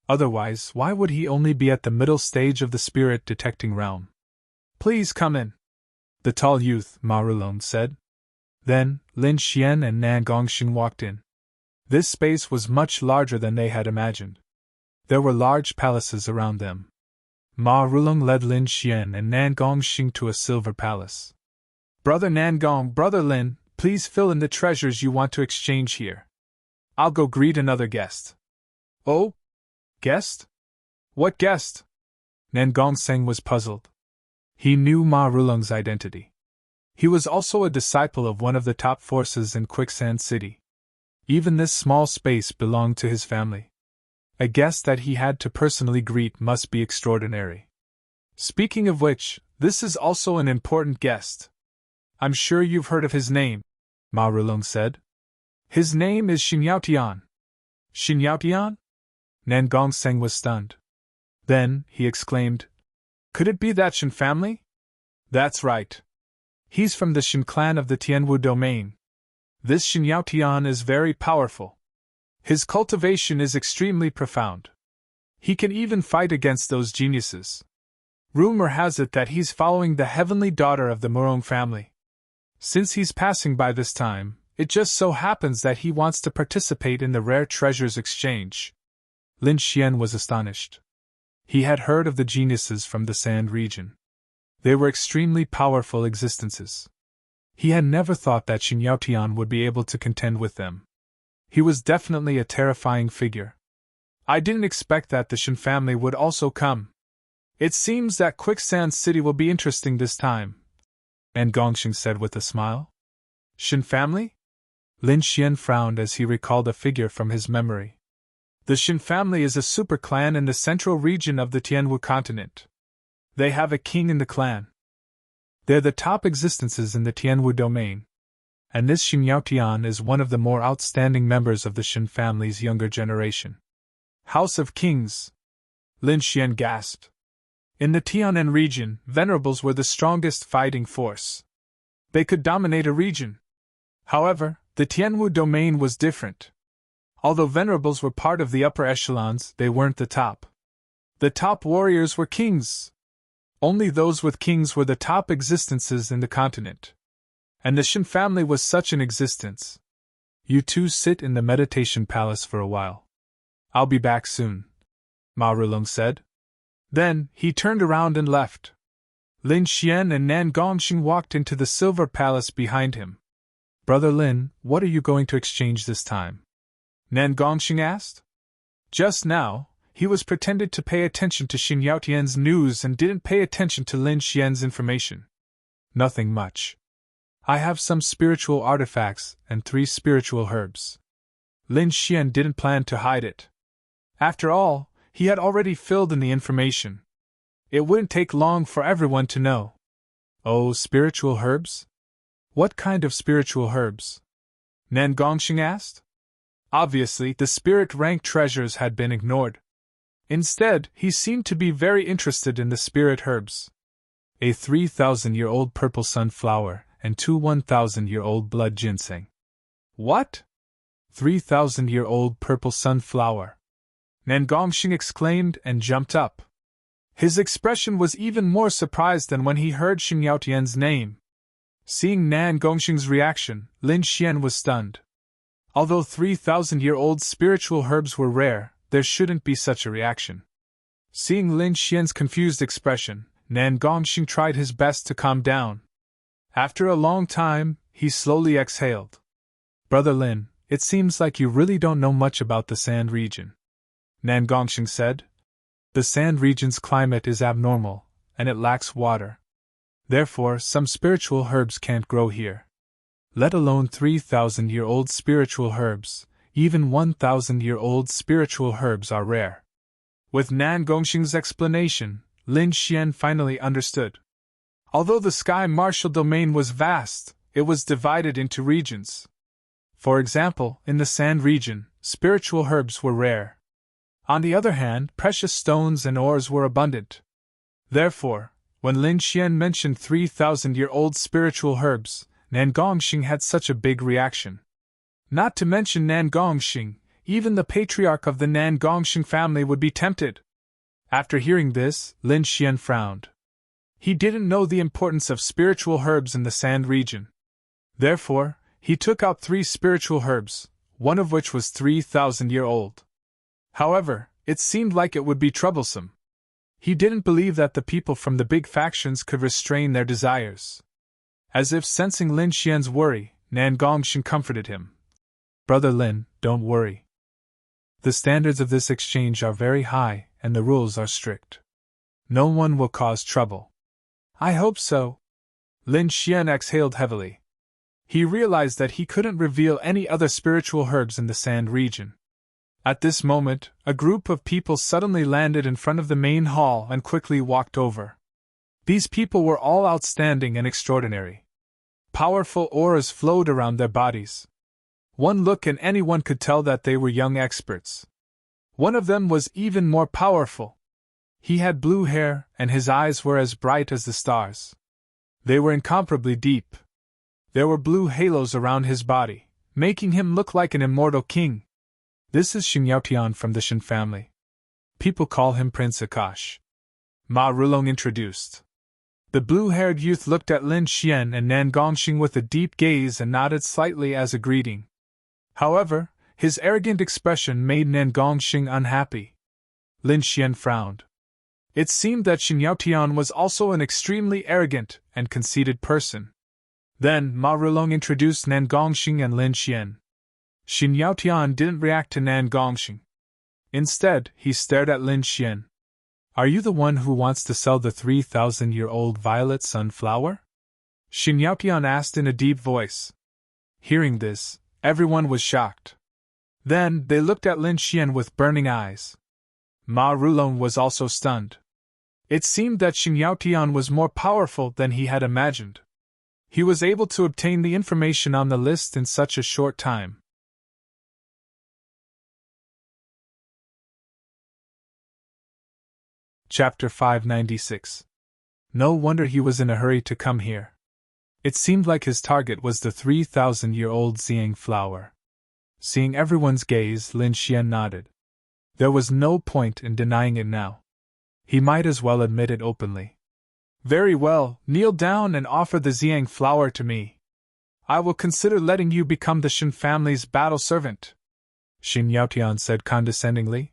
Otherwise, why would he only be at the middle stage of the spirit detecting realm? "Please come in," the tall youth, Ma Rulong, said. Then, Lin Xian and Nan Gongxing walked in. This space was much larger than they had imagined. There were large palaces around them. Ma Rulong led Lin Xian and Nan Gongxing to a silver palace. "Brother Nan Gong, Brother Lin, please fill in the treasures you want to exchange here. I'll go greet another guest." "Oh? Guest? What guest?" Nan Gongseng was puzzled. He knew Ma Rulong's identity. He was also a disciple of one of the top forces in Quicksand City. Even this small space belonged to his family. A guest that he had to personally greet must be extraordinary. "Speaking of which, this is also an important guest. I'm sure you've heard of his name," Ma Rulong said. "His name is Xinyaotian." "Xinyaotian?" Nan Gongseng was stunned. Then, he exclaimed, "Could it be that Shin family?" "That's right. He's from the Shin clan of the Tianwu domain. This Xinyaotian is very powerful. His cultivation is extremely profound. He can even fight against those geniuses. Rumor has it that he's following the heavenly daughter of the Murong family. Since he's passing by this time, it just so happens that he wants to participate in the rare treasures exchange." Lin Xian was astonished. He had heard of the geniuses from the Sand region. They were extremely powerful existences. He had never thought that Xin Yaotian would be able to contend with them. He was definitely a terrifying figure. I didn't expect that the Shen family would also come. It seems that Quicksand City will be interesting this time, Nan Gongxing said with a smile. Shen family? Lin Xian frowned as he recalled a figure from his memory. The Shen family is a super clan in the central region of the Tianwu continent. They have a king in the clan. They're the top existences in the Tianwu domain. And this Xin Yaotian is one of the more outstanding members of the Shen family's younger generation. House of Kings! Lin Xian gasped. In the Tianan region, venerables were the strongest fighting force. They could dominate a region. However, the Tianwu domain was different. Although venerables were part of the upper echelons, they weren't the top. The top warriors were kings. Only those with kings were the top existences in the continent. And the Shen family was such an existence. You two sit in the meditation palace for a while. I'll be back soon, Ma Rulong said. Then, he turned around and left. Lin Xian and Nan Gongxing walked into the silver palace behind him. Brother Lin, what are you going to exchange this time? Nan Gongxing asked. Just now, he was pretended to pay attention to Xin Yaotian's news and didn't pay attention to Lin Xian's information. Nothing much. I have some spiritual artifacts and 3 spiritual herbs. Lin Xian didn't plan to hide it. After all, he had already filled in the information. It wouldn't take long for everyone to know. Oh, spiritual herbs? What kind of spiritual herbs? Nan Gongxing asked. Obviously, the spirit-rank treasures had been ignored. Instead, he seemed to be very interested in the spirit herbs. A 3,000-year-old purple sunflower and 2 1,000-year-old blood ginseng. What? 3,000-year-old purple sunflower. Nan Gongxing exclaimed and jumped up. His expression was even more surprised than when he heard Xin Yaotian's name. Seeing Nan Gongxing's reaction, Lin Xian was stunned. Although 3,000-year-old spiritual herbs were rare, there shouldn't be such a reaction. Seeing Lin Xian's confused expression, Nan Gongxing tried his best to calm down. After a long time, he slowly exhaled. Brother Lin, it seems like you really don't know much about the Sand region. Nan Gongxing said. The Sand region's climate is abnormal, and it lacks water. Therefore, some spiritual herbs can't grow here. Let alone 3,000-year-old spiritual herbs, even 1,000-year-old spiritual herbs are rare. With Nan Gongxing's explanation, Lin Xian finally understood. Although the Sky Martial domain was vast, it was divided into regions. For example, in the Sand region, spiritual herbs were rare. On the other hand, precious stones and ores were abundant. Therefore, when Lin Xian mentioned 3,000-year-old spiritual herbs, Nan Gongxing had such a big reaction. Not to mention Nan Gongxing, even the patriarch of the Nan Gongxing family would be tempted. After hearing this, Lin Xian frowned. He didn't know the importance of spiritual herbs in the Sand region. Therefore, he took out 3 spiritual herbs, one of which was 3,000-year-old. However, it seemed like it would be troublesome. He didn't believe that the people from the big factions could restrain their desires. As if sensing Lin Xian's worry, Nan Gongxing comforted him. Brother Lin, don't worry. The standards of this exchange are very high, and the rules are strict. No one will cause trouble. I hope so. Lin Xian exhaled heavily. He realized that he couldn't reveal any other spiritual herbs in the Sand region. At this moment, a group of people suddenly landed in front of the main hall and quickly walked over. These people were all outstanding and extraordinary. Powerful auras flowed around their bodies. One look and anyone could tell that they were young experts. One of them was even more powerful. He had blue hair, and his eyes were as bright as the stars. They were incomparably deep. There were blue halos around his body, making him look like an immortal king. This is Xin Yaotian from the Shen family. People call him Prince Akash. Ma Rulong introduced. The blue-haired youth looked at Lin Xian and Nan Gongxing with a deep gaze and nodded slightly as a greeting. However, his arrogant expression made Nan Gongxing unhappy. Lin Xian frowned. It seemed that Xin Yaotian was also an extremely arrogant and conceited person. Then Ma Rulong introduced Nan Gongxing and Lin Xian. Xin Yaotian didn't react to Nan Gongxing. Instead, he stared at Lin Xian. Are you the one who wants to sell the 3,000-year-old violet sunflower? Xin Yaotian asked in a deep voice. Hearing this, everyone was shocked. Then they looked at Lin Xian with burning eyes. Ma Rulong was also stunned. It seemed that Xin Yaotian was more powerful than he had imagined. He was able to obtain the information on the list in such a short time. Chapter 596. No wonder he was in a hurry to come here. It seemed like his target was the 3,000-year-old Xiang flower. Seeing everyone's gaze, Lin Xian nodded. There was no point in denying it now. He might as well admit it openly. Very well, kneel down and offer the Xiang flower to me. I will consider letting you become the Shen family's battle servant, Xin Yaotian said condescendingly.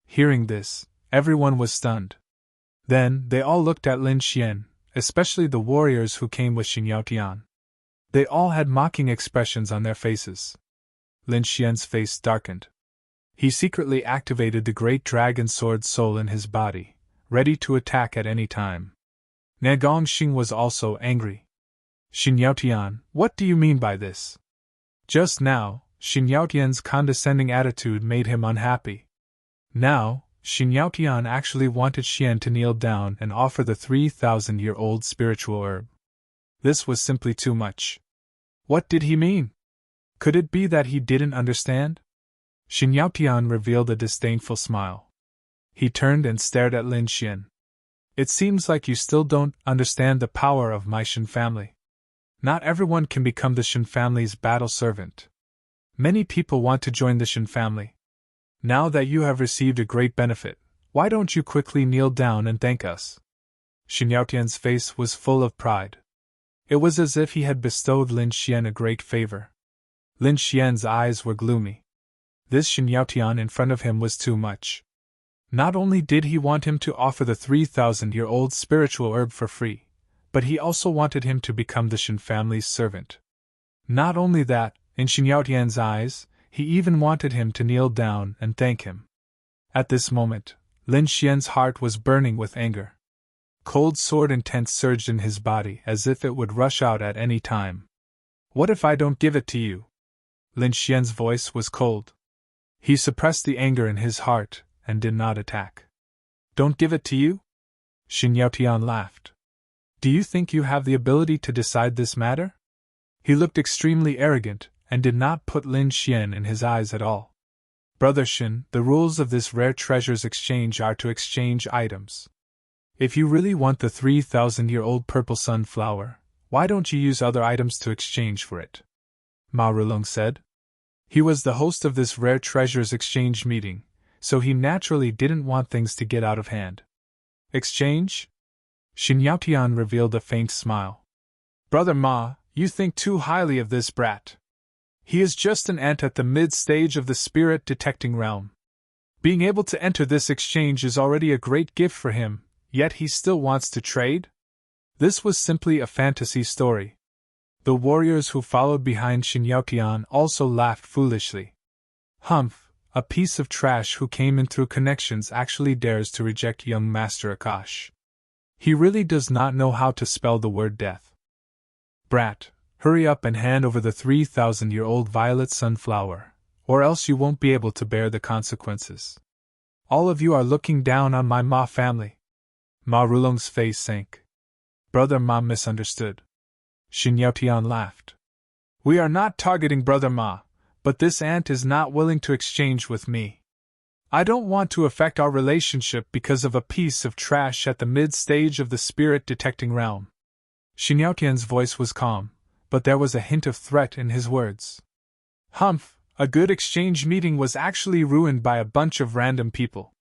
Hearing this, everyone was stunned. Then they all looked at Lin Xian, especially the warriors who came with Xin Yaotian. They all had mocking expressions on their faces. Lin Xian's face darkened. He secretly activated the great dragon sword soul in his body, ready to attack at any time. Nan Gongxing was also angry. Xin Yaotian, what do you mean by this? Just now, Xin Yaotian's condescending attitude made him unhappy. Now, Xin Yaotian actually wanted Xian to kneel down and offer the 3,000-year-old spiritual herb. This was simply too much. What did he mean? Could it be that he didn't understand? Xin Yaotian revealed a disdainful smile. He turned and stared at Lin Xian. It seems like you still don't understand the power of my Shen family. Not everyone can become the Shen family's battle servant. Many people want to join the Shen family. Now that you have received a great benefit, why don't you quickly kneel down and thank us? Xin Yaotian's face was full of pride. It was as if he had bestowed Lin Xian a great favor. Lin Xian's eyes were gloomy. This Xin Yaotian in front of him was too much. Not only did he want him to offer the 3,000-year-old spiritual herb for free, but he also wanted him to become the Shen family's servant. Not only that, in Xin Yaotian's eyes, he even wanted him to kneel down and thank him. At this moment, Lin Xian's heart was burning with anger. Cold sword intent surged in his body as if it would rush out at any time. What if I don't give it to you? Lin Xian's voice was cold. He suppressed the anger in his heart and did not attack. Don't give it to you? Xin Yaotian laughed. Do you think you have the ability to decide this matter? He looked extremely arrogant and did not put Lin Xian in his eyes at all. Brother Shen, the rules of this rare treasures exchange are to exchange items. If you really want the 3,000-year-old purple sunflower, why don't you use other items to exchange for it? Ma Rulong said. He was the host of this rare treasures exchange meeting, so he naturally didn't want things to get out of hand. Exchange? Xin Yaotian revealed a faint smile. Brother Ma, you think too highly of this brat. He is just an ant at the mid-stage of the spirit-detecting realm. Being able to enter this exchange is already a great gift for him, yet he still wants to trade? This was simply a fantasy story. The warriors who followed behind Xin Yaotian also laughed foolishly. Humph! A piece of trash who came in through connections actually dares to reject young Master Akash. He really does not know how to spell the word death. Brat, hurry up and hand over the 3,000-year-old violet sunflower, or else you won't be able to bear the consequences. All of you are looking down on my Ma family. Ma Rulong's face sank. Brother Ma misunderstood. Xin Yaotian laughed. We are not targeting Brother Ma, but this ant is not willing to exchange with me. I don't want to affect our relationship because of a piece of trash at the mid-stage of the spirit-detecting realm. Xin Yaotian's voice was calm, but there was a hint of threat in his words. Humph, a good exchange meeting was actually ruined by a bunch of random people.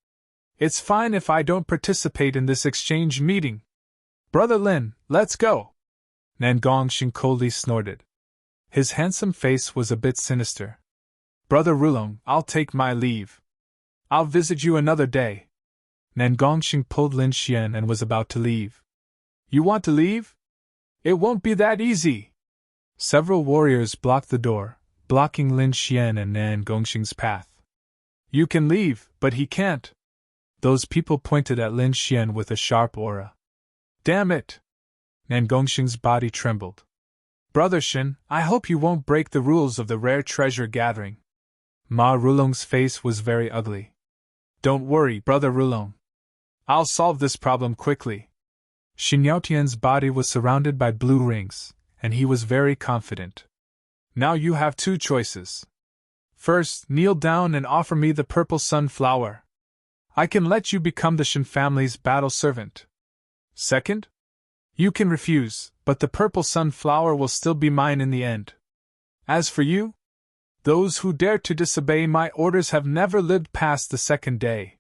It's fine if I don't participate in this exchange meeting. Brother Lin, let's go. Nan Gongxing coldly snorted. His handsome face was a bit sinister. Brother Rulong, I'll take my leave. I'll visit you another day. Nan Gongxing pulled Lin Xian and was about to leave. You want to leave? It won't be that easy. Several warriors blocked the door, blocking Lin Xian and Nan Gongxing's path. You can leave, but he can't. Those people pointed at Lin Xian with a sharp aura. Damn it! Nan Gongxing's body trembled. Brother Shin, I hope you won't break the rules of the rare treasure gathering. Ma Rulong's face was very ugly. Don't worry, Brother Rulong. I'll solve this problem quickly. Xin Yaotian's body was surrounded by blue rings, and he was very confident. Now you have two choices. First, kneel down and offer me the purple sunflower. I can let you become the Shin family's battle servant. Second, you can refuse, but the purple sunflower will still be mine in the end. As for you, those who dare to disobey my orders have never lived past the second day.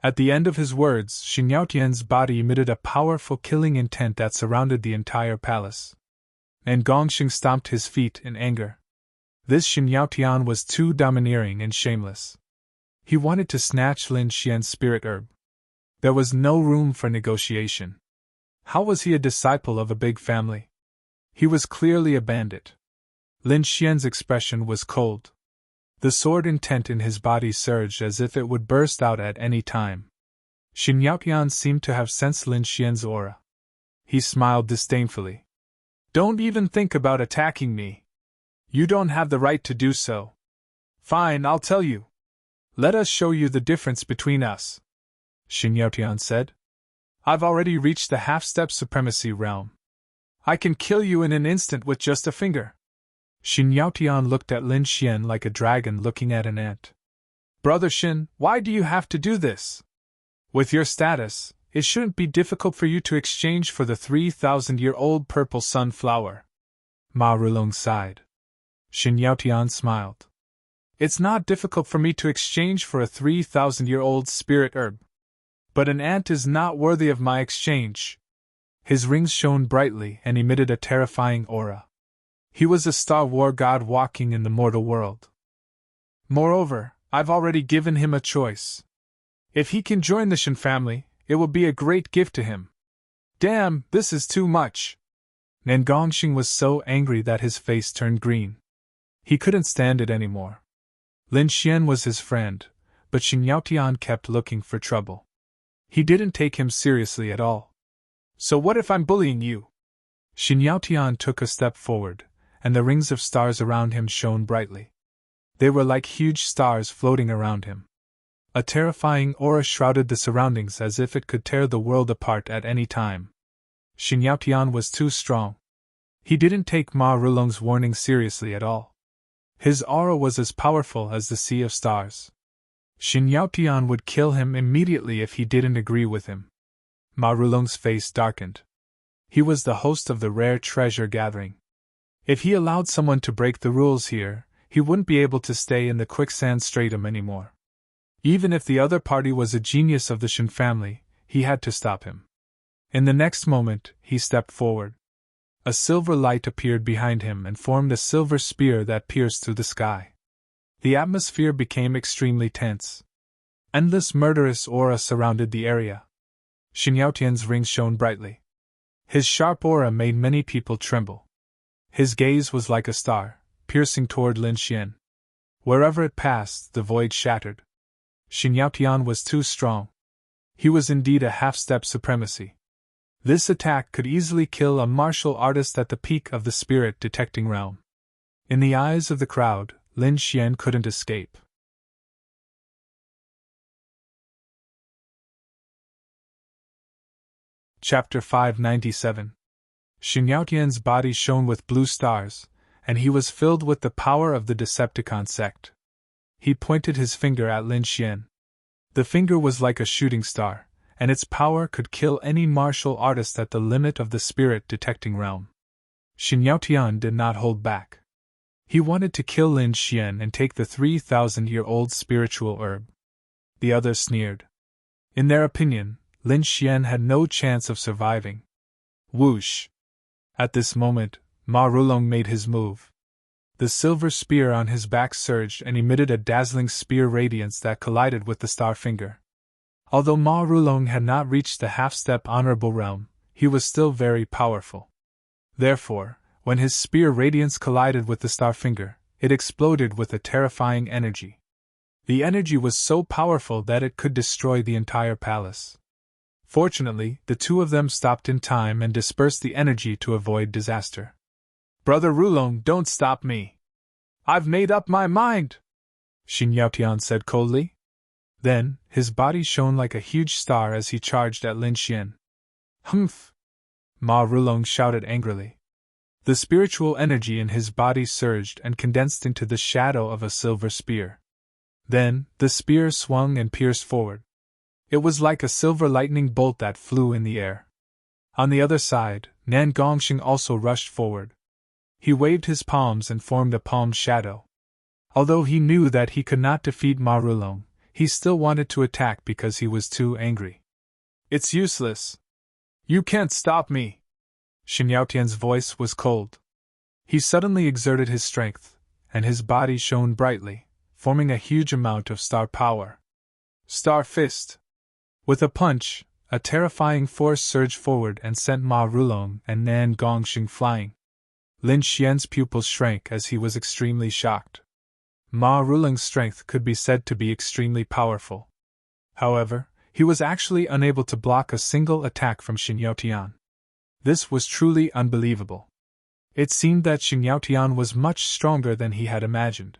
At the end of his words, Xin Yaotian's body emitted a powerful killing intent that surrounded the entire palace. And Gongxing stomped his feet in anger. This Xin Yaotian was too domineering and shameless. He wanted to snatch Lin Xian's spirit herb. There was no room for negotiation. How was he a disciple of a big family? He was clearly a bandit. Lin Xian's expression was cold. The sword intent in his body surged as if it would burst out at any time. Xin Yaotian seemed to have sensed Lin Xian's aura. He smiled disdainfully. Don't even think about attacking me. You don't have the right to do so. Fine, I'll tell you. Let us show you the difference between us, Xin Yaotian said. I've already reached the half-step supremacy realm. I can kill you in an instant with just a finger. Xin Yaotian looked at Lin Xian like a dragon looking at an ant. Brother Shin, why do you have to do this? With your status, it shouldn't be difficult for you to exchange for the 3,000-year-old purple sunflower. Ma Rulong sighed. Xin Yaotian smiled. It's not difficult for me to exchange for a 3,000-year-old spirit herb. But an ant is not worthy of my exchange. His rings shone brightly and emitted a terrifying aura. He was a Star War god walking in the mortal world. Moreover, I've already given him a choice. If he can join the Shin family, it will be a great gift to him. Damn, this is too much. Nan Gongxing was so angry that his face turned green. He couldn't stand it anymore. Lin Xian was his friend, but Xin Yaotian kept looking for trouble. He didn't take him seriously at all. So what if I'm bullying you? Xin Yaotian took a step forward, and the rings of stars around him shone brightly. They were like huge stars floating around him. A terrifying aura shrouded the surroundings as if it could tear the world apart at any time. Xin Yaotian was too strong. He didn't take Ma Rulong's warning seriously at all. His aura was as powerful as the sea of stars. Xin Yaotian would kill him immediately if he didn't agree with him. Ma Rulong's face darkened. He was the host of the rare treasure gathering. If he allowed someone to break the rules here, he wouldn't be able to stay in the quicksand stratum anymore. Even if the other party was a genius of the Shin family, he had to stop him. In the next moment, he stepped forward. A silver light appeared behind him and formed a silver spear that pierced through the sky. The atmosphere became extremely tense. Endless murderous aura surrounded the area. Xin Yaotian's rings shone brightly. His sharp aura made many people tremble. His gaze was like a star, piercing toward Lin Xian. Wherever it passed, the void shattered. Xin Yaotian was too strong. He was indeed a half-step supremacy. This attack could easily kill a martial artist at the peak of the spirit-detecting realm. In the eyes of the crowd, Lin Xian couldn't escape. Chapter 597. Xin Yaotian's body shone with blue stars, and he was filled with the power of the Decepticon sect. He pointed his finger at Lin Xian. The finger was like a shooting star, and its power could kill any martial artist at the limit of the spirit-detecting realm. Xin Yaotian did not hold back. He wanted to kill Lin Xian and take the 3,000-year-old spiritual herb. The others sneered. In their opinion, Lin Xian had no chance of surviving. Whoosh! At this moment, Ma Rulong made his move. The silver spear on his back surged and emitted a dazzling spear radiance that collided with the star finger. Although Ma Rulong had not reached the half-step honorable realm, he was still very powerful. Therefore, when his spear radiance collided with the star finger, it exploded with a terrifying energy. The energy was so powerful that it could destroy the entire palace. Fortunately, the two of them stopped in time and dispersed the energy to avoid disaster. "Brother Rulong, don't stop me. I've made up my mind," Xin Yaotian said coldly. Then, his body shone like a huge star as he charged at Lin Xian. "Humph!" Ma Rulong shouted angrily. The spiritual energy in his body surged and condensed into the shadow of a silver spear. Then, the spear swung and pierced forward. It was like a silver lightning bolt that flew in the air. On the other side, Nan Gongxing also rushed forward. He waved his palms and formed a palm shadow. Although he knew that he could not defeat Ma Rulong, he still wanted to attack because he was too angry. "It's useless. You can't stop me." Xin Yaotian's voice was cold. He suddenly exerted his strength, and his body shone brightly, forming a huge amount of star power. Star Fist. With a punch, a terrifying force surged forward and sent Ma Rulong and Nan Gongxing flying. Lin Xian's pupils shrank as he was extremely shocked. Ma Rulong's strength could be said to be extremely powerful. However, he was actually unable to block a single attack from Xin Yaotian. This was truly unbelievable. It seemed that Xin Yaotian was much stronger than he had imagined.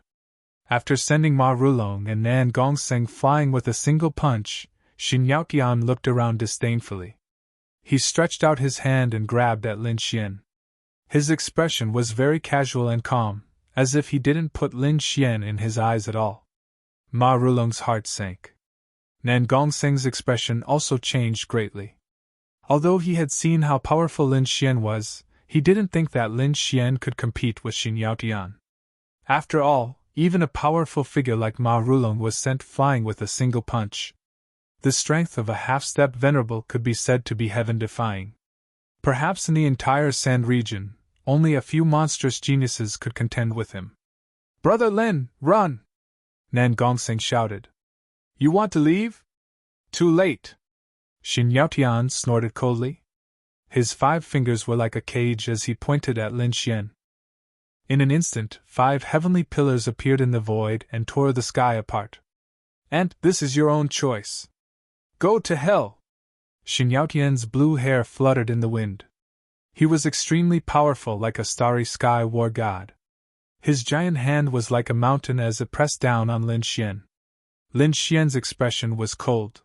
After sending Ma Rulong and Nan Gongxing flying with a single punch, Xin Yaotian looked around disdainfully. He stretched out his hand and grabbed at Lin Xian. His expression was very casual and calm, as if he didn't put Lin Xian in his eyes at all. Ma Rulong's heart sank. Nan Gongxing's expression also changed greatly. Although he had seen how powerful Lin Xian was, he didn't think that Lin Xian could compete with Xin Yaotian. After all, even a powerful figure like Ma Rulong was sent flying with a single punch. The strength of a half-step venerable could be said to be heaven-defying. Perhaps in the entire Sand region, only a few monstrous geniuses could contend with him. "Brother Lin, run!" Nan Gongxing shouted. "You want to leave?" "Too late!" Xin Yaotian snorted coldly. His 5 fingers were like a cage as he pointed at Lin Xian. In an instant, 5 heavenly pillars appeared in the void and tore the sky apart. "And this is your own choice. Go to hell!" Xin Yaotian's blue hair fluttered in the wind. He was extremely powerful, like a starry sky war god. His giant hand was like a mountain as it pressed down on Lin Xian. Lin Xian's expression was cold.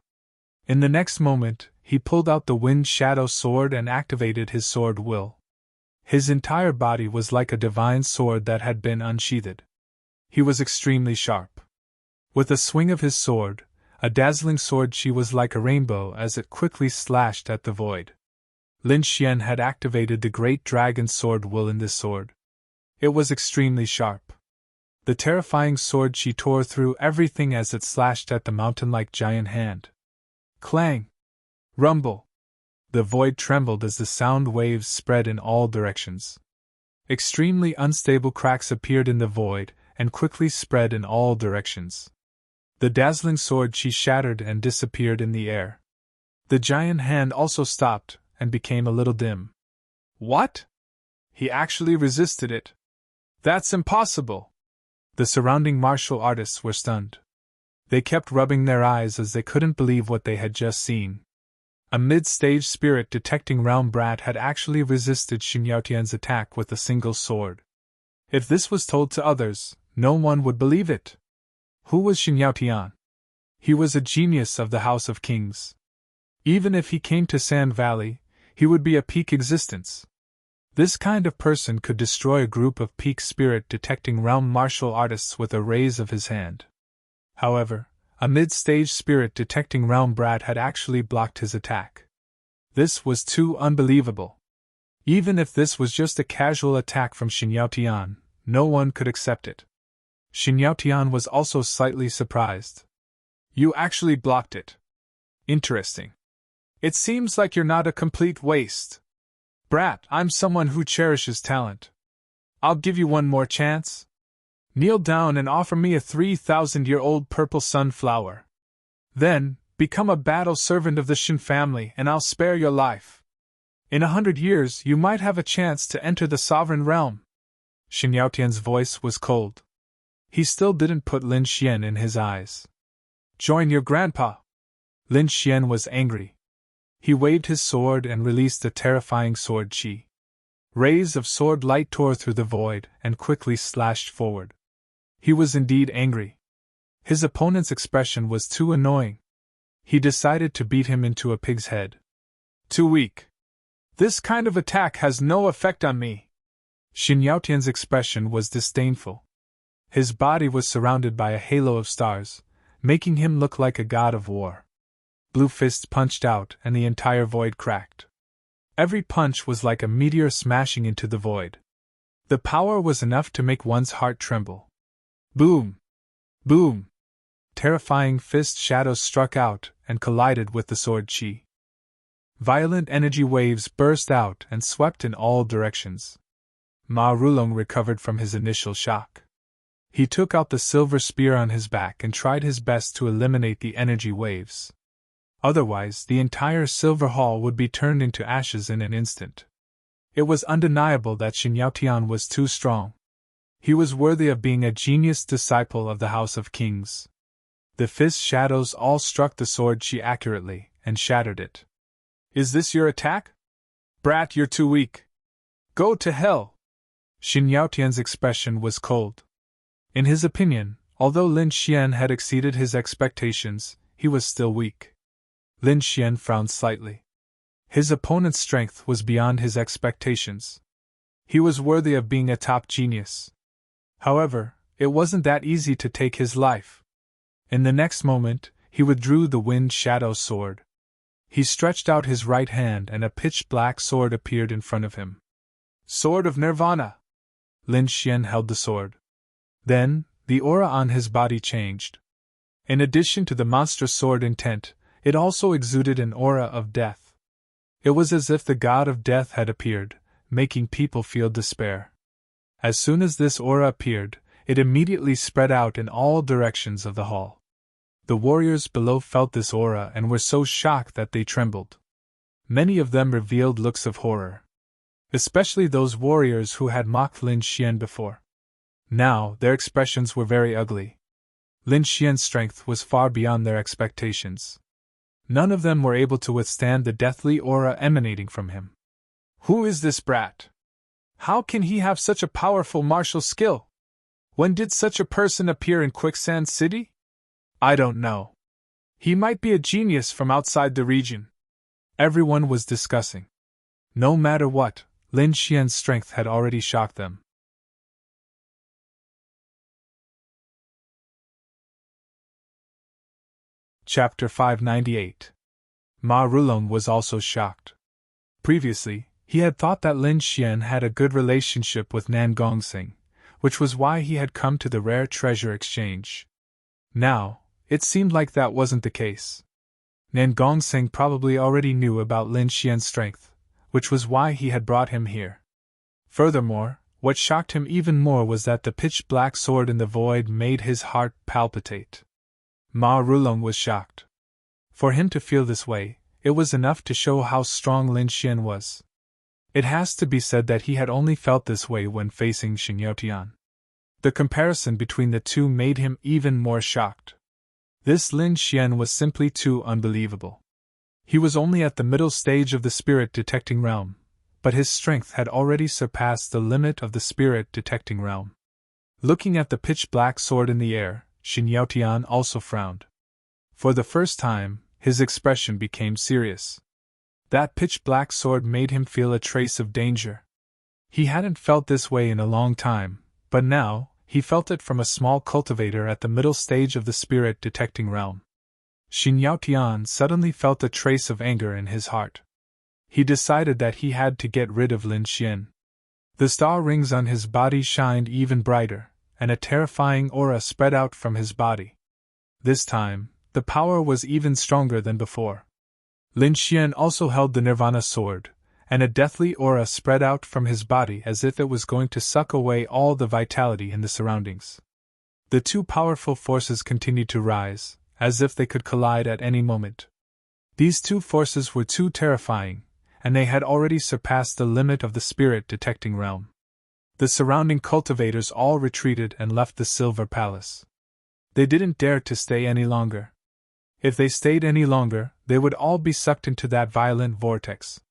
In the next moment, he pulled out the wind shadow sword and activated his sword will. His entire body was like a divine sword that had been unsheathed. He was extremely sharp. With a swing of his sword, a dazzling sword, she was like a rainbow as it quickly slashed at the void. Lin Xian had activated the great dragon sword will in this sword. It was extremely sharp. The terrifying sword she tore through everything as it slashed at the mountain-like giant hand. Clang! Rumble! The void trembled as the sound waves spread in all directions. Extremely unstable cracks appeared in the void and quickly spread in all directions. The dazzling sword she shattered and disappeared in the air. The giant hand also stopped and became a little dim. What? He actually resisted it? That's impossible! The surrounding martial artists were stunned. They kept rubbing their eyes as they couldn't believe what they had just seen. A mid-stage spirit detecting realm brat had actually resisted Xin Yaotian's attack with a single sword. If this was told to others, no one would believe it. Who was Xin Yaotian? He was a genius of the House of Kings. Even if he came to Sand Valley, he would be a peak existence. This kind of person could destroy a group of peak spirit detecting realm martial artists with a raise of his hand. However, a mid-stage spirit detecting realm brat had actually blocked his attack. This was too unbelievable. Even if this was just a casual attack from Xin Yaotian, no one could accept it. Xin Yaotian was also slightly surprised. You actually blocked it. Interesting. It seems like you're not a complete waste. Brat, I'm someone who cherishes talent. I'll give you one more chance. Kneel down and offer me a 3,000-year-old purple sunflower. Then, Become a battle servant of the Shin family and I'll spare your life. In 100 years you might have a chance to enter the sovereign realm. Shin Yaotian's voice was cold. He still didn't put Lin Xian in his eyes. Join your grandpa. Lin Xian was angry. He waved his sword and released a terrifying sword chi. Rays of sword light tore through the void and quickly slashed forward. He was indeed angry. His opponent's expression was too annoying. He decided to beat him into a pig's head. Too weak. This kind of attack has no effect on me. Shin Yaotian's expression was disdainful. His body was surrounded by a halo of stars, making him look like a god of war. Blue fists punched out and the entire void cracked. Every punch was like a meteor smashing into the void. The power was enough to make one's heart tremble. Boom! Boom! Terrifying fist shadows struck out and collided with the sword chi. Violent energy waves burst out and swept in all directions. Ma Rulong recovered from his initial shock. He took out the silver spear on his back and tried his best to eliminate the energy waves. Otherwise, the entire silver hall would be turned into ashes in an instant. It was undeniable that Shin Yaotian was too strong. He was worthy of being a genius disciple of the House of Kings. The fist shadows all struck the sword chi accurately and shattered it. Is this your attack? Brat, you're too weak. Go to hell! Shin Yaotian's expression was cold. In his opinion, although Lin Xian had exceeded his expectations, he was still weak. Lin Xian frowned slightly. His opponent's strength was beyond his expectations. He was worthy of being a top genius. However, it wasn't that easy to take his life. In the next moment, he withdrew the wind shadow sword. He stretched out his right hand and a pitch-black sword appeared in front of him. Sword of Nirvana! Lin Xian held the sword. Then, the aura on his body changed. In addition to the monstrous sword intent, it also exuded an aura of death. It was as if the god of death had appeared, making people feel despair. As soon as this aura appeared, it immediately spread out in all directions of the hall. The warriors below felt this aura and were so shocked that they trembled. Many of them revealed looks of horror. Especially those warriors who had mocked Lin Xian before. Now, their expressions were very ugly. Lin Xian's strength was far beyond their expectations. None of them were able to withstand the deathly aura emanating from him. Who is this brat? How can he have such a powerful martial skill? When did such a person appear in Quicksand City? I don't know. He might be a genius from outside the region. Everyone was discussing. No matter what, Lin Xian's strength had already shocked them. Chapter 598. Ma Rulong was also shocked. Previously, he had thought that Lin Xian had a good relationship with Nan Gongsing, which was why he had come to the rare treasure exchange. Now, it seemed like that wasn't the case. Nan Gongsing probably already knew about Lin Xian's strength, which was why he had brought him here. Furthermore, what shocked him even more was that the pitch-black sword in the void made his heart palpitate. Ma Rulong was shocked. For him to feel this way, it was enough to show how strong Lin Xian was. It has to be said that he had only felt this way when facing Shin Yaotian. The comparison between the two made him even more shocked. This Lin Xian was simply too unbelievable. He was only at the middle stage of the spirit-detecting realm, but his strength had already surpassed the limit of the spirit-detecting realm. Looking at the pitch-black sword in the air, Shin Yaotian also frowned. For the first time, his expression became serious. That pitch-black sword made him feel a trace of danger. He hadn't felt this way in a long time, but now, he felt it from a small cultivator at the middle stage of the spirit-detecting realm. Shin Yaotian suddenly felt a trace of anger in his heart. He decided that he had to get rid of Lin Xian. The star rings on his body shined even brighter, and a terrifying aura spread out from his body. This time, the power was even stronger than before. Lin Xian also held the Nirvana sword, and a deathly aura spread out from his body as if it was going to suck away all the vitality in the surroundings. The two powerful forces continued to rise, as if they could collide at any moment. These two forces were too terrifying, and they had already surpassed the limit of the spirit-detecting realm. The surrounding cultivators all retreated and left the Silver Palace. They didn't dare to stay any longer. If they stayed any longer, they would all be sucked into that violent vortex.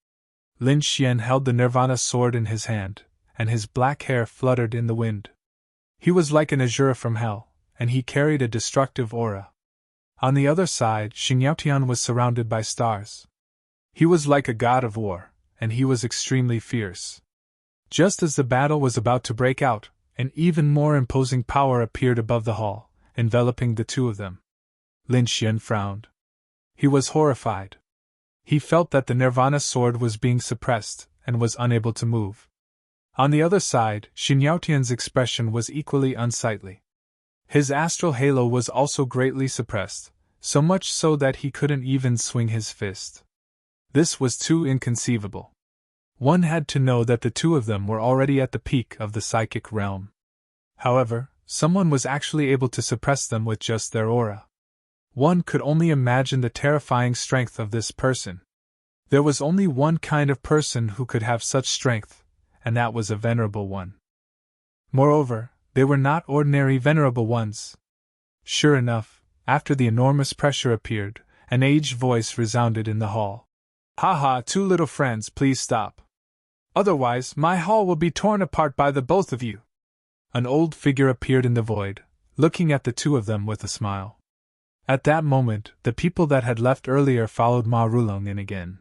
Lin Xian held the Nirvana sword in his hand, and his black hair fluttered in the wind. He was like an azure from hell, and he carried a destructive aura. On the other side, Xinyaotian was surrounded by stars. He was like a god of war, and he was extremely fierce. Just as the battle was about to break out, an even more imposing power appeared above the hall, enveloping the two of them. Lin Xian frowned. He was horrified. He felt that the Nirvana sword was being suppressed, and was unable to move. On the other side, Xinyaotian's expression was equally unsightly. His astral halo was also greatly suppressed, so much so that he couldn't even swing his fist. This was too inconceivable. One had to know that the two of them were already at the peak of the psychic realm. However, someone was actually able to suppress them with just their aura. One could only imagine the terrifying strength of this person. There was only one kind of person who could have such strength, and that was a venerable one. Moreover, they were not ordinary venerable ones. Sure enough, after the enormous pressure appeared, an aged voice resounded in the hall. "Ha ha, two little friends, please stop. Otherwise, my hall will be torn apart by the both of you." An old figure appeared in the void, looking at the two of them with a smile. At that moment, the people that had left earlier followed Ma Rulong in again.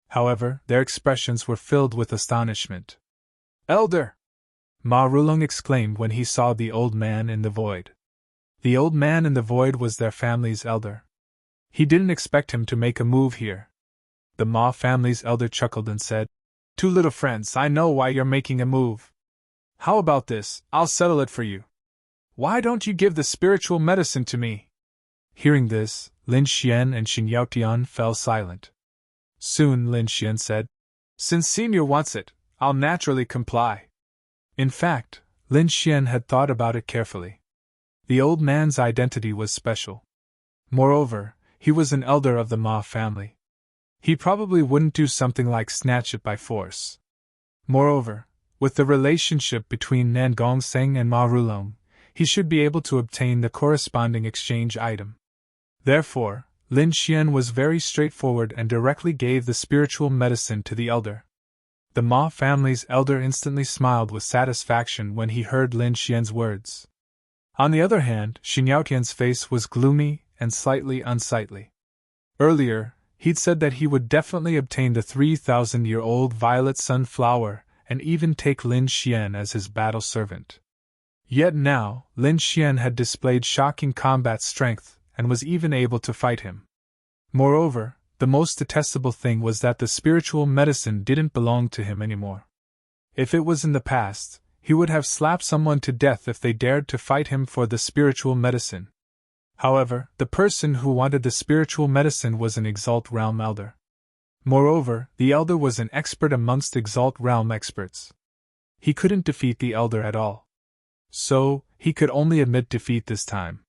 However, their expressions were filled with astonishment. "Elder!" Ma Rulong exclaimed when he saw the old man in the void. The old man in the void was their family's elder. He didn't expect him to make a move here. The Ma family's elder chuckled and said, "Two little friends, I know why you're making a move. How about this? I'll settle it for you. Why don't you give the spiritual medicine to me?" Hearing this, Lin Xian and Xinyaotian fell silent. Soon Lin Xian said, "Since Senior wants it, I'll naturally comply." In fact, Lin Xian had thought about it carefully. The old man's identity was special. Moreover, he was an elder of the Ma family. He probably wouldn't do something like snatch it by force. Moreover, with the relationship between Nan Gongseng and Ma Rulong, he should be able to obtain the corresponding exchange item. Therefore, Lin Xian was very straightforward and directly gave the spiritual medicine to the elder. The Ma family's elder instantly smiled with satisfaction when he heard Lin Xian's words. On the other hand, Xinyaotian's face was gloomy and slightly unsightly. Earlier, he'd said that he would definitely obtain the 3,000-year-old violet sunflower and even take Lin Xian as his battle servant. Yet now, Lin Xian had displayed shocking combat strength and was even able to fight him. Moreover, the most detestable thing was that the spiritual medicine didn't belong to him anymore. If it was in the past, he would have slapped someone to death if they dared to fight him for the spiritual medicine. However, the person who wanted the spiritual medicine was an Exalt Realm elder. Moreover, the elder was an expert amongst Exalt Realm experts. He couldn't defeat the elder at all. So, he could only admit defeat this time.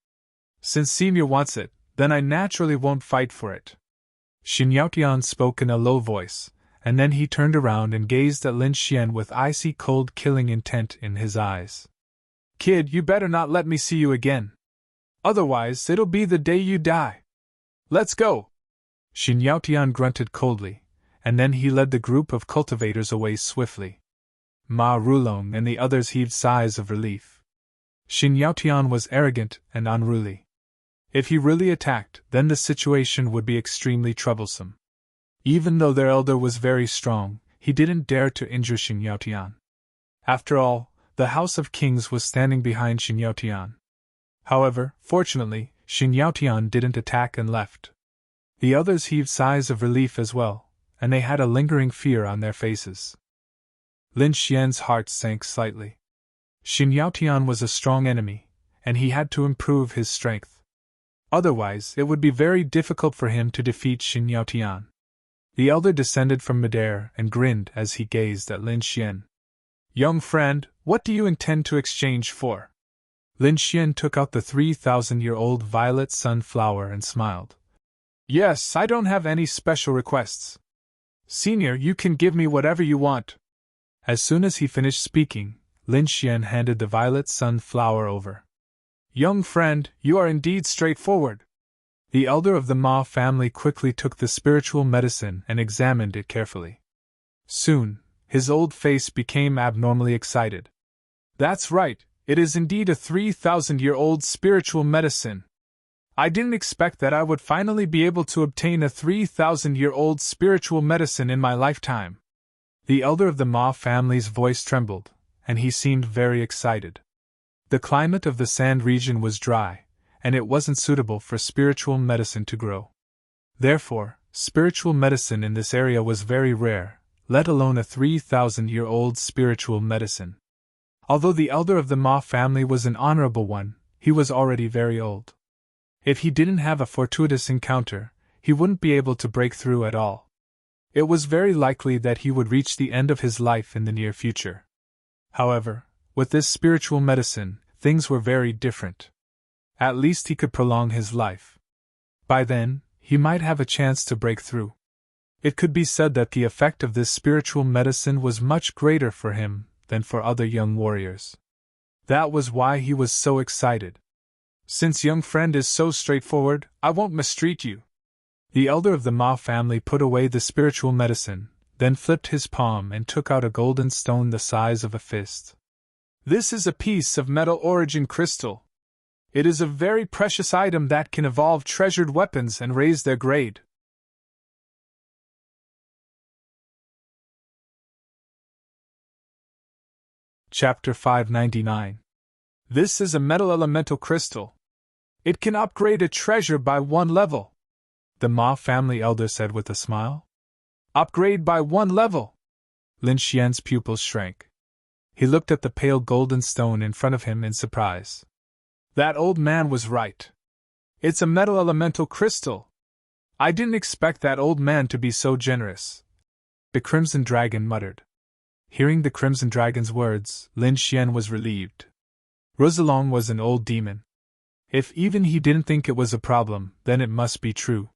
"Since Senior wants it, then I naturally won't fight for it." Xinyaotian spoke in a low voice, and then he turned around and gazed at Lin Xian with icy cold killing intent in his eyes. "Kid, you better not let me see you again. Otherwise, it'll be the day you die. Let's go!" Xinyaotian grunted coldly, and then he led the group of cultivators away swiftly. Ma Rulong and the others heaved sighs of relief. Xinyaotian was arrogant and unruly. If he really attacked, then the situation would be extremely troublesome. Even though their elder was very strong, he didn't dare to injure Xinyaotian. After all, the House of Kings was standing behind Xinyaotian. However, fortunately, Xinyaotian didn't attack and left. The others heaved sighs of relief as well, and they had a lingering fear on their faces. Lin Xian's heart sank slightly. Xinyaotian was a strong enemy, and he had to improve his strength. Otherwise, it would be very difficult for him to defeat Xinyaotian. The elder descended from midair and grinned as he gazed at Lin Xian. "Young friend, what do you intend to exchange for?" Lin Xian took out the 3,000-year-old violet sunflower and smiled. Yes, I don't have any special requests. Senior, you can give me whatever you want. As soon as he finished speaking, Lin Xian handed the violet sunflower over. Young friend, you are indeed straightforward. The elder of the Ma family quickly took the spiritual medicine and examined it carefully. Soon, his old face became abnormally excited. That's right, it is indeed a 3,000-year-old spiritual medicine. I didn't expect that I would finally be able to obtain a 3,000-year-old spiritual medicine in my lifetime. The elder of the Ma family's voice trembled, and he seemed very excited. The climate of the sand region was dry, and it wasn't suitable for spiritual medicine to grow. Therefore, spiritual medicine in this area was very rare, let alone a 3,000-year-old spiritual medicine. Although the elder of the Ma family was an honorable one, he was already very old. If he didn't have a fortuitous encounter, he wouldn't be able to break through at all. It was very likely that he would reach the end of his life in the near future. However, with this spiritual medicine, things were very different. At least he could prolong his life. By then, he might have a chance to break through. It could be said that the effect of this spiritual medicine was much greater for him than for other young warriors. That was why he was so excited. Since young friend is so straightforward, I won't mistreat you. The elder of the Ma family put away the spiritual medicine, then flipped his palm and took out a golden stone the size of a fist. This is a piece of metal origin crystal. It is a very precious item that can evolve treasured weapons and raise their grade. Chapter 599. This is a metal elemental crystal. It can upgrade a treasure by 1 level. The Ma family elder said with a smile. Upgrade by 1 level. Lin Xian's pupils shrank. He looked at the pale golden stone in front of him in surprise. That old man was right. It's a metal elemental crystal. I didn't expect that old man to be so generous. The Crimson Dragon muttered. Hearing the Crimson Dragon's words, Lin Xian was relieved. Rosalong was an old demon. If even he didn't think it was a problem, then it must be true.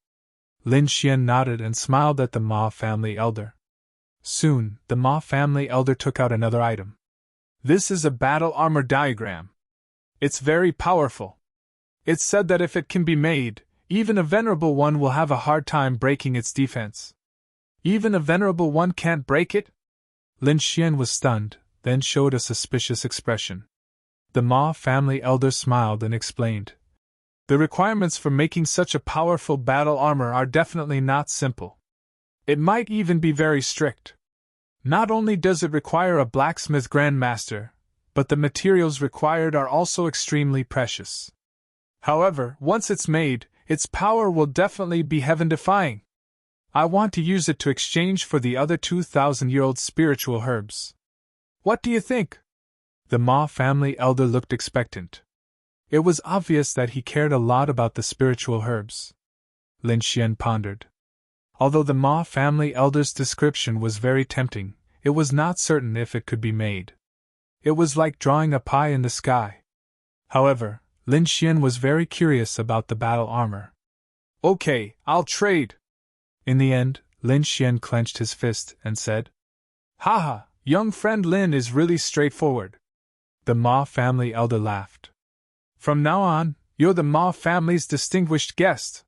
Lin Xian nodded and smiled at the Ma family elder. Soon, the Ma family elder took out another item. This is a battle armor diagram. It's very powerful. It's said that if it can be made, even a venerable one will have a hard time breaking its defense. Even a venerable one can't break it? Lin Xian was stunned, then showed a suspicious expression. The Ma family elder smiled and explained. The requirements for making such a powerful battle armor are definitely not simple. It might even be very strict. Not only does it require a blacksmith grandmaster, but the materials required are also extremely precious. However, once it's made, its power will definitely be heaven-defying. I want to use it to exchange for the other 2,000-year-old spiritual herbs. What do you think? The Ma family elder looked expectant. It was obvious that he cared a lot about the spiritual herbs. Lin Xian pondered. Although the Ma family elder's description was very tempting, it was not certain if it could be made. It was like drawing a pie in the sky. However, Lin Xian was very curious about the battle armor. Okay, I'll trade. In the end, Lin Xian clenched his fist and said, Haha, young friend Lin is really straightforward. The Ma family elder laughed. From now on, you're the Ma family's distinguished guest.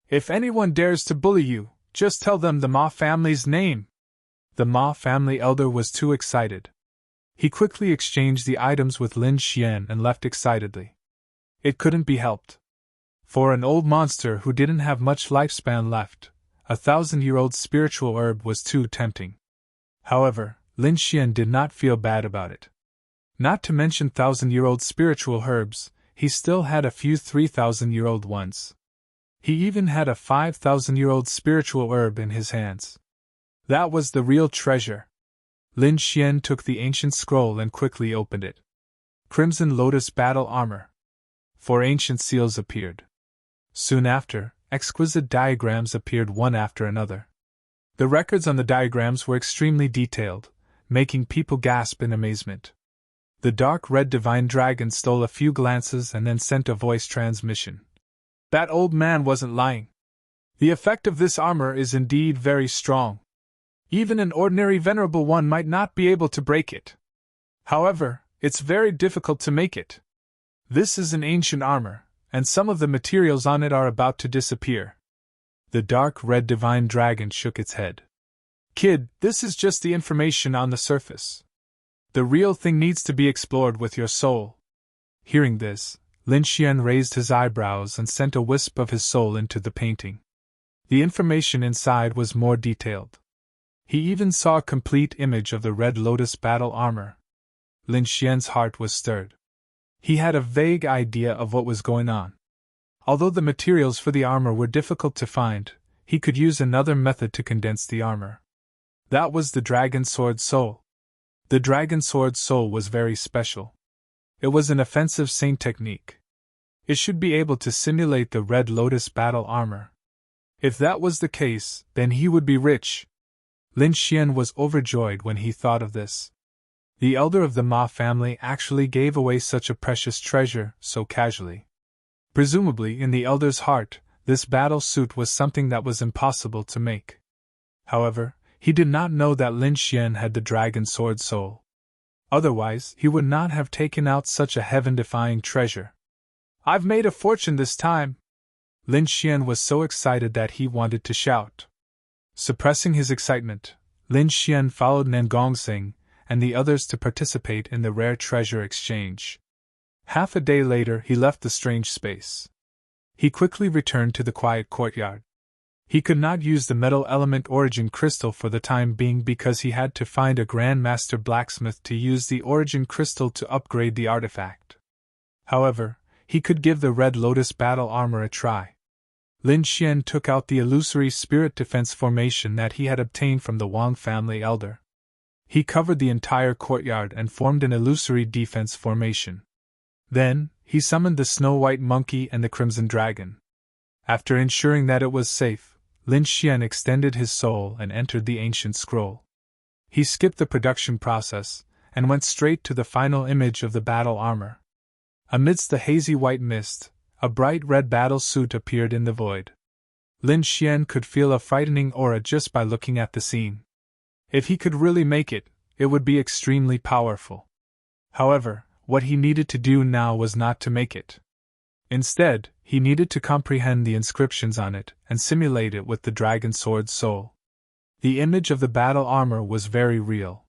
If anyone dares to bully you, just tell them the Ma family's name. The Ma family elder was too excited. He quickly exchanged the items with Lin Xian and left excitedly. It couldn't be helped. For an old monster who didn't have much lifespan left, 1,000-year-old spiritual herb was too tempting. However, Lin Xian did not feel bad about it. Not to mention 1,000-year-old spiritual herbs, he still had a few 3,000-year-old ones. He even had a 5,000-year-old spiritual herb in his hands. That was the real treasure. Lin Xian took the ancient scroll and quickly opened it. Crimson Lotus Battle Armor. 4 ancient seals appeared. Soon after, exquisite diagrams appeared one after another. The records on the diagrams were extremely detailed, making people gasp in amazement. The dark red divine dragon stole a few glances and then sent a voice transmission. That old man wasn't lying. The effect of this armor is indeed very strong. Even an ordinary venerable one might not be able to break it. However, it's very difficult to make it. This is an ancient armor, and some of the materials on it are about to disappear. The dark red divine dragon shook its head. Kid, this is just the information on the surface. The real thing needs to be explored with your soul. Hearing this, Lin Xian raised his eyebrows and sent a wisp of his soul into the painting. The information inside was more detailed. He even saw a complete image of the Red Lotus battle armor. Lin Xian's heart was stirred. He had a vague idea of what was going on. Although the materials for the armor were difficult to find, he could use another method to condense the armor. That was the Dragon Sword Soul. The Dragon Sword Soul was very special. It was an offensive Saint technique. It should be able to simulate the Red Lotus battle armor. If that was the case, then he would be rich. Lin Xian was overjoyed when he thought of this. The elder of the Ma family actually gave away such a precious treasure so casually. Presumably, in the elder's heart, this battle suit was something that was impossible to make. However, he did not know that Lin Xian had the Dragon Sword Soul. Otherwise, he would not have taken out such a heaven-defying treasure. I've made a fortune this time! Lin Xian was so excited that he wanted to shout. Suppressing his excitement, Lin Xian followed Nangong Sing and the others to participate in the rare treasure exchange. Half a day later, he left the strange space. He quickly returned to the quiet courtyard. He could not use the metal element origin crystal for the time being because he had to find a Grand Master blacksmith to use the origin crystal to upgrade the artifact. However, he could give the Red Lotus battle armor a try. Lin Xian took out the illusory spirit defense formation that he had obtained from the Wang family elder. He covered the entire courtyard and formed an illusory defense formation. Then, he summoned the Snow-White Monkey and the Crimson Dragon. After ensuring that it was safe, Lin Xian extended his soul and entered the ancient scroll. He skipped the production process and went straight to the final image of the battle armor. Amidst the hazy white mist, a bright red battle suit appeared in the void. Lin Xian could feel a frightening aura just by looking at the scene. If he could really make it, it would be extremely powerful. However, what he needed to do now was not to make it. Instead, he needed to comprehend the inscriptions on it and simulate it with the Dragon Sword Soul. The image of the battle armor was very real.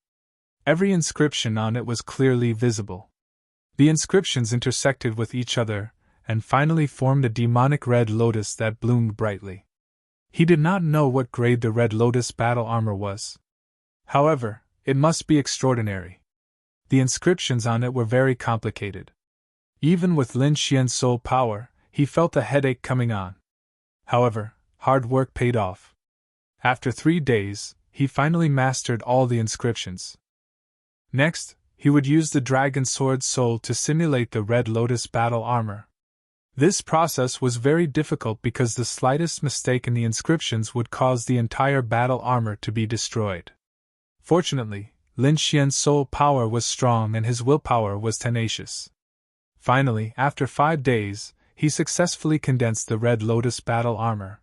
Every inscription on it was clearly visible. The inscriptions intersected with each other and finally formed a demonic red lotus that bloomed brightly. He did not know what grade the Red Lotus battle armor was. However, it must be extraordinary. The inscriptions on it were very complicated. Even with Lin Xian's soul power, he felt a headache coming on. However, hard work paid off. After 3 days, he finally mastered all the inscriptions. Next, he would use the Dragon Sword Soul to simulate the Red Lotus battle armor. This process was very difficult because the slightest mistake in the inscriptions would cause the entire battle armor to be destroyed. Fortunately, Lin Xian's soul power was strong and his willpower was tenacious. Finally, after 5 days, he successfully condensed the Red Lotus battle armor.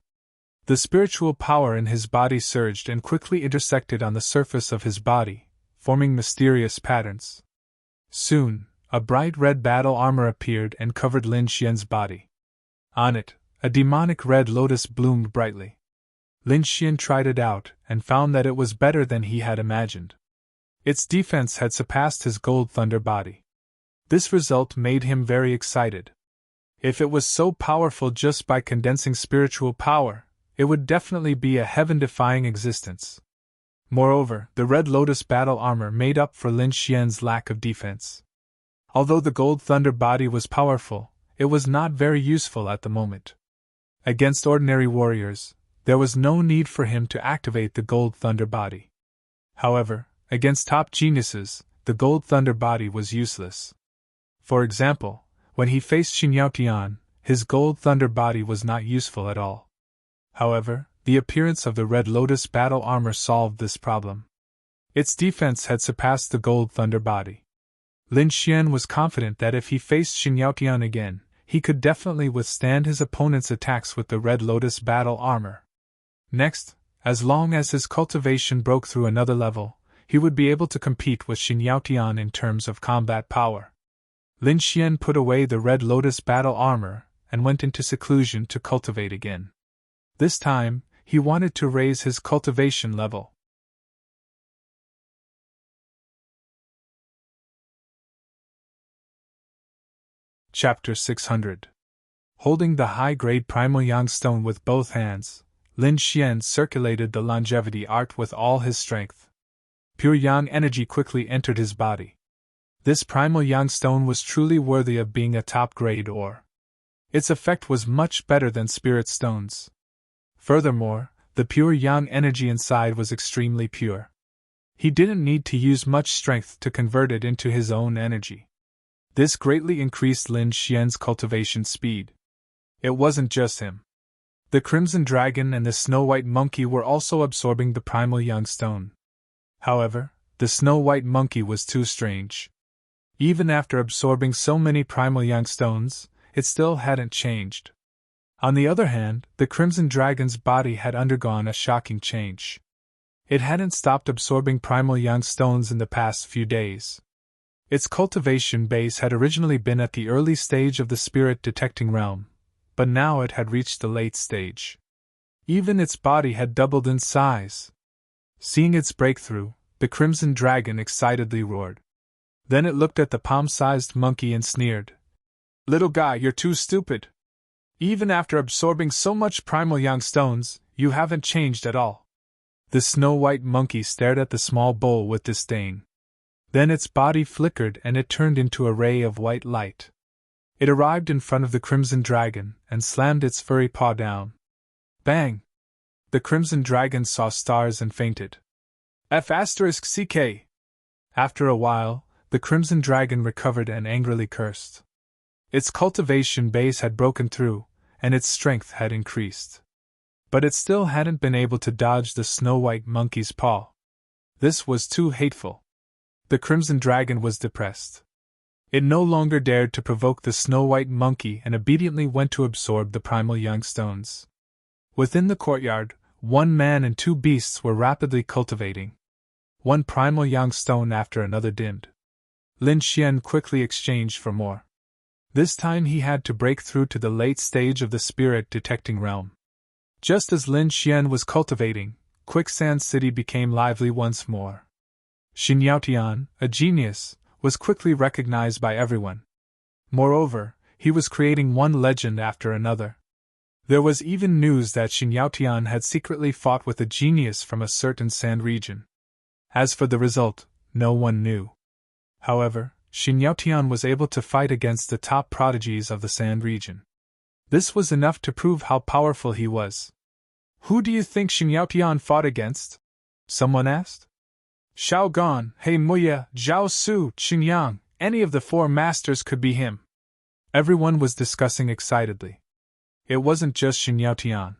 The spiritual power in his body surged and quickly intersected on the surface of his body, forming mysterious patterns. Soon, a bright red battle armor appeared and covered Lin Xian's body. On it, a demonic red lotus bloomed brightly. Lin Xian tried it out and found that it was better than he had imagined. Its defense had surpassed his Gold Thunder body. This result made him very excited. If it was so powerful just by condensing spiritual power, it would definitely be a heaven-defying existence. Moreover, the Red Lotus battle armor made up for Lin Xian's lack of defense. Although the Gold Thunder body was powerful, it was not very useful at the moment. Against ordinary warriors, there was no need for him to activate the Gold Thunder body. However, against top geniuses, the Gold Thunder body was useless. For example, when he faced Xin Yaotian, his Gold Thunder body was not useful at all. However, the appearance of the Red Lotus battle armor solved this problem. Its defense had surpassed the Gold Thunder body. Lin Xian was confident that if he faced Xin Yaotian again, he could definitely withstand his opponent's attacks with the Red Lotus battle armor. Next, as long as his cultivation broke through another level, he would be able to compete with Xin Yaotian in terms of combat power. Lin Xian put away the Red Lotus battle armor and went into seclusion to cultivate again. This time, he wanted to raise his cultivation level. Chapter 600. Holding the high-grade primal yang stone with both hands, Lin Xian circulated the longevity art with all his strength. Pure yang energy quickly entered his body. This primal yang stone was truly worthy of being a top-grade ore. Its effect was much better than spirit stones. Furthermore, the pure yang energy inside was extremely pure. He didn't need to use much strength to convert it into his own energy. This greatly increased Lin Xian's cultivation speed. It wasn't just him. The Crimson Dragon and the Snow White Monkey were also absorbing the primal yang stone. However, the Snow White Monkey was too strange. Even after absorbing so many primal yang stones, it still hadn't changed. On the other hand, the Crimson Dragon's body had undergone a shocking change. It hadn't stopped absorbing primal yang stones in the past few days. Its cultivation base had originally been at the early stage of the spirit detecting realm, but now it had reached the late stage. Even its body had doubled in size. Seeing its breakthrough, the Crimson Dragon excitedly roared. Then it looked at the palm-sized monkey and sneered. "Little guy, you're too stupid. Even after absorbing so much primal yang stones, you haven't changed at all." The Snow White Monkey stared at the small bull with disdain. Then its body flickered and it turned into a ray of white light. It arrived in front of the Crimson Dragon and slammed its furry paw down. Bang! The Crimson Dragon saw stars and fainted. F***CK! After a while, the Crimson Dragon recovered and angrily cursed. Its cultivation base had broken through, and its strength had increased. But it still hadn't been able to dodge the Snow White Monkey's paw. This was too hateful. The Crimson Dragon was depressed. It no longer dared to provoke the Snow White Monkey and obediently went to absorb the primal yang stones. Within the courtyard, one man and two beasts were rapidly cultivating. One primal yang stone after another dimmed. Lin Xian quickly exchanged for more. This time he had to break through to the late stage of the spirit detecting realm. Just as Lin Xian was cultivating, Quicksand City became lively once more. Xin Yaotian, a genius, was quickly recognized by everyone. Moreover, he was creating one legend after another. There was even news that Xin Yaotian had secretly fought with a genius from a certain sand region. As for the result, no one knew. However, Xin Yaotian was able to fight against the top prodigies of the sand region. This was enough to prove how powerful he was. "Who do you think Xin Yaotian fought against?" someone asked. "Shao Gan, He Muya, Zhao Su, Qin Yang, any of the four masters could be him." Everyone was discussing excitedly. It wasn't just Xin Yaotian.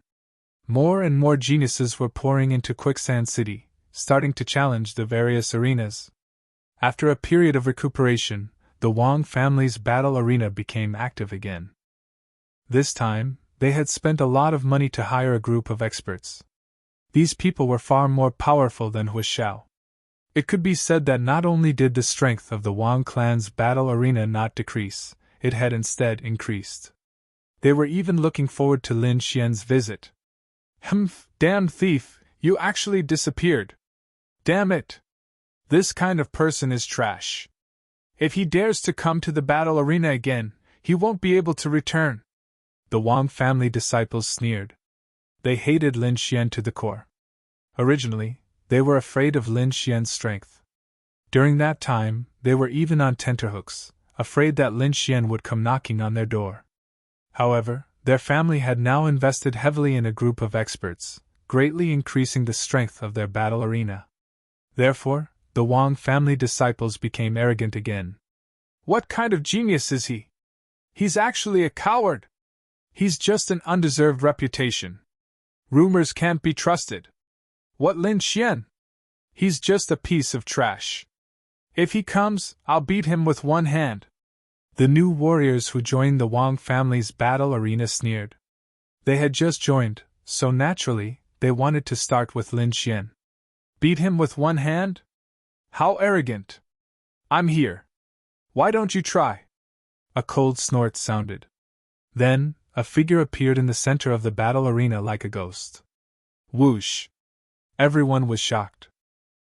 More and more geniuses were pouring into Quicksand City, starting to challenge the various arenas. After a period of recuperation, the Wang family's battle arena became active again. This time, they had spent a lot of money to hire a group of experts. These people were far more powerful than Hu Xiao. It could be said that not only did the strength of the Wang clan's battle arena not decrease, it had instead increased. They were even looking forward to Lin Xian's visit. Damn thief, you actually disappeared. Damn it! This kind of person is trash. If he dares to come to the battle arena again, he won't be able to return. The Wang family disciples sneered. They hated Lin Xian to the core. Originally, they were afraid of Lin Xian's strength. During that time, they were even on tenterhooks, afraid that Lin Xian would come knocking on their door. However, their family had now invested heavily in a group of experts, greatly increasing the strength of their battle arena. Therefore, the Wang family disciples became arrogant again. "What kind of genius is he? He's actually a coward. He's just an undeserved reputation. Rumors can't be trusted. What Lin Xian? He's just a piece of trash. If he comes, I'll beat him with one hand. The new warriors who joined the Wang family's battle arena sneered. They had just joined, so naturally, they wanted to start with Lin Xian. Beat him with one hand? How arrogant! I'm here. Why don't you try? A cold snort sounded. Then, a figure appeared in the center of the battle arena like a ghost. Whoosh! Everyone was shocked.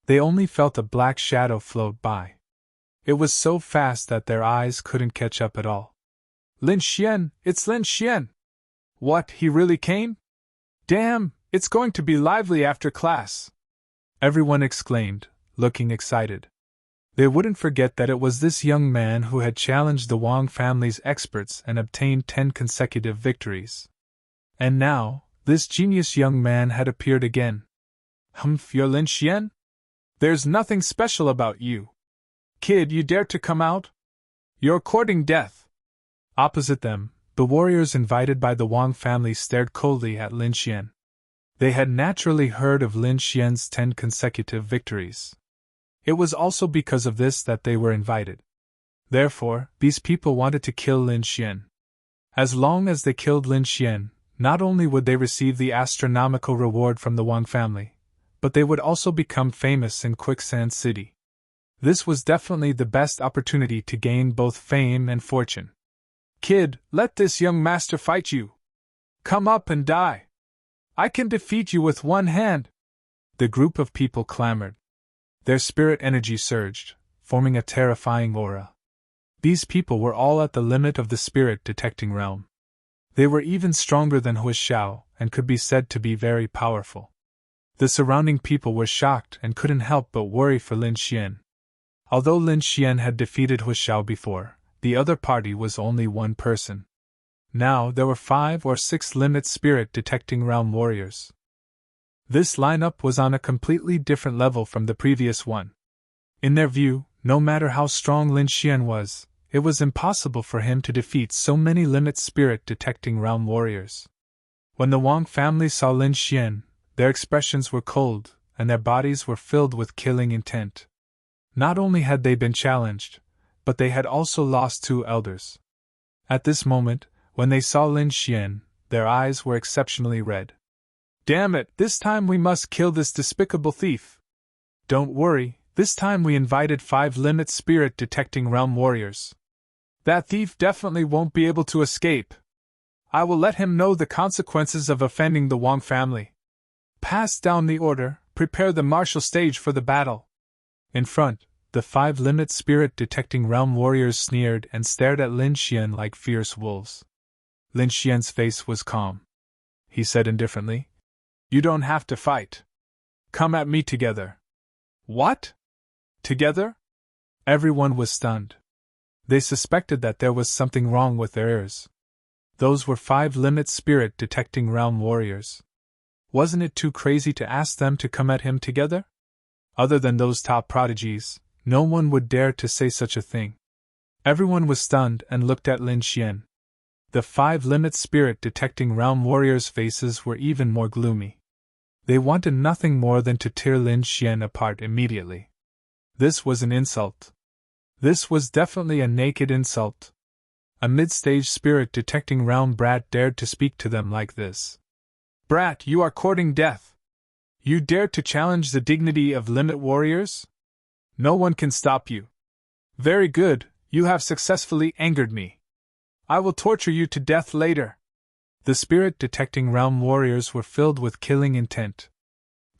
They only felt a black shadow float by. It was so fast that their eyes couldn't catch up at all. Lin Xian, it's Lin Xian! What, he really came? Damn, it's going to be lively after class! Everyone exclaimed, looking excited. They wouldn't forget that it was this young man who had challenged the Wang family's experts and obtained 10 consecutive victories. And now, this genius young man had appeared again. You're Lin Xian? There's nothing special about you. Kid, you dare to come out? You're courting death. Opposite them, the warriors invited by the Wang family stared coldly at Lin Xian. They had naturally heard of Lin Xian's 10 consecutive victories. It was also because of this that they were invited. Therefore, these people wanted to kill Lin Xian. As long as they killed Lin Xian, not only would they receive the astronomical reward from the Wang family, but they would also become famous in Quicksand City. This was definitely the best opportunity to gain both fame and fortune. Kid, let this young master fight you. Come up and die. I can defeat you with one hand. The group of people clamored. Their spirit energy surged, forming a terrifying aura. These people were all at the limit of the spirit detecting realm. They were even stronger than Hu Xiao and could be said to be very powerful. The surrounding people were shocked and couldn't help but worry for Lin Xian. Although Lin Xian had defeated Hu Xiao before, the other party was only one person. Now there were 5 or 6 limit spirit detecting realm warriors. This lineup was on a completely different level from the previous one. In their view, no matter how strong Lin Xian was, it was impossible for him to defeat so many limit spirit detecting realm warriors. When the Wang family saw Lin Xian, their expressions were cold, and their bodies were filled with killing intent. Not only had they been challenged, but they had also lost 2 elders. At this moment, when they saw Lin Xian, their eyes were exceptionally red. Damn it, this time we must kill this despicable thief. Don't worry, this time we invited 5 limit spirit detecting realm warriors. That thief definitely won't be able to escape. I will let him know the consequences of offending the Wang family. Pass down the order, prepare the martial stage for the battle. In front, the 5 limit spirit detecting realm warriors sneered and stared at Lin Xian like fierce wolves. Lin Xian's face was calm. He said indifferently, You don't have to fight. Come at me together. What? Together? Everyone was stunned. They suspected that there was something wrong with their ears. Those were 5 limit spirit detecting realm warriors. Wasn't it too crazy to ask them to come at him together? Other than those top prodigies, no one would dare to say such a thing. Everyone was stunned and looked at Lin Xian. The 5 limit spirit detecting realm warriors' faces were even more gloomy. They wanted nothing more than to tear Lin Xian apart immediately. This was an insult. This was definitely a naked insult. A mid-stage spirit detecting realm brat dared to speak to them like this. Brat, you are courting death. You dared to challenge the dignity of limit warriors? No one can stop you. Very good, you have successfully angered me. I will torture you to death later. The spirit detecting realm warriors were filled with killing intent.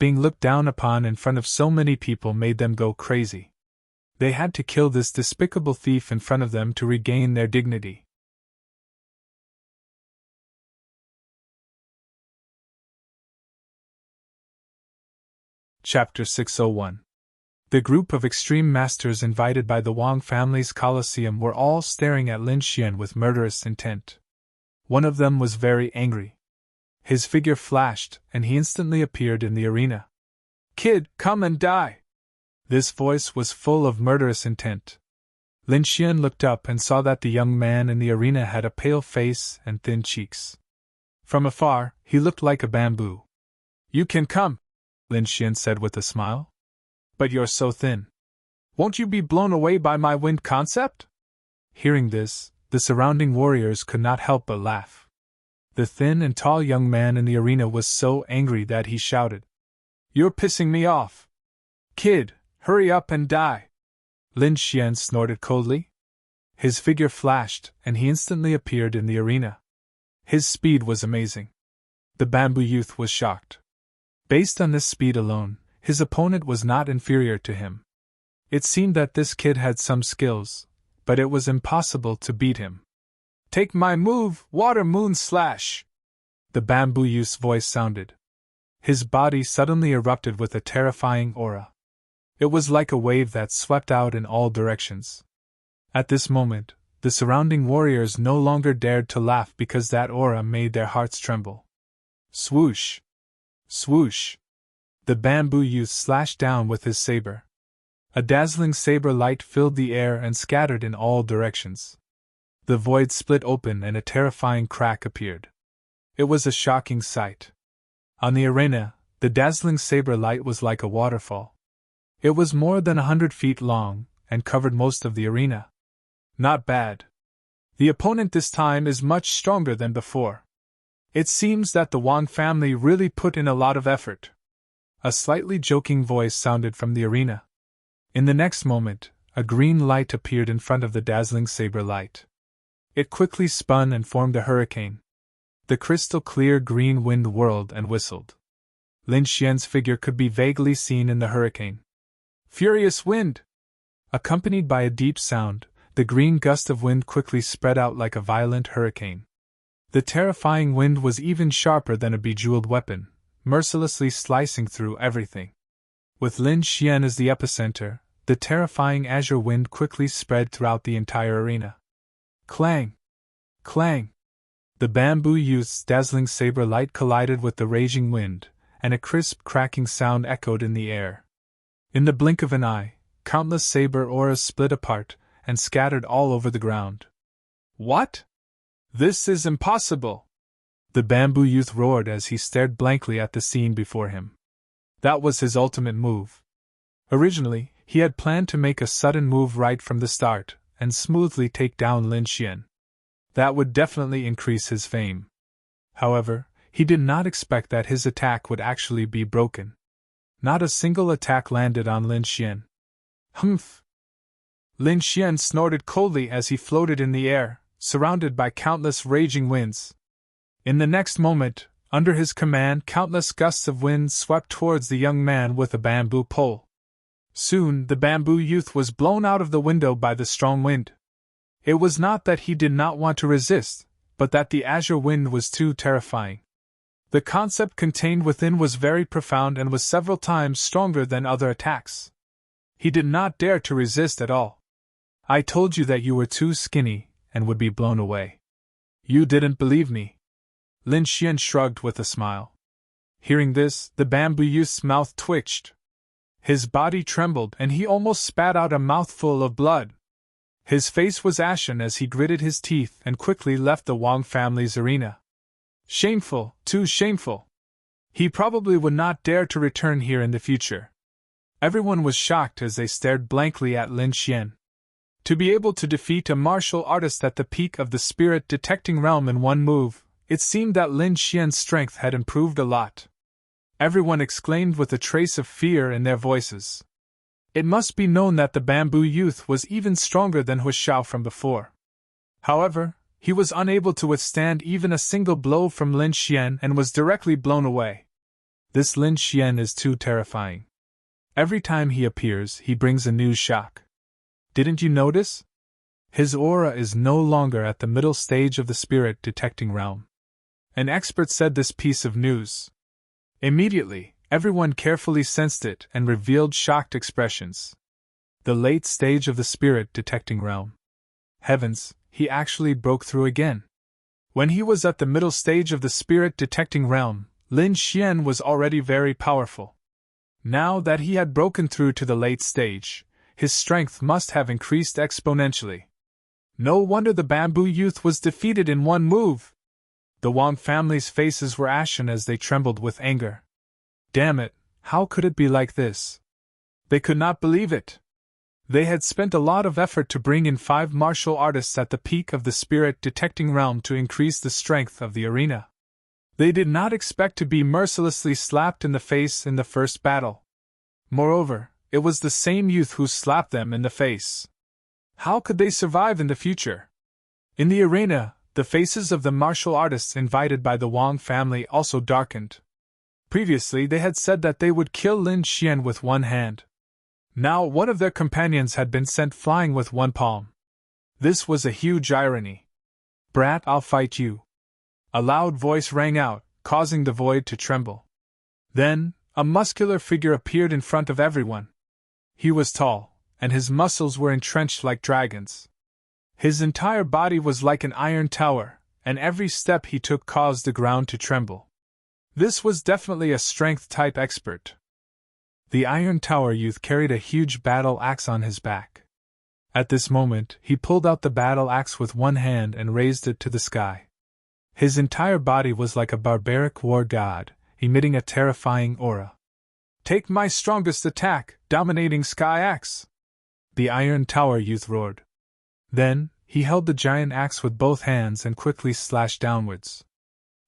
Being looked down upon in front of so many people made them go crazy. They had to kill this despicable thief in front of them to regain their dignity. Chapter 601. The group of extreme masters invited by the Wang family's Colosseum were all staring at Lin Xian with murderous intent. One of them was very angry. His figure flashed, and he instantly appeared in the arena. Kid, come and die! This voice was full of murderous intent. Lin Xian looked up and saw that the young man in the arena had a pale face and thin cheeks. From afar, he looked like a bamboo. You can come, Lin Xian said with a smile. But you're so thin. Won't you be blown away by my wind concept? Hearing this, the surrounding warriors could not help but laugh. The thin and tall young man in the arena was so angry that he shouted, "You're pissing me off! Kid, hurry up and die!" Lin Xian snorted coldly. His figure flashed, and he instantly appeared in the arena. His speed was amazing. The bamboo youth was shocked. Based on this speed alone, his opponent was not inferior to him. It seemed that this kid had some skills, but it was impossible to beat him. "Take my move, Water Moon Slash!" The bamboo youth's voice sounded. His body suddenly erupted with a terrifying aura. It was like a wave that swept out in all directions. At this moment, the surrounding warriors no longer dared to laugh because that aura made their hearts tremble. Swoosh! Swoosh! The bamboo youth slashed down with his saber. A dazzling saber light filled the air and scattered in all directions. The void split open and a terrifying crack appeared. It was a shocking sight. On the arena, the dazzling saber light was like a waterfall. It was more than 100 feet long and covered most of the arena. Not bad. The opponent this time is much stronger than before. It seems that the Wang family really put in a lot of effort. A slightly joking voice sounded from the arena. In the next moment, a green light appeared in front of the dazzling saber light. It quickly spun and formed a hurricane. The crystal-clear green wind whirled and whistled. Lin Xian's figure could be vaguely seen in the hurricane. Furious wind! Accompanied by a deep sound, the green gust of wind quickly spread out like a violent hurricane. The terrifying wind was even sharper than a bejeweled weapon, mercilessly slicing through everything. With Lin Xian as the epicenter, the terrifying azure wind quickly spread throughout the entire arena. Clang! Clang! The bamboo youth's dazzling saber light collided with the raging wind, and a crisp cracking sound echoed in the air. In the blink of an eye, countless saber auras split apart and scattered all over the ground. What? This is impossible! The bamboo youth roared as he stared blankly at the scene before him. That was his ultimate move. Originally, he had planned to make a sudden move right from the start and smoothly take down Lin Xian. That would definitely increase his fame. However, he did not expect that his attack would actually be broken. Not a single attack landed on Lin Xian. Humph! Lin Xian snorted coldly as he floated in the air, surrounded by countless raging winds. In the next moment, under his command, countless gusts of wind swept towards the young man with a bamboo pole. Soon, the bamboo youth was blown out of the window by the strong wind. It was not that he did not want to resist, but that the azure wind was too terrifying. The concept contained within was very profound and was several times stronger than other attacks. He did not dare to resist at all. I told you that you were too skinny and would be blown away. You didn't believe me. Lin Xian shrugged with a smile. Hearing this, the bamboo youth's mouth twitched. His body trembled and he almost spat out a mouthful of blood. His face was ashen as he gritted his teeth and quickly left the Wang family's arena. Shameful, too shameful. He probably would not dare to return here in the future. Everyone was shocked as they stared blankly at Lin Xian. To be able to defeat a martial artist at the peak of the spirit detecting realm in one move, it seemed that Lin Xian's strength had improved a lot. Everyone exclaimed with a trace of fear in their voices. It must be known that the bamboo youth was even stronger than Huishao from before. However, he was unable to withstand even a single blow from Lin Xian and was directly blown away. This Lin Xian is too terrifying. Every time he appears, he brings a new shock. Didn't you notice? His aura is no longer at the middle stage of the spirit detecting realm. An expert said this piece of news. Immediately, everyone carefully sensed it and revealed shocked expressions. The late stage of the spirit detecting realm. Heavens, he actually broke through again. When he was at the middle stage of the spirit detecting realm, Lin Xian was already very powerful. Now that he had broken through to the late stage, his strength must have increased exponentially. No wonder the bamboo youth was defeated in one move. The Wang family's faces were ashen as they trembled with anger. Damn it, how could it be like this? They could not believe it. They had spent a lot of effort to bring in 5 martial artists at the peak of the spirit detecting realm to increase the strength of the arena. They did not expect to be mercilessly slapped in the face in the first battle. Moreover, it was the same youth who slapped them in the face. How could they survive in the future? In the arena, the faces of the martial artists invited by the Wang family also darkened. Previously they had said that they would kill Lin Xian with one hand. Now one of their companions had been sent flying with one palm. This was a huge irony. "Brat, I'll fight you." A loud voice rang out, causing the void to tremble. Then, a muscular figure appeared in front of everyone. He was tall, and his muscles were entrenched like dragons. His entire body was like an iron tower, and every step he took caused the ground to tremble. This was definitely a strength-type expert. The Iron Tower youth carried a huge battle axe on his back. At this moment, he pulled out the battle axe with one hand and raised it to the sky. His entire body was like a barbaric war god, emitting a terrifying aura. "Take my strongest attack, dominating Sky Axe!" the Iron Tower youth roared. Then, he held the giant axe with both hands and quickly slashed downwards.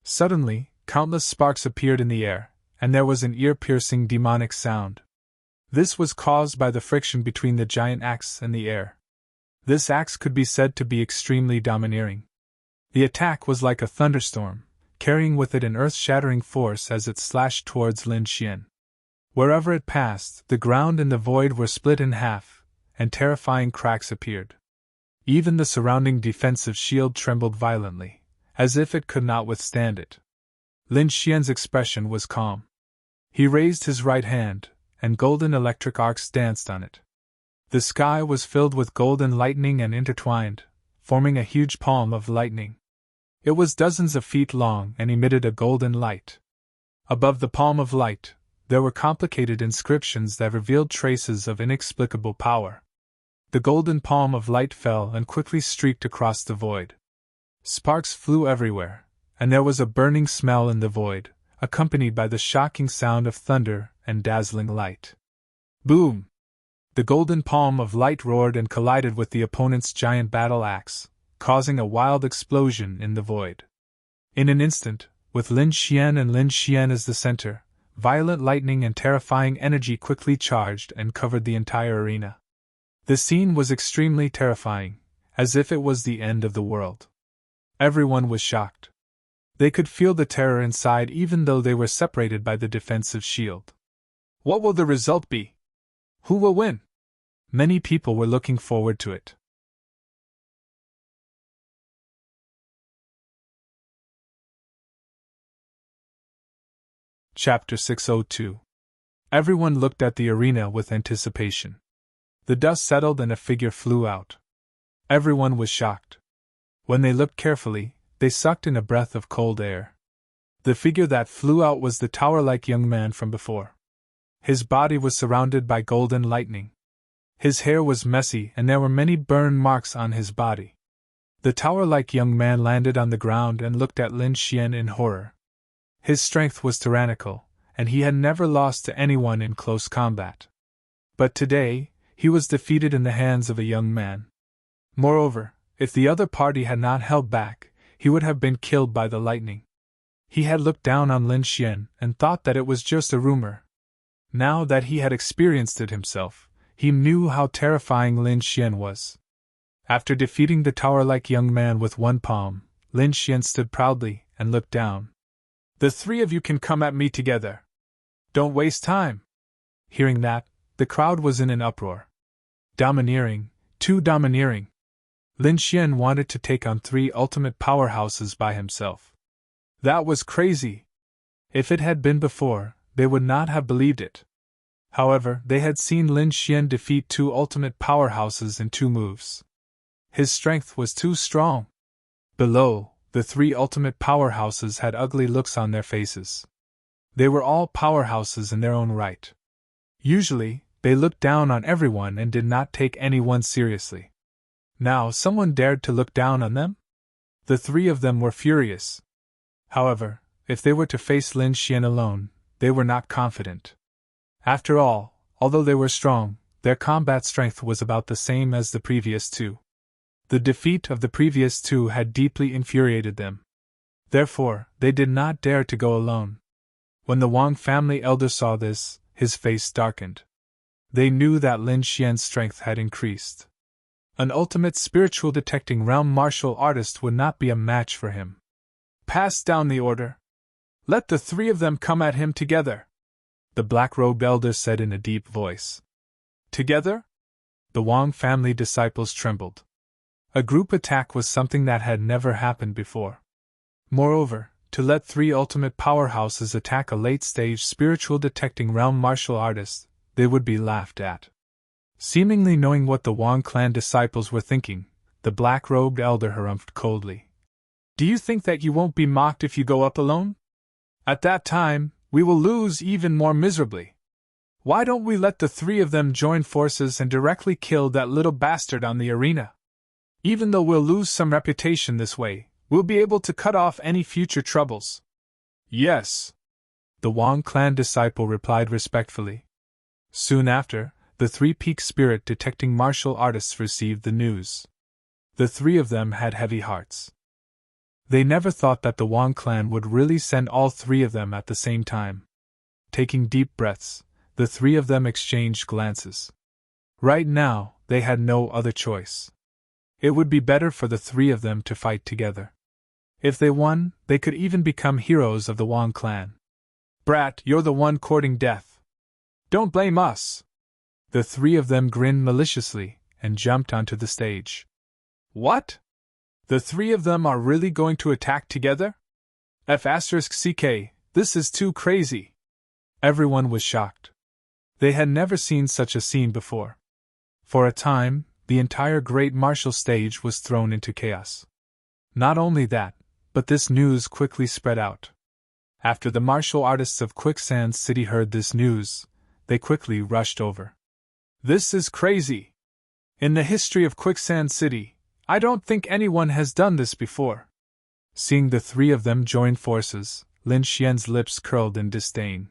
Suddenly, countless sparks appeared in the air, and there was an ear-piercing demonic sound. This was caused by the friction between the giant axe and the air. This axe could be said to be extremely domineering. The attack was like a thunderstorm, carrying with it an earth-shattering force as it slashed towards Lin Xian. Wherever it passed, the ground and the void were split in half, and terrifying cracks appeared. Even the surrounding defensive shield trembled violently, as if it could not withstand it. Lin Xian's expression was calm. He raised his right hand, and golden electric arcs danced on it. The sky was filled with golden lightning and intertwined, forming a huge palm of lightning. It was dozens of feet long and emitted a golden light. Above the palm of light, there were complicated inscriptions that revealed traces of inexplicable power. The golden palm of light fell and quickly streaked across the void. Sparks flew everywhere, and there was a burning smell in the void, accompanied by the shocking sound of thunder and dazzling light. Boom! The golden palm of light roared and collided with the opponent's giant battle axe, causing a wild explosion in the void. In an instant, with Lin Xian as the center, violent lightning and terrifying energy quickly charged and covered the entire arena. The scene was extremely terrifying, as if it was the end of the world. Everyone was shocked. They could feel the terror inside even though they were separated by the defensive shield. What will the result be? Who will win? Many people were looking forward to it. Chapter 602. Everyone looked at the arena with anticipation. The dust settled and a figure flew out. Everyone was shocked. When they looked carefully, they sucked in a breath of cold air. The figure that flew out was the tower-like young man from before. His body was surrounded by golden lightning. His hair was messy and there were many burn marks on his body. The tower-like young man landed on the ground and looked at Lin Xian in horror. His strength was tyrannical, and he had never lost to anyone in close combat. But today, he was defeated in the hands of a young man. Moreover, if the other party had not held back, he would have been killed by the lightning. He had looked down on Lin Xian and thought that it was just a rumor. Now that he had experienced it himself, he knew how terrifying Lin Xian was. After defeating the tower-like young man with one palm, Lin Xian stood proudly and looked down. "The three of you can come at me together. Don't waste time." Hearing that, the crowd was in an uproar. Domineering, too domineering. Lin Xian wanted to take on 3 ultimate powerhouses by himself. That was crazy. If it had been before, they would not have believed it. However, they had seen Lin Xian defeat 2 ultimate powerhouses in 2 moves. His strength was too strong. Below, the 3 ultimate powerhouses had ugly looks on their faces. They were all powerhouses in their own right. Usually, they looked down on everyone and did not take anyone seriously. Now someone dared to look down on them? The 3 of them were furious. However, if they were to face Lin Xian alone, they were not confident. After all, although they were strong, their combat strength was about the same as the previous two. The defeat of the previous two had deeply infuriated them. Therefore, they did not dare to go alone. When the Wang family elder saw this, his face darkened. They knew that Lin Xian's strength had increased. An ultimate spiritual detecting realm martial artist would not be a match for him. Pass down the order. Let the three of them come at him together, the black-robed elder said in a deep voice. Together? The Wang family disciples trembled. A group attack was something that had never happened before. Moreover, to let three ultimate powerhouses attack a late-stage spiritual detecting realm martial artist, they would be laughed at. Seemingly knowing what the Wang clan disciples were thinking, the black-robed elder harumphed coldly. Do you think that you won't be mocked if you go up alone? At that time, we will lose even more miserably. Why don't we let the three of them join forces and directly kill that little bastard on the arena? Even though we'll lose some reputation this way, we'll be able to cut off any future troubles. Yes, the Wang clan disciple replied respectfully. Soon after, the three peak spirit detecting martial artists received the news. The three of them had heavy hearts. They never thought that the Wang clan would really send all three of them at the same time. Taking deep breaths, the three of them exchanged glances. Right now, they had no other choice. It would be better for the three of them to fight together. If they won, they could even become heroes of the Wang clan. Brat, you're the one courting death. Don't blame us. The three of them grinned maliciously and jumped onto the stage. What? The three of them are really going to attack together? F***ck, this is too crazy. Everyone was shocked. They had never seen such a scene before. For a time, the entire great martial stage was thrown into chaos. Not only that, but this news quickly spread out. After the martial artists of Quicksand City heard this news, they quickly rushed over. This is crazy. In the history of Quicksand City, I don't think anyone has done this before. Seeing the three of them join forces, Lin Xian's lips curled in disdain.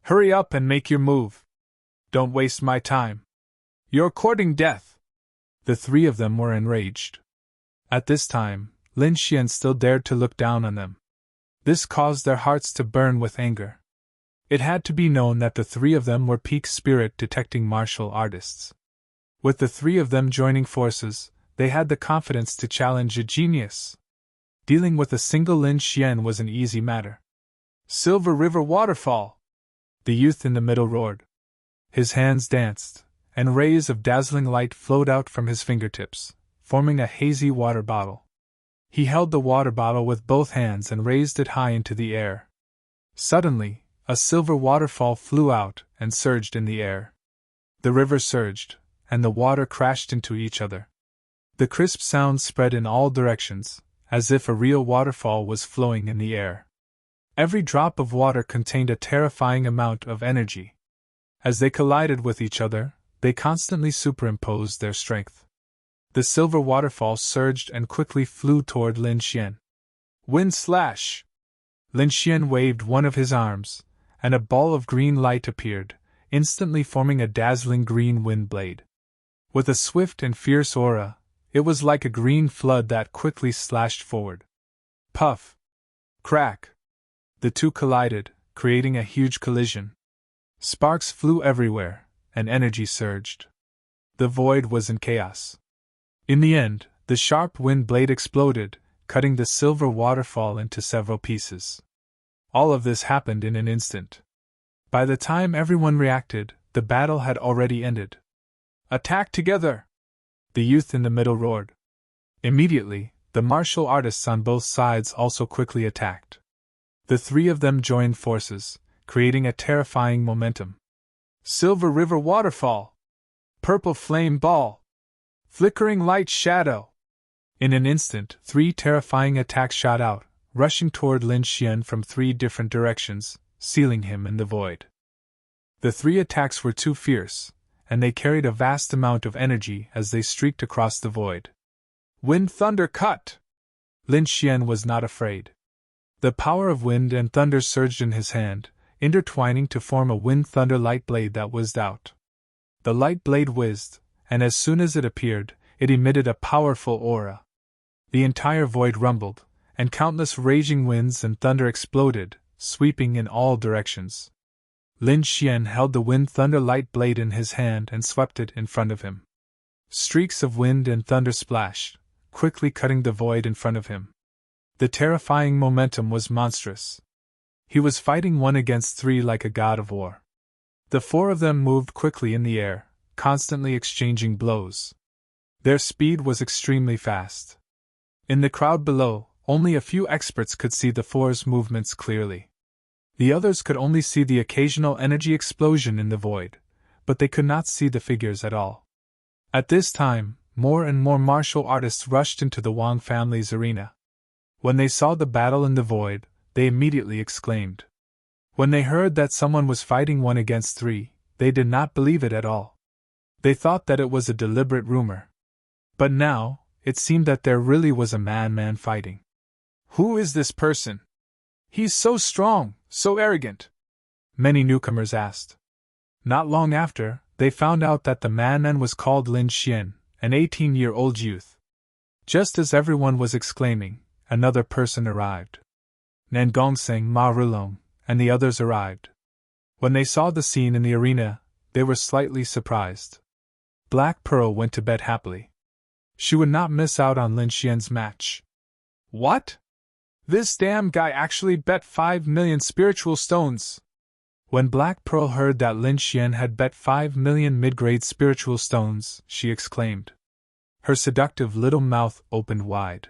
Hurry up and make your move. Don't waste my time. You're courting death. The three of them were enraged. At this time, Lin Xian still dared to look down on them. This caused their hearts to burn with anger. It had to be known that the three of them were peak spirit detecting martial artists. With the three of them joining forces, they had the confidence to challenge a genius. Dealing with a single Lin Xian was an easy matter. Silver River Waterfall! The youth in the middle roared. His hands danced, and rays of dazzling light flowed out from his fingertips, forming a hazy water bottle. He held the water bottle with both hands and raised it high into the air. Suddenly, a silver waterfall flew out and surged in the air. The river surged, and the water crashed into each other. The crisp sound spread in all directions, as if a real waterfall was flowing in the air. Every drop of water contained a terrifying amount of energy. As they collided with each other, they constantly superimposed their strength. The silver waterfall surged and quickly flew toward Lin Xian. Wind slash! Lin Xian waved one of his arms, and a ball of green light appeared, instantly forming a dazzling green wind blade. With a swift and fierce aura, it was like a green flood that quickly slashed forward. Puff! Crack! The two collided, creating a huge collision. Sparks flew everywhere, and energy surged. The void was in chaos. In the end, the sharp wind blade exploded, cutting the silver waterfall into several pieces. All of this happened in an instant. By the time everyone reacted, the battle had already ended. Attack together! The youth in the middle roared. Immediately, the martial artists on both sides also quickly attacked. The three of them joined forces, creating a terrifying momentum. Silver River Waterfall! Purple Flame Ball! Flickering Light Shadow! In an instant, three terrifying attacks shot out, rushing toward Lin Xian from three different directions, sealing him in the void. The three attacks were too fierce, and they carried a vast amount of energy as they streaked across the void. Wind Thunder Cut! Lin Xian was not afraid. The power of wind and thunder surged in his hand, intertwining to form a wind thunder light blade that whizzed out. The light blade whizzed, and as soon as it appeared, it emitted a powerful aura. The entire void rumbled, and countless raging winds and thunder exploded, sweeping in all directions. Lin Xian held the wind thunder light blade in his hand and swept it in front of him. Streaks of wind and thunder splashed, quickly cutting the void in front of him. The terrifying momentum was monstrous. He was fighting 1 against 3 like a god of war. The 4 of them moved quickly in the air, constantly exchanging blows. Their speed was extremely fast. In the crowd below, only a few experts could see the 4's movements clearly. The others could only see the occasional energy explosion in the void, but they could not see the figures at all. At this time, more and more martial artists rushed into the Wang family's arena. When they saw the battle in the void, they immediately exclaimed. When they heard that someone was fighting 1 against 3, they did not believe it at all. They thought that it was a deliberate rumor. But now, it seemed that there really was a man fighting. Who is this person? He's so strong, so arrogant, many newcomers asked. Not long after, they found out that the man was called Lin Xian, an 18-year-old youth. Just as everyone was exclaiming, another person arrived. Nan Gongseng, Ma Rulong, and the others arrived. When they saw the scene in the arena, they were slightly surprised. Black Pearl went to bed happily. She would not miss out on Lin Xian's match. What? This damn guy actually bet 5 million spiritual stones. When Black Pearl heard that Lin Xian had bet 5 million mid-grade spiritual stones, she exclaimed. Her seductive little mouth opened wide.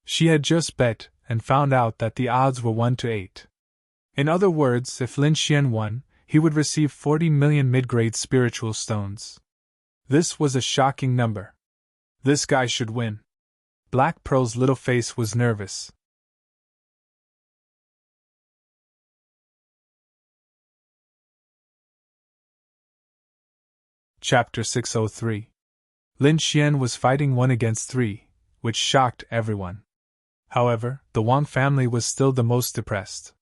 She had just bet and found out that the odds were 1 to 8. In other words, if Lin Xian won, he would receive 40 million mid-grade spiritual stones. This was a shocking number. This guy should win. Black Pearl's little face was nervous. Chapter 603. Lin Xian was fighting 1 against 3, which shocked everyone. However, the Wang family was still the most depressed.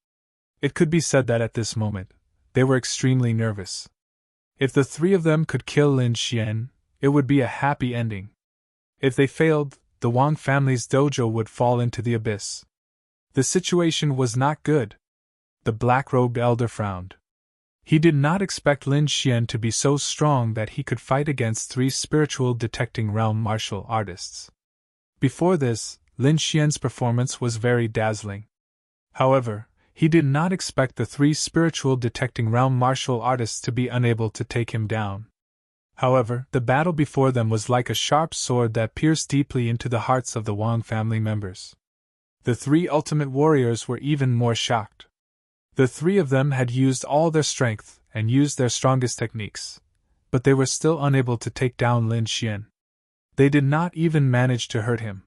It could be said that at this moment, they were extremely nervous. If the 3 of them could kill Lin Xian, it would be a happy ending. If they failed, the Wang family's dojo would fall into the abyss. The situation was not good. The black-robed elder frowned. He did not expect Lin Xian to be so strong that he could fight against 3 spiritual detecting realm martial artists. Before this, Lin Xian's performance was very dazzling. However, he did not expect the 3 spiritual detecting realm martial artists to be unable to take him down. However, the battle before them was like a sharp sword that pierced deeply into the hearts of the Wang family members. The 3 ultimate warriors were even more shocked. The 3 of them had used all their strength and used their strongest techniques, but they were still unable to take down Lin Xian. They did not even manage to hurt him.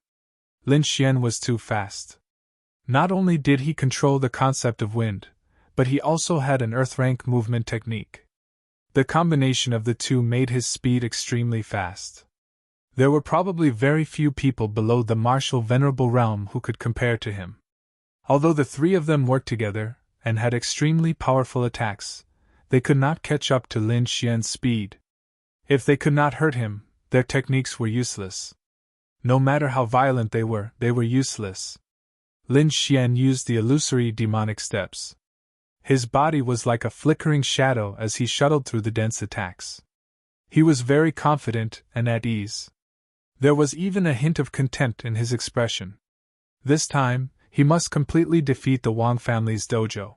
Lin Xian was too fast. Not only did he control the concept of wind, but he also had an earth-rank movement technique. The combination of the two made his speed extremely fast. There were probably very few people below the martial venerable realm who could compare to him. Although the 3 of them worked together and had extremely powerful attacks, they could not catch up to Lin Xian's speed. If they could not hurt him, their techniques were useless. No matter how violent they were useless. Lin Xian used the illusory demonic steps. His body was like a flickering shadow as he shuttled through the dense attacks. He was very confident and at ease. There was even a hint of contempt in his expression. This time, he must completely defeat the Wang family's dojo.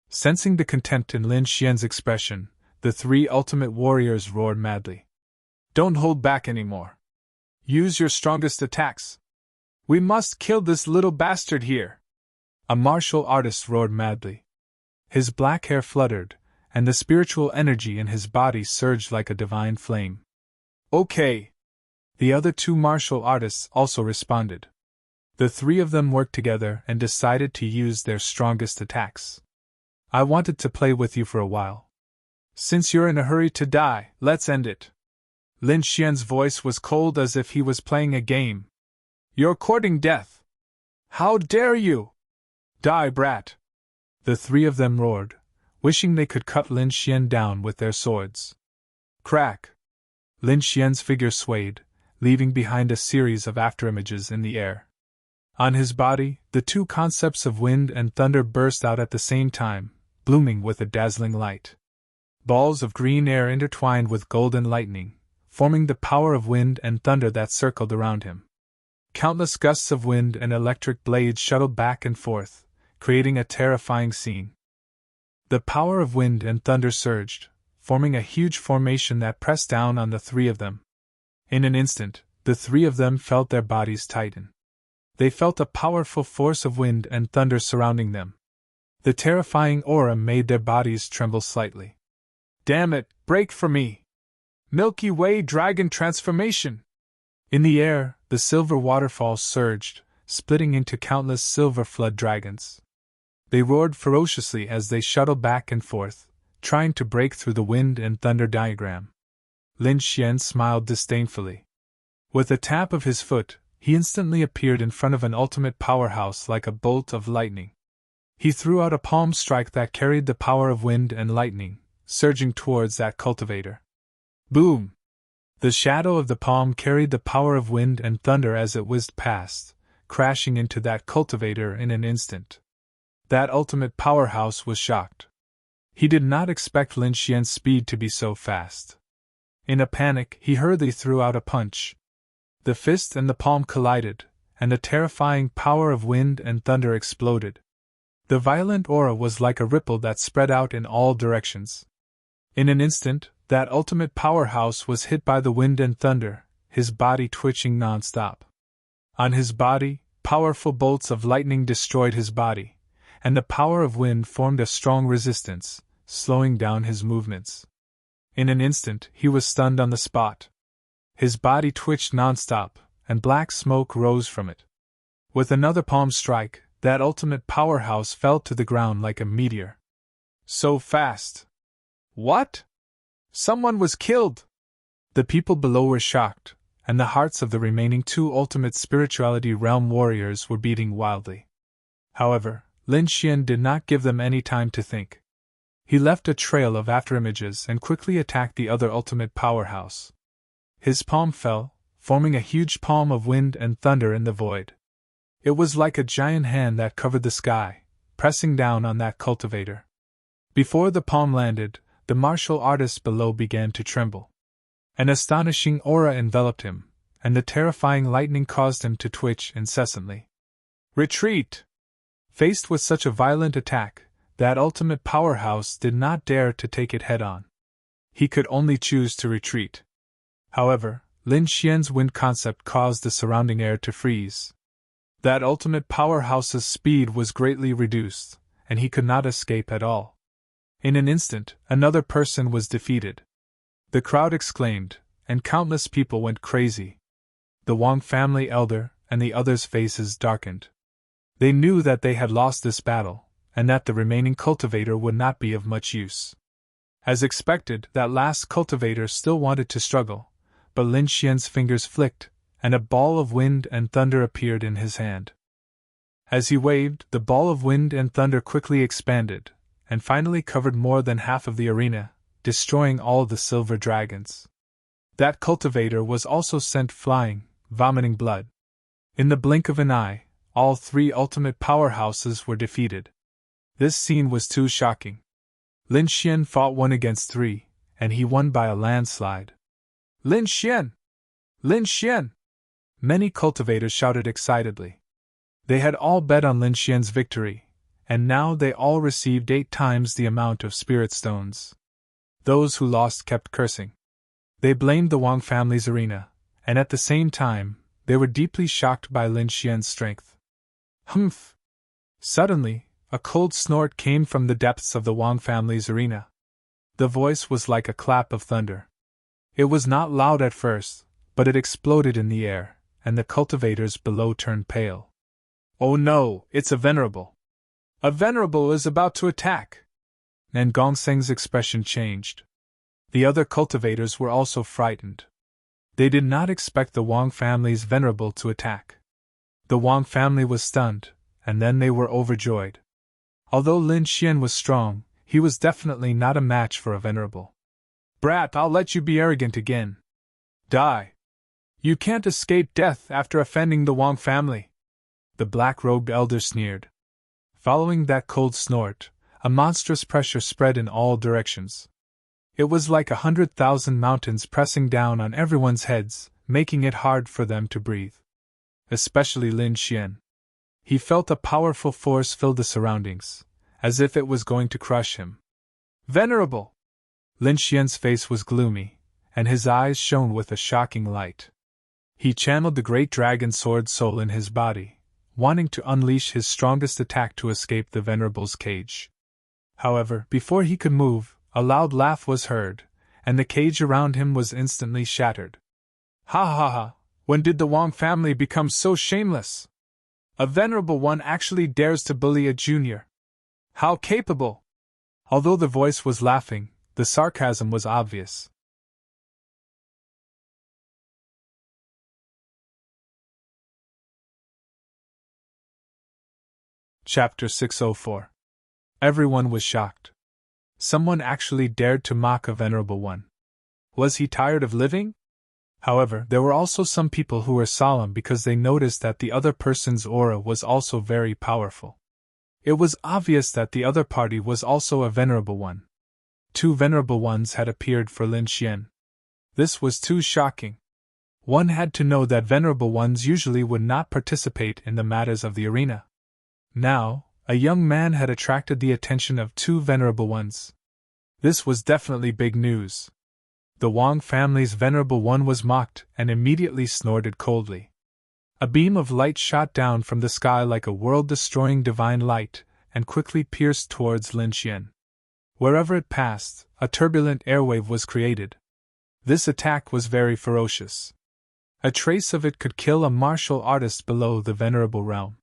Sensing the contempt in Lin Xian's expression, the 3 ultimate warriors roared madly. Don't hold back anymore. Use your strongest attacks. We must kill this little bastard here. A martial artist roared madly. His black hair fluttered, and the spiritual energy in his body surged like a divine flame. Okay. The other 2 martial artists also responded. The 3 of them worked together and decided to use their strongest attacks. I wanted to play with you for a while. Since you're in a hurry to die, let's end it. Lin Xian's voice was cold as if he was playing a game. You're courting death. How dare you? Die, brat. The 3 of them roared, wishing they could cut Lin Xian down with their swords. Crack! Lin Xian's figure swayed, leaving behind a series of afterimages in the air. On his body, the two concepts of wind and thunder burst out at the same time, blooming with a dazzling light. Balls of green air intertwined with golden lightning, forming the power of wind and thunder that circled around him. Countless gusts of wind and electric blades shuttled back and forth, creating a terrifying scene. The power of wind and thunder surged, forming a huge formation that pressed down on the three of them. In an instant, the three of them felt their bodies tighten. They felt a powerful force of wind and thunder surrounding them. The terrifying aura made their bodies tremble slightly. Damn it, break for me! Milky Way Dragon Transformation! In the air, the silver waterfalls surged, splitting into countless silver flood dragons. They roared ferociously as they shuttled back and forth, trying to break through the wind and thunder diagram. Lin Xian smiled disdainfully. With a tap of his foot, he instantly appeared in front of an ultimate powerhouse like a bolt of lightning. He threw out a palm strike that carried the power of wind and lightning, surging towards that cultivator. Boom! The shadow of the palm carried the power of wind and thunder as it whizzed past, crashing into that cultivator in an instant. That ultimate powerhouse was shocked. He did not expect Lin Xian's speed to be so fast. In a panic, he hurriedly threw out a punch. The fist and the palm collided, and the terrifying power of wind and thunder exploded. The violent aura was like a ripple that spread out in all directions. In an instant, that ultimate powerhouse was hit by the wind and thunder, his body twitching non-stop. On his body, powerful bolts of lightning destroyed his body, and the power of wind formed a strong resistance, slowing down his movements. In an instant, he was stunned on the spot. His body twitched non-stop, and black smoke rose from it. With another palm strike, that ultimate powerhouse fell to the ground like a meteor. So fast! What? Someone was killed! The people below were shocked, and the hearts of the remaining two ultimate spirituality realm warriors were beating wildly. However, Lin Xian did not give them any time to think. He left a trail of afterimages and quickly attacked the other ultimate powerhouse. His palm fell, forming a huge palm of wind and thunder in the void. It was like a giant hand that covered the sky, pressing down on that cultivator. Before the palm landed, the martial artist below began to tremble. An astonishing aura enveloped him, and the terrifying lightning caused him to twitch incessantly. Retreat! Faced with such a violent attack, that ultimate powerhouse did not dare to take it head-on. He could only choose to retreat. However, Lin Xian's wind concept caused the surrounding air to freeze. That ultimate powerhouse's speed was greatly reduced, and he could not escape at all. In an instant, another person was defeated. The crowd exclaimed, and countless people went crazy. The Wang family elder and the others' faces darkened. They knew that they had lost this battle, and that the remaining cultivator would not be of much use. As expected, that last cultivator still wanted to struggle, but Lin Xian's fingers flicked, and a ball of wind and thunder appeared in his hand. As he waved, the ball of wind and thunder quickly expanded, and finally covered more than half of the arena, destroying all the silver dragons. That cultivator was also sent flying, vomiting blood. In the blink of an eye, all three ultimate powerhouses were defeated. This scene was too shocking. Lin Xian fought 1 against 3, and he won by a landslide. Lin Xian! Lin Xian! Many cultivators shouted excitedly. They had all bet on Lin Xian's victory, and now they all received 8 times the amount of spirit stones. Those who lost kept cursing. They blamed the Wang family's arena, and at the same time, they were deeply shocked by Lin Xian's strength. Humph! Suddenly, a cold snort came from the depths of the Wang family's arena. The voice was like a clap of thunder. It was not loud at first, but it exploded in the air, and the cultivators below turned pale. Oh no, it's a venerable! A venerable is about to attack! And Gongseng's expression changed. The other cultivators were also frightened. They did not expect the Wang family's venerable to attack. The Wang family was stunned, and then they were overjoyed. Although Lin Xian was strong, he was definitely not a match for a venerable. Brat, I'll let you be arrogant again. Die. You can't escape death after offending the Wang family. The black-robed elder sneered. Following that cold snort, a monstrous pressure spread in all directions. It was like 100,000 mountains pressing down on everyone's heads, making it hard for them to breathe. Especially Lin Xian. He felt a powerful force fill the surroundings, as if it was going to crush him. Venerable! Lin Xian's face was gloomy, and his eyes shone with a shocking light. He channeled the great dragon sword soul in his body, wanting to unleash his strongest attack to escape the Venerable's cage. However, before he could move, a loud laugh was heard, and the cage around him was instantly shattered. Ha ha ha! When did the Wang family become so shameless? A Venerable One actually dares to bully a junior. How capable! Although the voice was laughing, the sarcasm was obvious. Chapter 604. Everyone was shocked. Someone actually dared to mock a Venerable One. Was he tired of living? However, there were also some people who were solemn because they noticed that the other person's aura was also very powerful. It was obvious that the other party was also a Venerable One. 2 Venerable Ones had appeared for Lin Xian. This was too shocking. One had to know that Venerable Ones usually would not participate in the matters of the arena. Now, a young man had attracted the attention of 2 Venerable Ones. This was definitely big news. The Wang family's Venerable One was mocked and immediately snorted coldly. A beam of light shot down from the sky like a world-destroying divine light and quickly pierced towards Lin Xian. Wherever it passed, a turbulent airwave was created. This attack was very ferocious. A trace of it could kill a martial artist below the Venerable realm.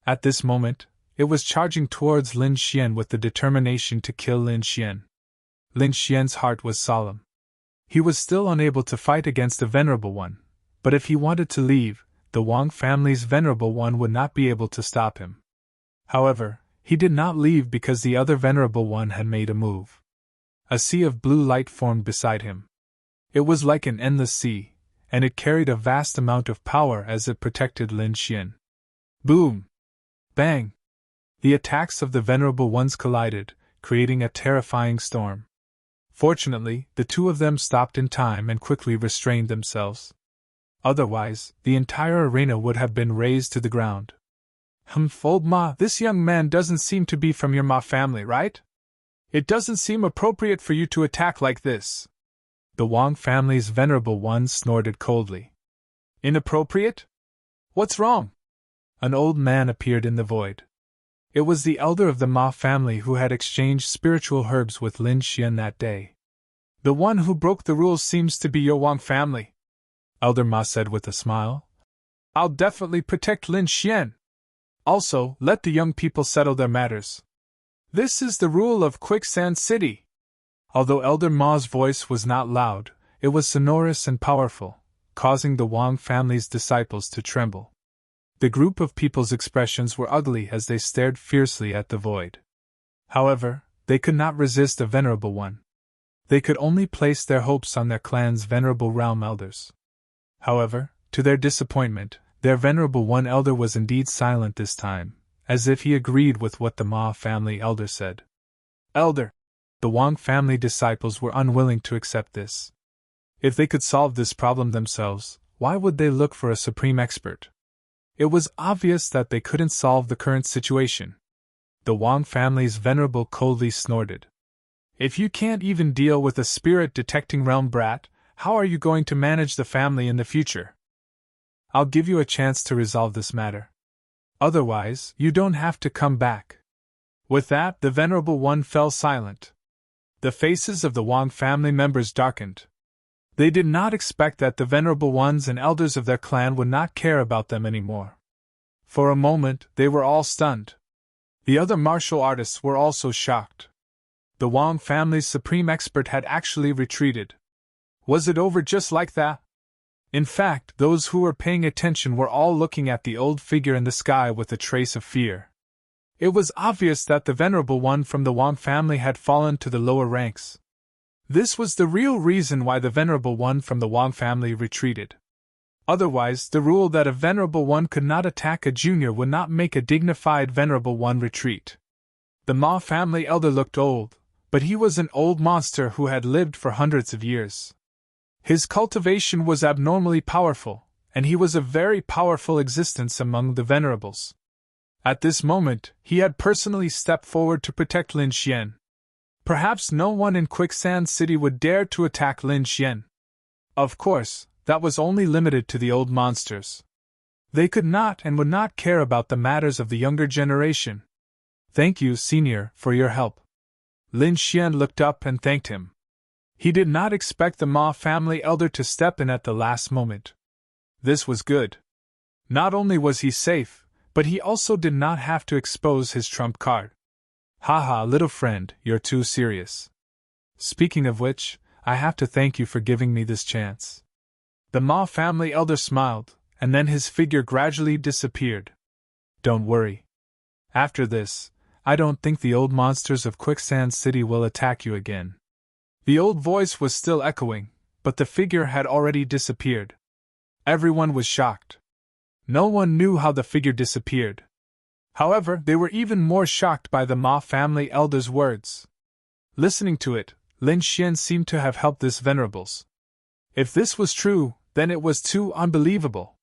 At this moment, it was charging towards Lin Xian with the determination to kill Lin Xian. Lin Xian's heart was solemn. He was still unable to fight against the Venerable One, but if he wanted to leave, the Wang family's Venerable One would not be able to stop him. However, he did not leave because the other Venerable One had made a move. A sea of blue light formed beside him. It was like an endless sea, and it carried a vast amount of power as it protected Lin Xian. Boom! Bang! The attacks of the Venerable Ones collided, creating a terrifying storm. Fortunately, the 2 of them stopped in time and quickly restrained themselves. Otherwise, the entire arena would have been razed to the ground. Old Ma, this young man doesn't seem to be from your Ma family, right? It doesn't seem appropriate for you to attack like this. The Wang family's Venerable One snorted coldly. Inappropriate? What's wrong? An old man appeared in the void. It was the elder of the Ma family who had exchanged spiritual herbs with Lin Xian that day. The one who broke the rules seems to be your Wang family, Elder Ma said with a smile. I'll definitely protect Lin Xian. Also, let the young people settle their matters. This is the rule of Quicksand City. Although Elder Ma's voice was not loud, it was sonorous and powerful, causing the Wang family's disciples to tremble. The group of people's expressions were ugly as they stared fiercely at the void. However, they could not resist a Venerable One. They could only place their hopes on their clan's Venerable Realm elders. However, to their disappointment, their Venerable One elder was indeed silent this time, as if he agreed with what the Ma family elder said. Elder! The Wang family disciples were unwilling to accept this. If they could solve this problem themselves, why would they look for a supreme expert? It was obvious that they couldn't solve the current situation. The Wang family's Venerable coldly snorted. If you can't even deal with a spirit-detecting realm brat, how are you going to manage the family in the future? I'll give you a chance to resolve this matter. Otherwise, you don't have to come back. With that, the Venerable One fell silent. The faces of the Wang family members darkened. They did not expect that the Venerable Ones and elders of their clan would not care about them anymore. For a moment, they were all stunned. The other martial artists were also shocked. The Wang family's supreme expert had actually retreated. Was it over just like that? In fact, those who were paying attention were all looking at the old figure in the sky with a trace of fear. It was obvious that the Venerable One from the Wang family had fallen to the lower ranks. This was the real reason why the Venerable One from the Wang family retreated. Otherwise, the rule that a Venerable One could not attack a junior would not make a dignified Venerable One retreat. The Ma family elder looked old, but he was an old monster who had lived for hundreds of years. His cultivation was abnormally powerful, and he was a very powerful existence among the Venerables. At this moment, he had personally stepped forward to protect Lin Xian. Perhaps no one in Quicksand City would dare to attack Lin Xian. Of course, that was only limited to the old monsters. They could not and would not care about the matters of the younger generation. Thank you, Senior, for your help. Lin Xian looked up and thanked him. He did not expect the Ma family elder to step in at the last moment. This was good. Not only was he safe, but he also did not have to expose his trump card. Haha, little friend, you're too serious. Speaking of which, I have to thank you for giving me this chance. The Ma family elder smiled, and then his figure gradually disappeared. Don't worry. After this, I don't think the old monsters of Quicksand City will attack you again. The old voice was still echoing, but the figure had already disappeared. Everyone was shocked. No one knew how the figure disappeared. However, they were even more shocked by the Ma family elder's words. Listening to it, Lin Xian seemed to have helped this Venerables. If this was true, then it was too unbelievable.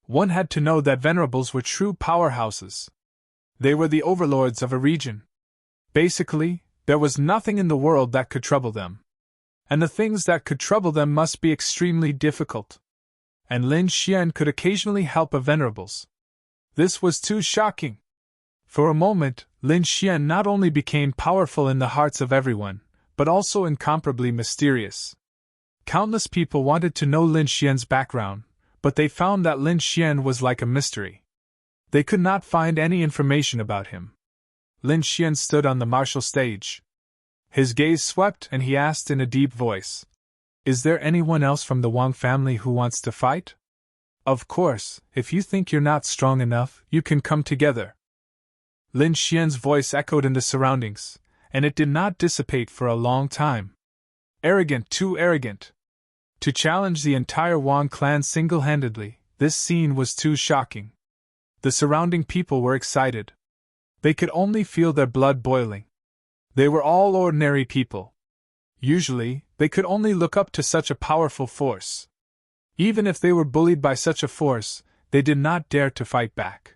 One had to know that Venerables were true powerhouses. They were the overlords of a region. Basically, there was nothing in the world that could trouble them. And the things that could trouble them must be extremely difficult. And Lin Xian could occasionally help a Venerables. This was too shocking. For a moment, Lin Xian not only became powerful in the hearts of everyone, but also incomparably mysterious. Countless people wanted to know Lin Xian's background, but they found that Lin Xian was like a mystery. They could not find any information about him. Lin Xian stood on the martial stage. His gaze swept and he asked in a deep voice, "Is there anyone else from the Wang family who wants to fight? Of course, if you think you're not strong enough, you can come together." Lin Xian's voice echoed in the surroundings, and it did not dissipate for a long time. Arrogant, too arrogant. To challenge the entire Wang clan single-handedly, this scene was too shocking. The surrounding people were excited. They could only feel their blood boiling. They were all ordinary people. Usually, they could only look up to such a powerful force. Even if they were bullied by such a force, they did not dare to fight back.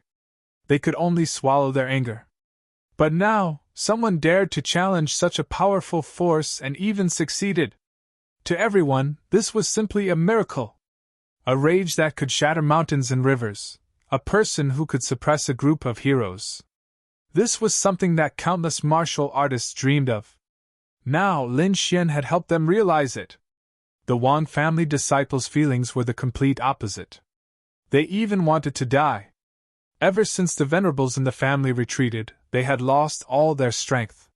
They could only swallow their anger. But now, someone dared to challenge such a powerful force and even succeeded. To everyone, this was simply a miracle. A rage that could shatter mountains and rivers. A person who could suppress a group of heroes. This was something that countless martial artists dreamed of. Now Lin Xian had helped them realize it. The Wang family disciples' feelings were the complete opposite. They even wanted to die. Ever since the Venerables in the family retreated, they had lost all their strength.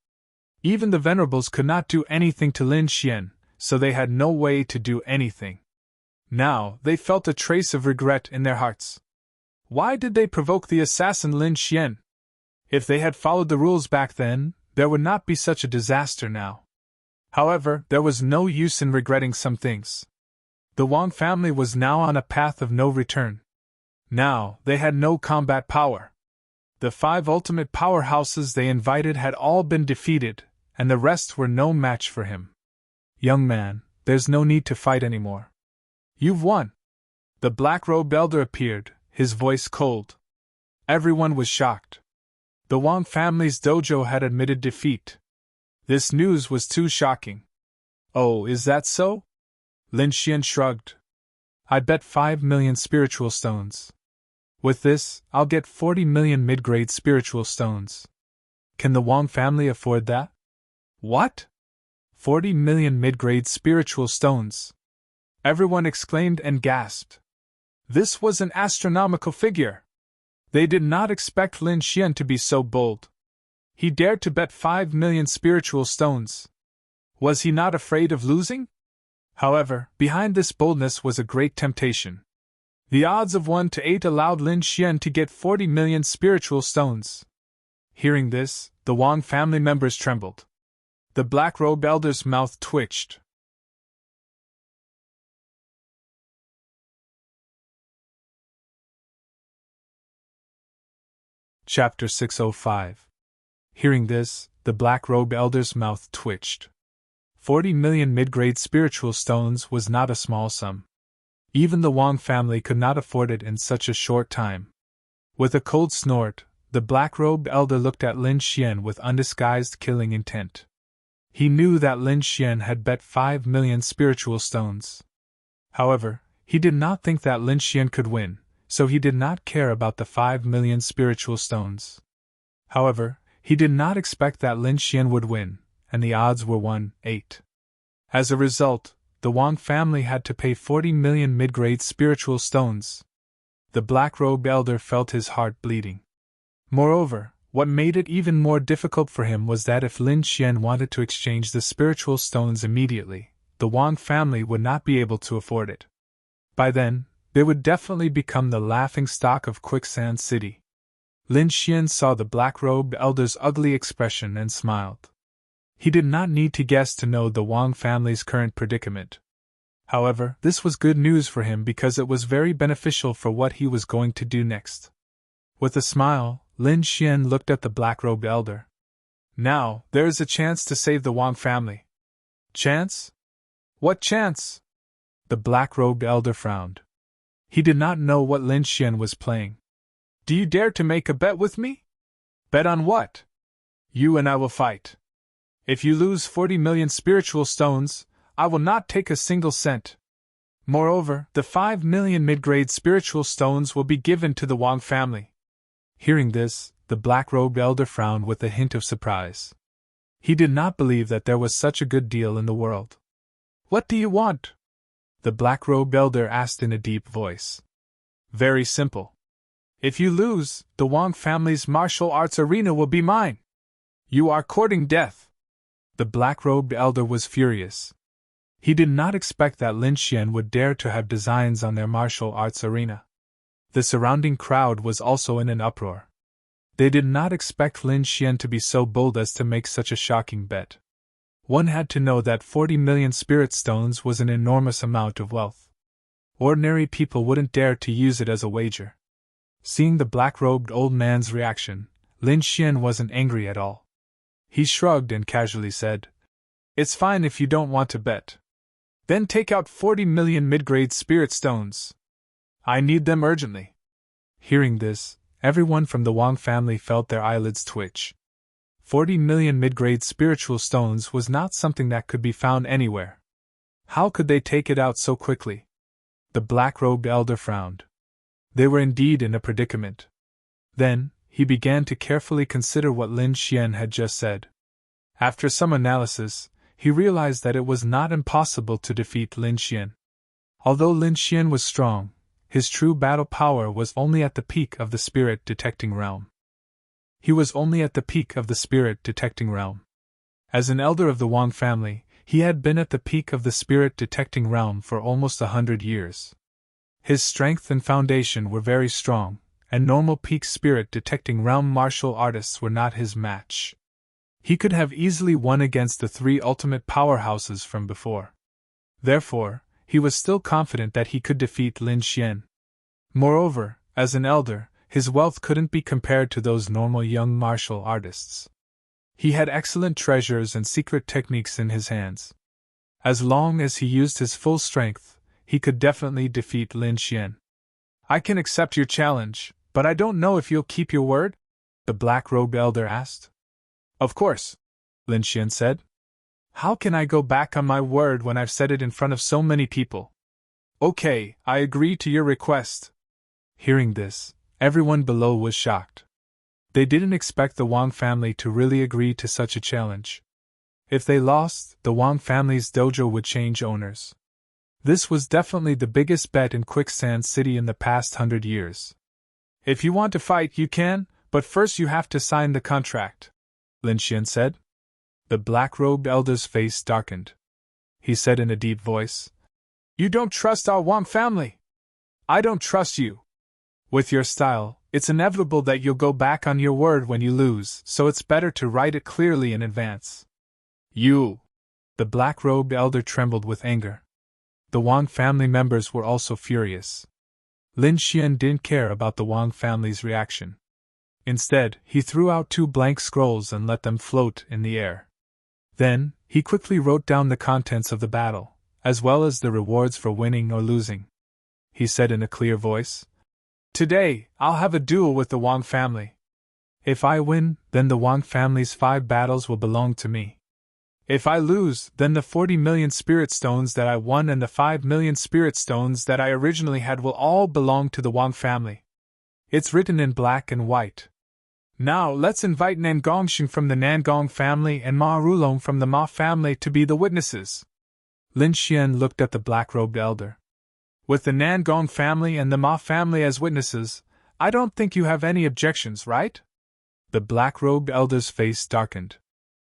Even the Venerables could not do anything to Lin Xian, so they had no way to do anything. Now they felt a trace of regret in their hearts. Why did they provoke the assassin Lin Xian? If they had followed the rules back then, there would not be such a disaster now. However, there was no use in regretting some things. The Wang family was now on a path of no return. Now, they had no combat power. The 5 ultimate powerhouses they invited had all been defeated, and the rest were no match for him. Young man, there's no need to fight anymore. You've won. The black-robed elder appeared, his voice cold. Everyone was shocked. The Wang family's dojo had admitted defeat. This news was too shocking. Oh, is that so? Lin Xian shrugged. I bet 5 million spiritual stones. With this, I'll get 40 million mid-grade spiritual stones. Can the Wang family afford that? What? 40 million mid-grade spiritual stones. Everyone exclaimed and gasped. This was an astronomical figure. They did not expect Lin Xian to be so bold. He dared to bet 5 million spiritual stones. Was he not afraid of losing? However, behind this boldness was a great temptation. The odds of 1 to 8 allowed Lin Xian to get 40 million spiritual stones. Hearing this, the Wang family members trembled. The black-robed elder's mouth twitched. Chapter 605. Hearing this, the black-robed elder's mouth twitched. 40 million mid-grade spiritual stones was not a small sum. Even the Wang family could not afford it in such a short time. With a cold snort, the black-robed elder looked at Lin Xian with undisguised killing intent. He knew that Lin Xian had bet 5 million spiritual stones. However, he did not think that Lin Xian could win, so he did not care about the 5 million spiritual stones. However, he did not expect that Lin Xian would win, and the odds were 1-8. As a result, the Wang family had to pay 40 million mid-grade spiritual stones. The black-robed elder felt his heart bleeding. Moreover, what made it even more difficult for him was that if Lin Xian wanted to exchange the spiritual stones immediately, the Wang family would not be able to afford it. By then, they would definitely become the laughingstock of Quicksand City. Lin Xian saw the black-robed elder's ugly expression and smiled. He did not need to guess to know the Wang family's current predicament. However, this was good news for him because it was very beneficial for what he was going to do next. With a smile, Lin Xian looked at the black-robed elder. Now, there is a chance to save the Wang family. Chance? What chance? The black-robed elder frowned. He did not know what Lin Xian was playing. Do you dare to make a bet with me? Bet on what? You and I will fight. If you lose 40 million spiritual stones, I will not take a single cent. Moreover, the 5 million mid-grade spiritual stones will be given to the Wang family. Hearing this, the black-robed elder frowned with a hint of surprise. He did not believe that there was such a good deal in the world. What do you want? The black-robed elder asked in a deep voice. Very simple. If you lose, the Wang family's martial arts arena will be mine. You are courting death. The black-robed elder was furious. He did not expect that Lin Xian would dare to have designs on their martial arts arena. The surrounding crowd was also in an uproar. They did not expect Lin Xian to be so bold as to make such a shocking bet. One had to know that 40 million spirit stones was an enormous amount of wealth. Ordinary people wouldn't dare to use it as a wager. Seeing the black-robed old man's reaction, Lin Xian wasn't angry at all. He shrugged and casually said, It's fine if you don't want to bet. Then take out 40 million mid-grade spirit stones. I need them urgently. Hearing this, everyone from the Wang family felt their eyelids twitch. 40 million mid-grade spiritual stones was not something that could be found anywhere. How could they take it out so quickly? The black-robed elder frowned. They were indeed in a predicament. Then, he began to carefully consider what Lin Xian had just said. After some analysis, he realized that it was not impossible to defeat Lin Xian. Although Lin Xian was strong, his true battle power was only at the peak of the spirit detecting realm. He was only at the peak of the spirit detecting realm. As an elder of the Wang family, he had been at the peak of the spirit detecting realm for almost 100 years. His strength and foundation were very strong, and normal peak spirit detecting realm martial artists were not his match. He could have easily won against the 3 ultimate powerhouses from before. Therefore, he was still confident that he could defeat Lin Xian. Moreover, as an elder, his wealth couldn't be compared to those normal young martial artists. He had excellent treasures and secret techniques in his hands. As long as he used his full strength, he could definitely defeat Lin Xian. I can accept your challenge, but I don't know if you'll keep your word? The black-robed elder asked. Of course, Lin Xian said. How can I go back on my word when I've said it in front of so many people? Okay, I agree to your request. Hearing this, everyone below was shocked. They didn't expect the Wang family to really agree to such a challenge. If they lost, the Wang family's dojo would change owners. This was definitely the biggest bet in Quicksand City in the past 100 years. If you want to fight, you can, but first you have to sign the contract, Lin Xian said. The black-robed elder's face darkened. He said in a deep voice, You don't trust our Wang family. I don't trust you. With your style, it's inevitable that you'll go back on your word when you lose, so it's better to write it clearly in advance. You! The black-robed elder trembled with anger. The Wang family members were also furious. Lin Xian didn't care about the Wang family's reaction. Instead, he threw out 2 blank scrolls and let them float in the air. Then, he quickly wrote down the contents of the battle, as well as the rewards for winning or losing. He said in a clear voice, "Today, I'll have a duel with the Wang family. If I win, then the Wang family's 5 battles will belong to me. If I lose, then the 40 million spirit stones that I won and the 5 million spirit stones that I originally had will all belong to the Wang family. It's written in black and white. Now let's invite Nan Gongxing from the Nan Gong family and Ma Rulong from the Ma family to be the witnesses." Lin Xian looked at the black-robed elder. "With the Nan Gong family and the Ma family as witnesses, I don't think you have any objections, right?" The black-robed elder's face darkened.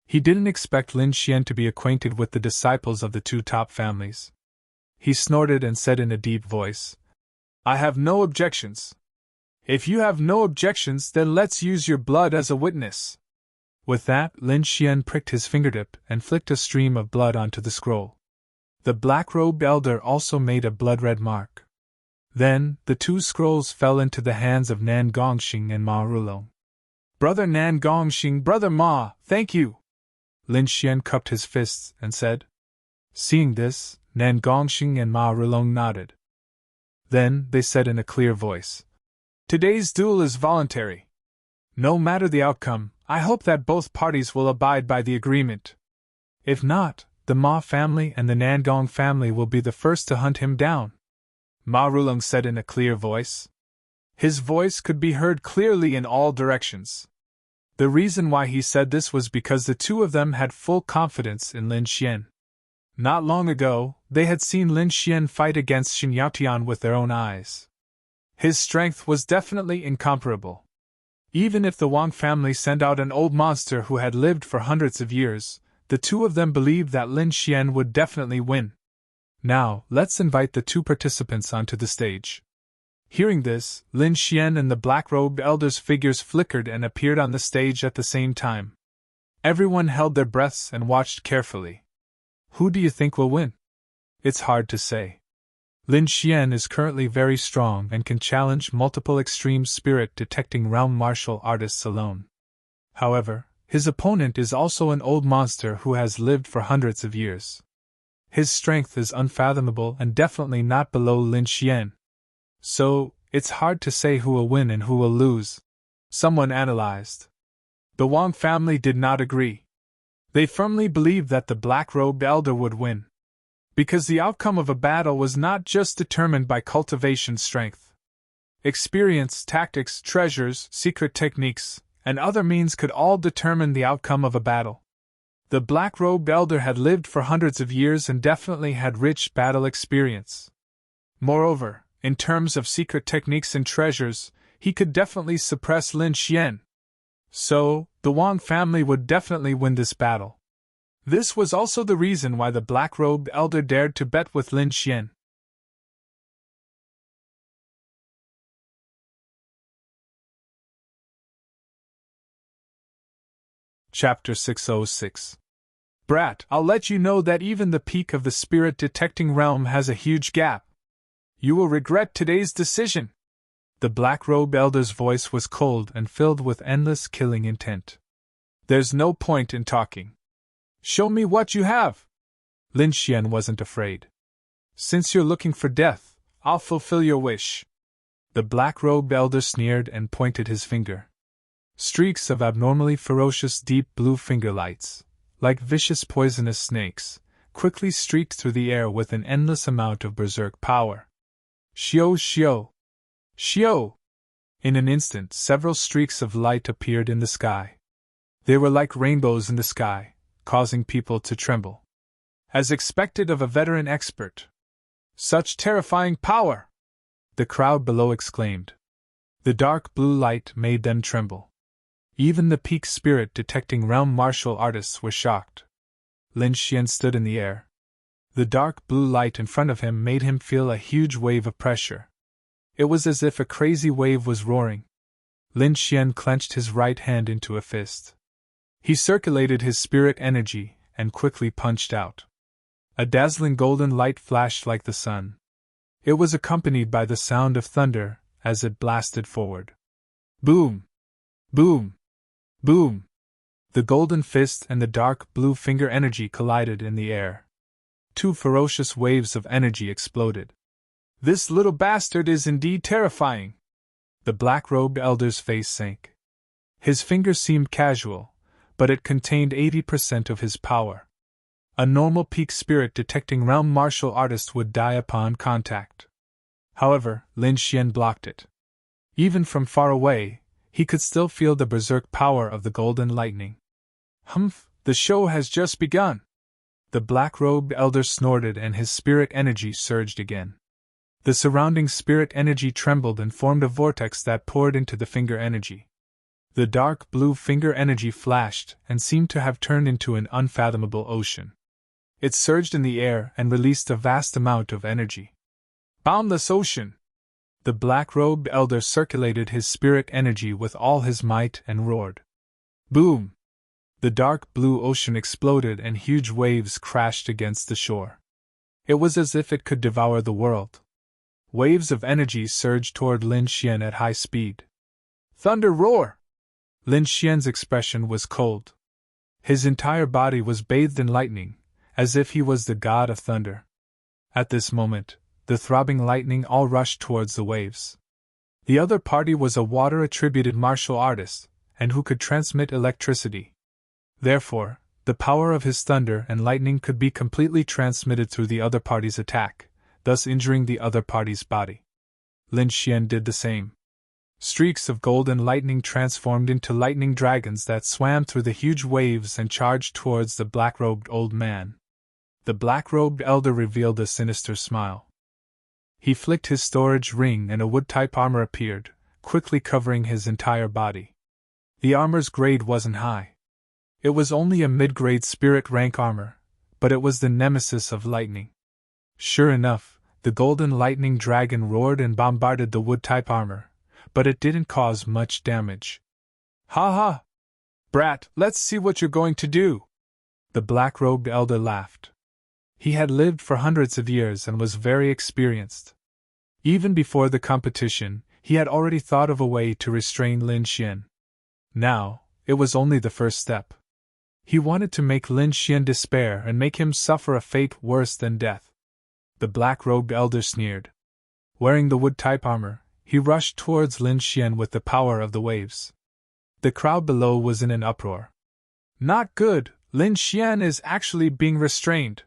He didn't expect Lin Xian to be acquainted with the disciples of the 2 top families. He snorted and said in a deep voice, "I have no objections. If you have no objections, then let's use your blood as a witness." With that, Lin Xian pricked his fingertip and flicked a stream of blood onto the scroll. The black-robed elder also made a blood-red mark. Then, the 2 scrolls fell into the hands of Nan Gongxing and Ma Rulong. "Brother Nan Gongxing, Brother Ma, thank you!" Lin Xian cupped his fists and said. Seeing this, Nan Gongxing and Ma Rulong nodded. Then, they said in a clear voice, "Today's duel is voluntary. No matter the outcome, I hope that both parties will abide by the agreement. If not, the Ma family and the Nan Gong family will be the first to hunt him down." Ma Rulong said in a clear voice. His voice could be heard clearly in all directions. The reason why he said this was because the 2 of them had full confidence in Lin Xian. Not long ago, they had seen Lin Xian fight against Xin Yaotian with their own eyes. His strength was definitely incomparable. Even if the Wang family sent out an old monster who had lived for hundreds of years, the 2 of them believed that Lin Xian would definitely win. Now, let's invite the 2 participants onto the stage. Hearing this, Lin Xian and the black-robed elder's figures flickered and appeared on the stage at the same time. Everyone held their breaths and watched carefully. Who do you think will win? It's hard to say. Lin Xian is currently very strong and can challenge multiple extreme spirit-detecting realm martial artists alone. However, his opponent is also an old monster who has lived for hundreds of years. His strength is unfathomable and definitely not below Lin Xian. So, it's hard to say who will win and who will lose. Someone analyzed. The Wang family did not agree. They firmly believed that the black-robed elder would win. Because the outcome of a battle was not just determined by cultivation strength. Experience, tactics, treasures, secret techniques, and other means could all determine the outcome of a battle. The black-robed elder had lived for hundreds of years and definitely had rich battle experience. Moreover, in terms of secret techniques and treasures, he could definitely suppress Lin Xian. So, the Wang family would definitely win this battle. This was also the reason why the black-robed elder dared to bet with Lin Xian. Chapter 606. Brat, I'll let you know that even the peak of the spirit-detecting realm has a huge gap. You will regret today's decision. The black-robed elder's voice was cold and filled with endless killing intent. There's no point in talking. Show me what you have. Lin Xian wasn't afraid. Since you're looking for death, I'll fulfill your wish. The black-robed elder sneered and pointed his finger. Streaks of abnormally ferocious deep blue finger lights, like vicious poisonous snakes, quickly streaked through the air with an endless amount of berserk power. Xiao xiao! Xiao! In an instant, several streaks of light appeared in the sky. They were like rainbows in the sky, causing people to tremble. As expected of a veteran expert. Such terrifying power! The crowd below exclaimed. The dark blue light made them tremble. Even the peak spirit-detecting realm martial artists were shocked. Lin Xian stood in the air. The dark blue light in front of him made him feel a huge wave of pressure. It was as if a crazy wave was roaring. Lin Xian clenched his right hand into a fist. He circulated his spirit energy, and quickly punched out. A dazzling golden light flashed like the sun. It was accompanied by the sound of thunder as it blasted forward. Boom! Boom! Boom! The golden fist and the dark blue finger energy collided in the air. Two ferocious waves of energy exploded. This little bastard is indeed terrifying. The black-robed elder's face sank. His finger seemed casual, but it contained 80% of his power. A normal peak spirit detecting realm martial artist would die upon contact. However, Lin Xian blocked it. Even from far away, he could still feel the berserk power of the golden lightning. Humph, the show has just begun. The black-robed elder snorted and his spirit energy surged again. The surrounding spirit energy trembled and formed a vortex that poured into the finger energy. The dark blue finger energy flashed and seemed to have turned into an unfathomable ocean. It surged in the air and released a vast amount of energy. Boundless ocean! The black-robed elder circulated his spirit energy with all his might and roared. Boom! The dark blue ocean exploded and huge waves crashed against the shore. It was as if it could devour the world. Waves of energy surged toward Lin Xian at high speed. Thunder roar! Lin Xian's expression was cold. His entire body was bathed in lightning, as if he was the god of thunder. At this moment, the throbbing lightning all rushed towards the waves. The other party was a water-attributed martial artist, and who could transmit electricity. Therefore, the power of his thunder and lightning could be completely transmitted through the other party's attack, thus injuring the other party's body. Lin Xian did the same. Streaks of golden lightning transformed into lightning dragons that swam through the huge waves and charged towards the black-robed old man. The black-robed elder revealed a sinister smile. He flicked his storage ring and a wood-type armor appeared, quickly covering his entire body. The armor's grade wasn't high. It was only a mid-grade spirit rank armor, but it was the nemesis of lightning. Sure enough, the golden lightning dragon roared and bombarded the wood-type armor, but it didn't cause much damage. Ha ha! Brat, let's see what you're going to do! The black-robed elder laughed. He had lived for hundreds of years and was very experienced. Even before the competition, he had already thought of a way to restrain Lin Xian. Now, it was only the first step. He wanted to make Lin Xian despair and make him suffer a fate worse than death. The black-robed elder sneered. Wearing the wood-type armor, he rushed towards Lin Xian with the power of the waves. The crowd below was in an uproar. Not good, Lin Xian is actually being restrained.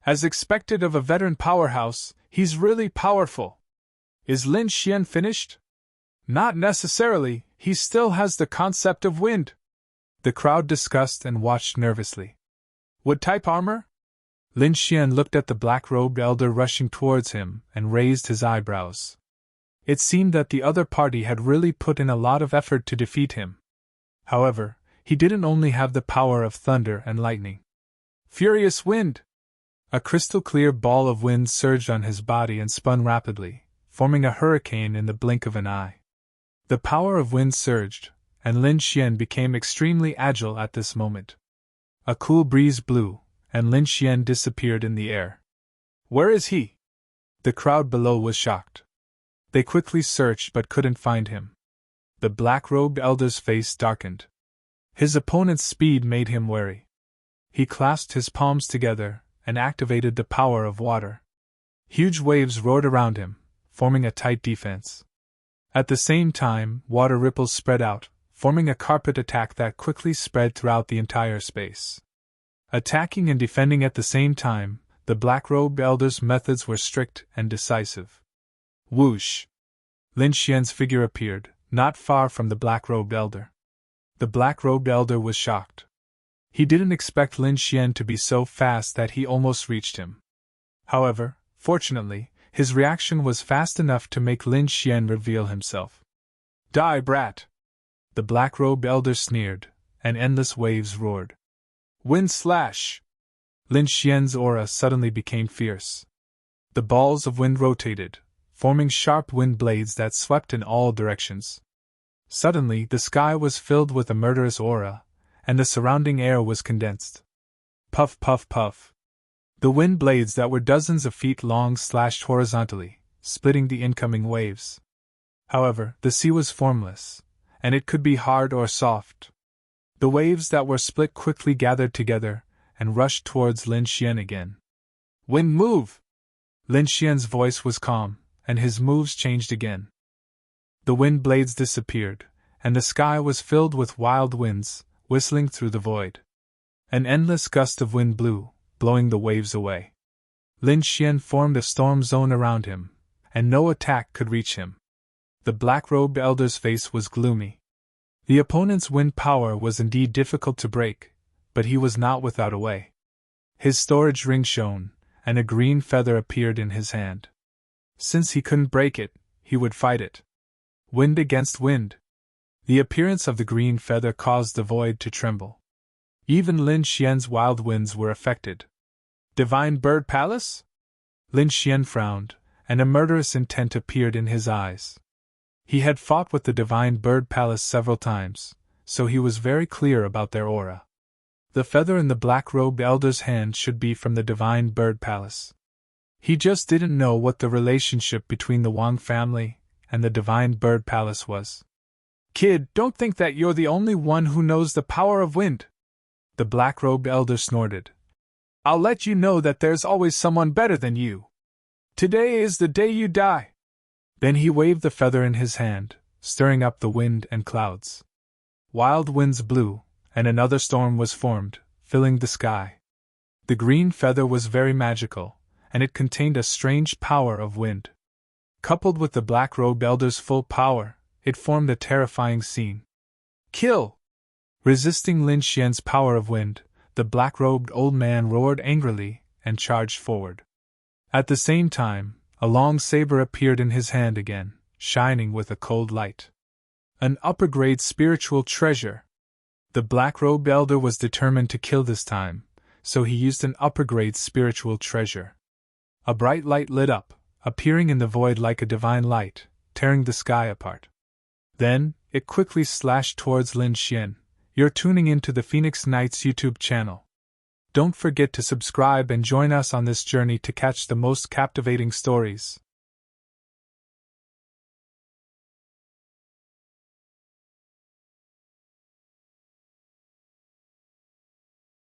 As expected of a veteran powerhouse, he's really powerful. Is Lin Xian finished? Not necessarily, he still has the concept of wind. The crowd discussed and watched nervously. Wood-type armor? Lin Xian looked at the black-robed elder rushing towards him and raised his eyebrows. It seemed that the other party had really put in a lot of effort to defeat him. However, he didn't only have the power of thunder and lightning. Furious wind! A crystal-clear ball of wind surged on his body and spun rapidly, forming a hurricane in the blink of an eye. The power of wind surged, and Lin Xian became extremely agile at this moment. A cool breeze blew, and Lin Xian disappeared in the air. Where is he? The crowd below was shocked. They quickly searched but couldn't find him. The black-robed elder's face darkened. His opponent's speed made him wary. He clasped his palms together and activated the power of water. Huge waves roared around him, forming a tight defense. At the same time, water ripples spread out, forming a carpet attack that quickly spread throughout the entire space. Attacking and defending at the same time, the black-robed elder's methods were strict and decisive. Whoosh! Lin Xian's figure appeared, not far from the black-robed elder. The black-robed elder was shocked. He didn't expect Lin Xian to be so fast that he almost reached him. However, fortunately, his reaction was fast enough to make Lin Xian reveal himself. Die, brat! The black-robed elder sneered, and endless waves roared. Wind slash! Lin Xian's aura suddenly became fierce. The balls of wind rotated, forming sharp wind blades that swept in all directions. Suddenly, the sky was filled with a murderous aura, and the surrounding air was condensed. Puff, puff, puff. The wind blades that were dozens of feet long slashed horizontally, splitting the incoming waves. However, the sea was formless, and it could be hard or soft. The waves that were split quickly gathered together and rushed towards Lin Xian again. Wind, move! Lin Xian's voice was calm, and his moves changed again. The wind blades disappeared, and the sky was filled with wild winds, whistling through the void. An endless gust of wind blew, blowing the waves away. Lin Xian formed a storm zone around him, and no attack could reach him. The black-robed elder's face was gloomy. The opponent's wind power was indeed difficult to break, but he was not without a way. His storage ring shone, and a green feather appeared in his hand. Since he couldn't break it, he would fight it. Wind against wind. The appearance of the green feather caused the void to tremble. Even Lin Xian's wild winds were affected. Divine Bird Palace? Lin Xian frowned, and a murderous intent appeared in his eyes. He had fought with the Divine Bird Palace several times, so he was very clear about their aura. The feather in the black-robed elder's hand should be from the Divine Bird Palace. He just didn't know what the relationship between the Wang family and the Divine Bird Palace was. Kid, don't think that you're the only one who knows the power of wind. The black-robed elder snorted. I'll let you know that there's always someone better than you. Today is the day you die. Then he waved the feather in his hand, stirring up the wind and clouds. Wild winds blew, and another storm was formed, filling the sky. The green feather was very magical, and it contained a strange power of wind. Coupled with the black-robed elder's full power, it formed a terrifying scene. Kill! Resisting Lin Xian's power of wind, the black-robed old man roared angrily and charged forward. At the same time, a long saber appeared in his hand again, shining with a cold light. An upper-grade spiritual treasure. The black-robed elder was determined to kill this time, so he used an upper-grade spiritual treasure. A bright light lit up, appearing in the void like a divine light, tearing the sky apart. Then, it quickly slashed towards Lin Xian. You're tuning into the Phoenix Knights YouTube channel. Don't forget to subscribe and join us on this journey to catch the most captivating stories.